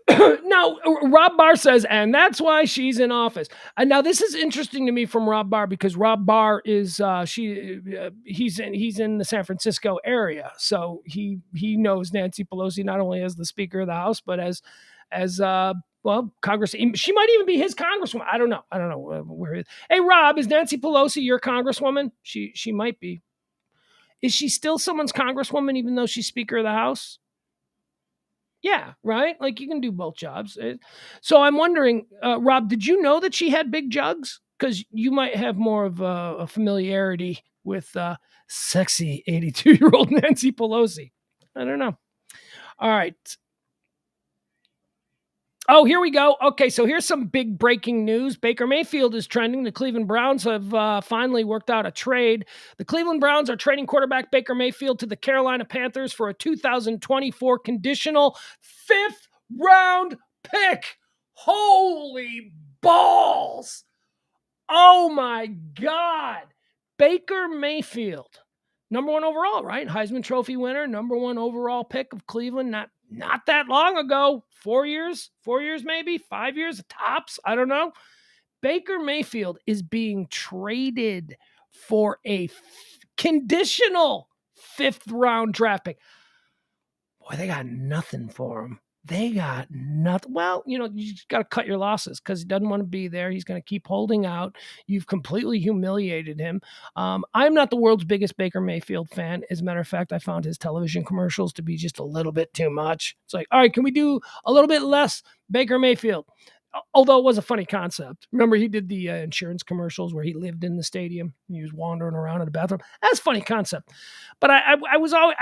Now, Rob Barr says, and that's why she's in office. And now this is interesting to me from Rob Barr, because Rob Barr is he's in the San Francisco area, so he knows Nancy Pelosi not only as the Speaker of the House, but as Congress. She might even be his congresswoman. I don't know where. Hey, Rob, is Nancy Pelosi your congresswoman? She might be. Is she still someone's congresswoman, even though she's Speaker of the House? Yeah, right? Like, you can do both jobs. So I'm wondering, Rob, did you know that she had big jugs? Because you might have more of a familiarity with sexy 82-year-old Nancy Pelosi. I don't know. All right. Oh, here we go. Okay, so here's some big breaking news. Baker Mayfield is trending. The Cleveland Browns have finally worked out a trade. The Cleveland Browns are trading quarterback Baker Mayfield to the Carolina Panthers for a 2024 conditional 5th-round pick. Holy balls. Oh, my God. Baker Mayfield, number 1 overall, right? Heisman Trophy winner, number 1 overall pick of Cleveland. Not that long ago, 4 years maybe, 5 years tops, I don't know. Baker Mayfield is being traded for a conditional 5th-round draft pick. Boy, they got nothing for him. They got nothing. Well, you just got to cut your losses, because he doesn't want to be there. He's going to keep holding out. You've completely humiliated him. I'm not the world's biggest Baker Mayfield fan. As a matter of fact, I found his television commercials to be just a little bit too much. It's like, all right, can we do a little bit less Baker Mayfield? Although it was a funny concept. Remember, he did the insurance commercials where he lived in the stadium. He was wandering around in the bathroom. That's a funny concept. But I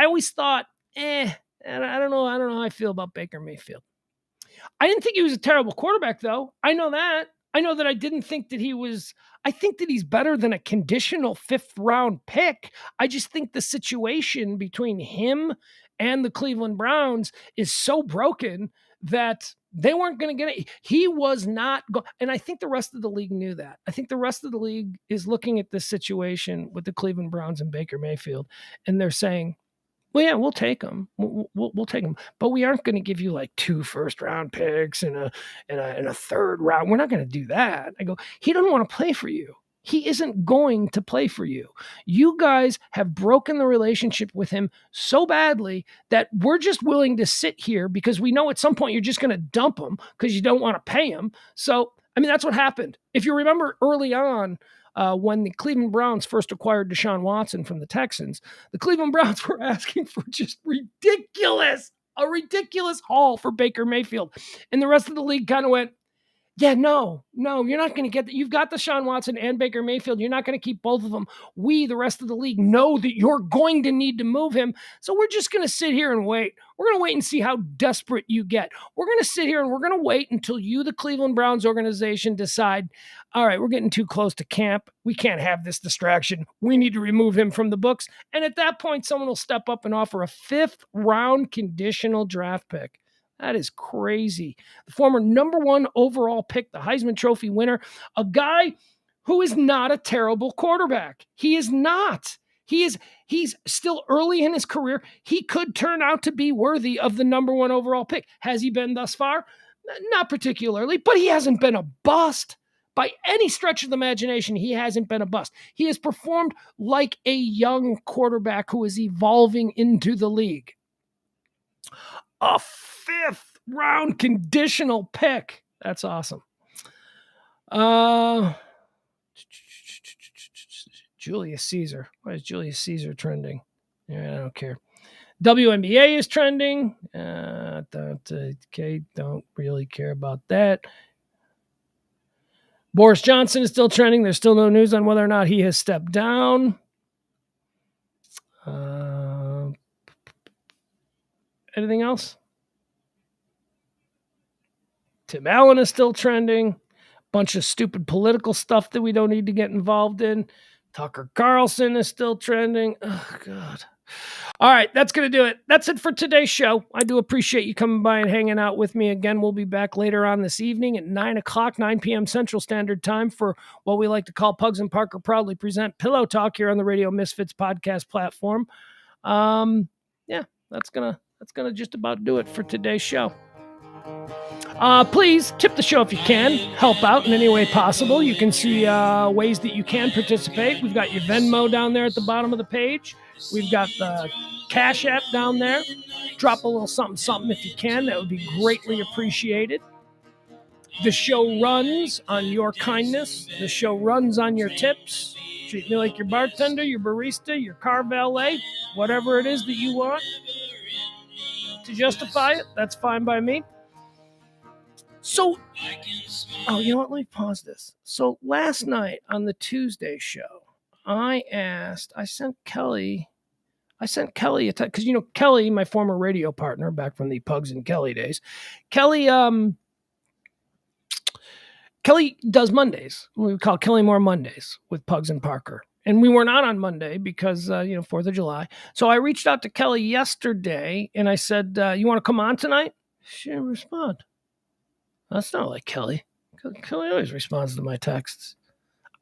always thought, and I don't know how I feel about Baker Mayfield. I didn't think he was a terrible quarterback, though. I know that. I didn't think that he was. I think that he's better than a conditional 5th-round pick. I just think the situation between him and the Cleveland Browns is so broken that they weren't going to get it. He was not going. And I think the rest of the league knew that. I think the rest of the league is looking at this situation with the Cleveland Browns and Baker Mayfield, and they're saying, well, yeah, we'll take them. We'll take them, but we aren't going to give you like 2 first-round picks and a 3rd round. We're not going to do that. I go, he doesn't want to play for you. He isn't going to play for you. You guys have broken the relationship with him so badly that we're just willing to sit here because we know at some point you're just going to dump him because you don't want to pay him. So, I mean, that's what happened. If you remember early on, when the Cleveland Browns first acquired Deshaun Watson from the Texans, the Cleveland Browns were asking for just a ridiculous haul for Baker Mayfield. And the rest of the league kind of went, yeah, no, you're not going to get that. You've got Deshaun Watson and Baker Mayfield. You're not going to keep both of them. We, the rest of the league, know that you're going to need to move him. So we're just going to sit here and wait. We're going to wait and see how desperate you get. We're going to sit here and we're going to wait until you, the Cleveland Browns organization, decide, all right, we're getting too close to camp. We can't have this distraction. We need to remove him from the books. And at that point, someone will step up and offer a 5th-round conditional draft pick. That is crazy. The former number 1 overall pick, the Heisman Trophy winner, a guy who is not a terrible quarterback. He is not. He's still early in his career. He could turn out to be worthy of the number 1 overall pick. Has he been thus far? Not particularly, but he hasn't been a bust. By any stretch of the imagination, he hasn't been a bust. He has performed like a young quarterback who is evolving into the league. A 5th-round conditional pick. That's awesome. Julius Caesar. Why is Julius Caesar trending? Yeah, I don't care. WNBA is trending. Don't really care about that. Boris Johnson is still trending. There's still no news on whether or not he has stepped down. Anything else? Tim Allen is still trending. Bunch of stupid political stuff that we don't need to get involved in. Tucker Carlson is still trending. Oh, God. All right, that's going to do it. That's it for today's show. I do appreciate you coming by and hanging out with me again. We'll be back later on this evening at 9 p.m. Central Standard Time for what we like to call Pugs and Parker proudly present Pillow Talk here on the Radio Misfits podcast platform. That's gonna just about do it for today's show. Please tip the show if you can. Help out in any way possible. You can see ways that you can participate. We've got your Venmo down there at the bottom of the page. We've got the Cash App down there. Drop a little something if you can. That would be greatly appreciated. The show runs on your kindness. The show runs on your tips. Treat me like your bartender, your barista, your car valet, whatever it is that you want to justify it. That's fine by me. So, you know what? Let me pause this. So last night on the Tuesday show, I sent Kelly a text, because, Kelly, my former radio partner back from the Pugs and Kelly days, Kelly does Mondays. We call Kelly Moore Mondays with Pugs and Parker. And we were not on Monday because, 4th of July. So I reached out to Kelly yesterday and I said, you want to come on tonight? She didn't respond. That's not like Kelly. Kelly always responds to my texts.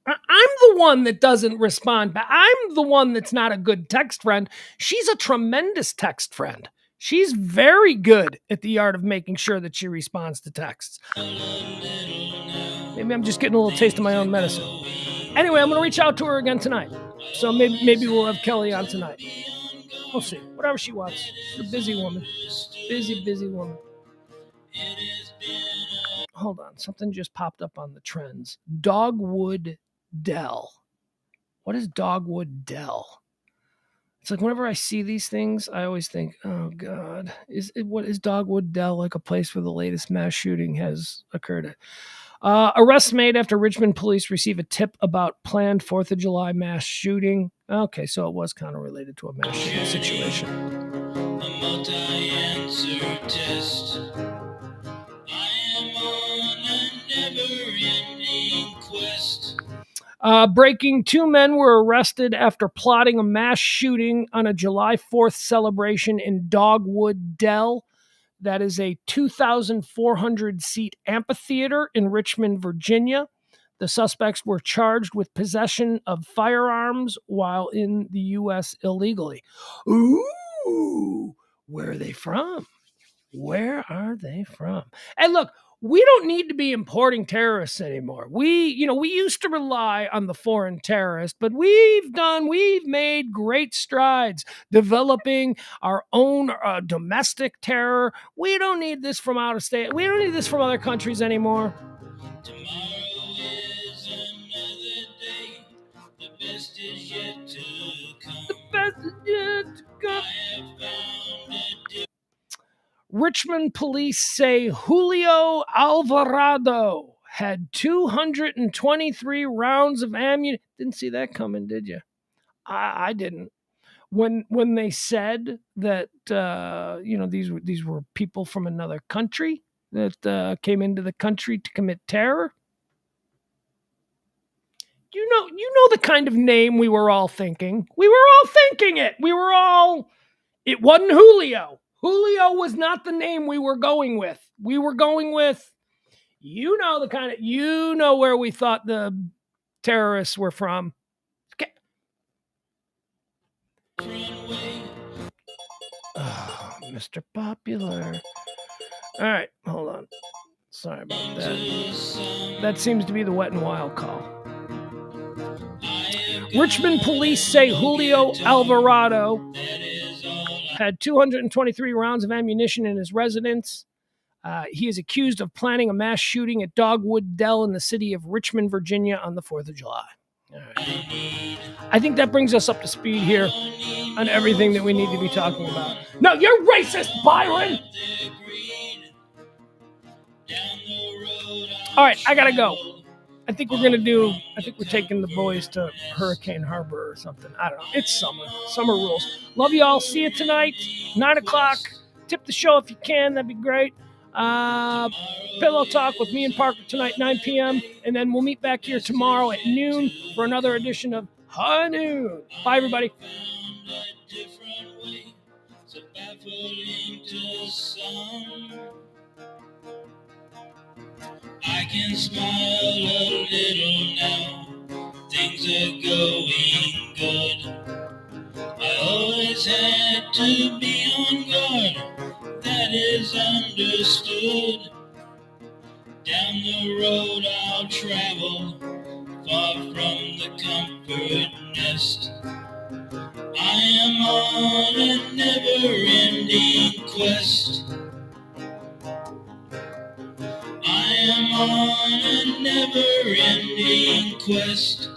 I'm the one that doesn't respond, but I'm the one that's not a good text friend. She's a tremendous text friend. She's very good at the art of making sure that she responds to texts. Maybe I'm just getting a little taste of my own medicine. Anyway, I'm going to reach out to her again tonight. So maybe we'll have Kelly on tonight. We'll see. Whatever she wants. She's a busy woman. Busy woman. Hold on. Something just popped up on the trends. Dogwood Dell. What is Dogwood Dell? It's like whenever I see these things, I always think, oh, God. What is Dogwood Dell like a place where the latest mass shooting has occurred? Arrests made after Richmond police receive a tip about planned 4th of July mass shooting. Okay, so it was kind of related to a mass shooting situation. A multi-answer test. I am on a never-ending quest. Breaking, 2 men were arrested after plotting a mass shooting on a July 4th celebration in Dogwood Dell. That is a 2,400-seat amphitheater in Richmond, Virginia. The suspects were charged with possession of firearms while in the U.S. illegally. Ooh, where are they from? Where are they from? And look, we don't need to be importing terrorists anymore. We used to rely on the foreign terrorist, but we've made great strides developing our own domestic terror. We don't need this from out of state. We don't need this from other countries anymore. Tomorrow is another day. Richmond police say Julio Alvarado had 223 rounds of ammunition. Didn't see that coming, did you? I didn't. When they said that these were people from another country that came into the country to commit terror. You know the kind of name we were all thinking. We were all thinking it. It wasn't Julio. Julio was not the name we were going with. We were going with, where we thought the terrorists were from. Okay. Oh, Mr. Popular. All right, hold on. Sorry about that. That seems to be the Wet and Wild call. Richmond police say Julio Alvarado had 223 rounds of ammunition in his residence. He is accused of planning a mass shooting at Dogwood Dell in the city of Richmond, Virginia on the 4th of July. All right. I think that brings us up to speed here on everything that we need to be talking about. No, you're racist, Byron! All right, I gotta go. I think we're taking the boys to Hurricane Harbor or something. I don't know. It's summer. Summer rules. Love you all. See you tonight, 9 o'clock. Tip the show if you can. That'd be great. Pillow Talk with me and Parker tonight, 9 p.m. And then we'll meet back here tomorrow at noon for another edition of High Noon. Bye, everybody. I can smile a little now, things are going good. I always had to be on guard, that is understood. Down the road I'll travel, far from the comfort nest. I am on a never-ending quest. I am on a never-ending quest.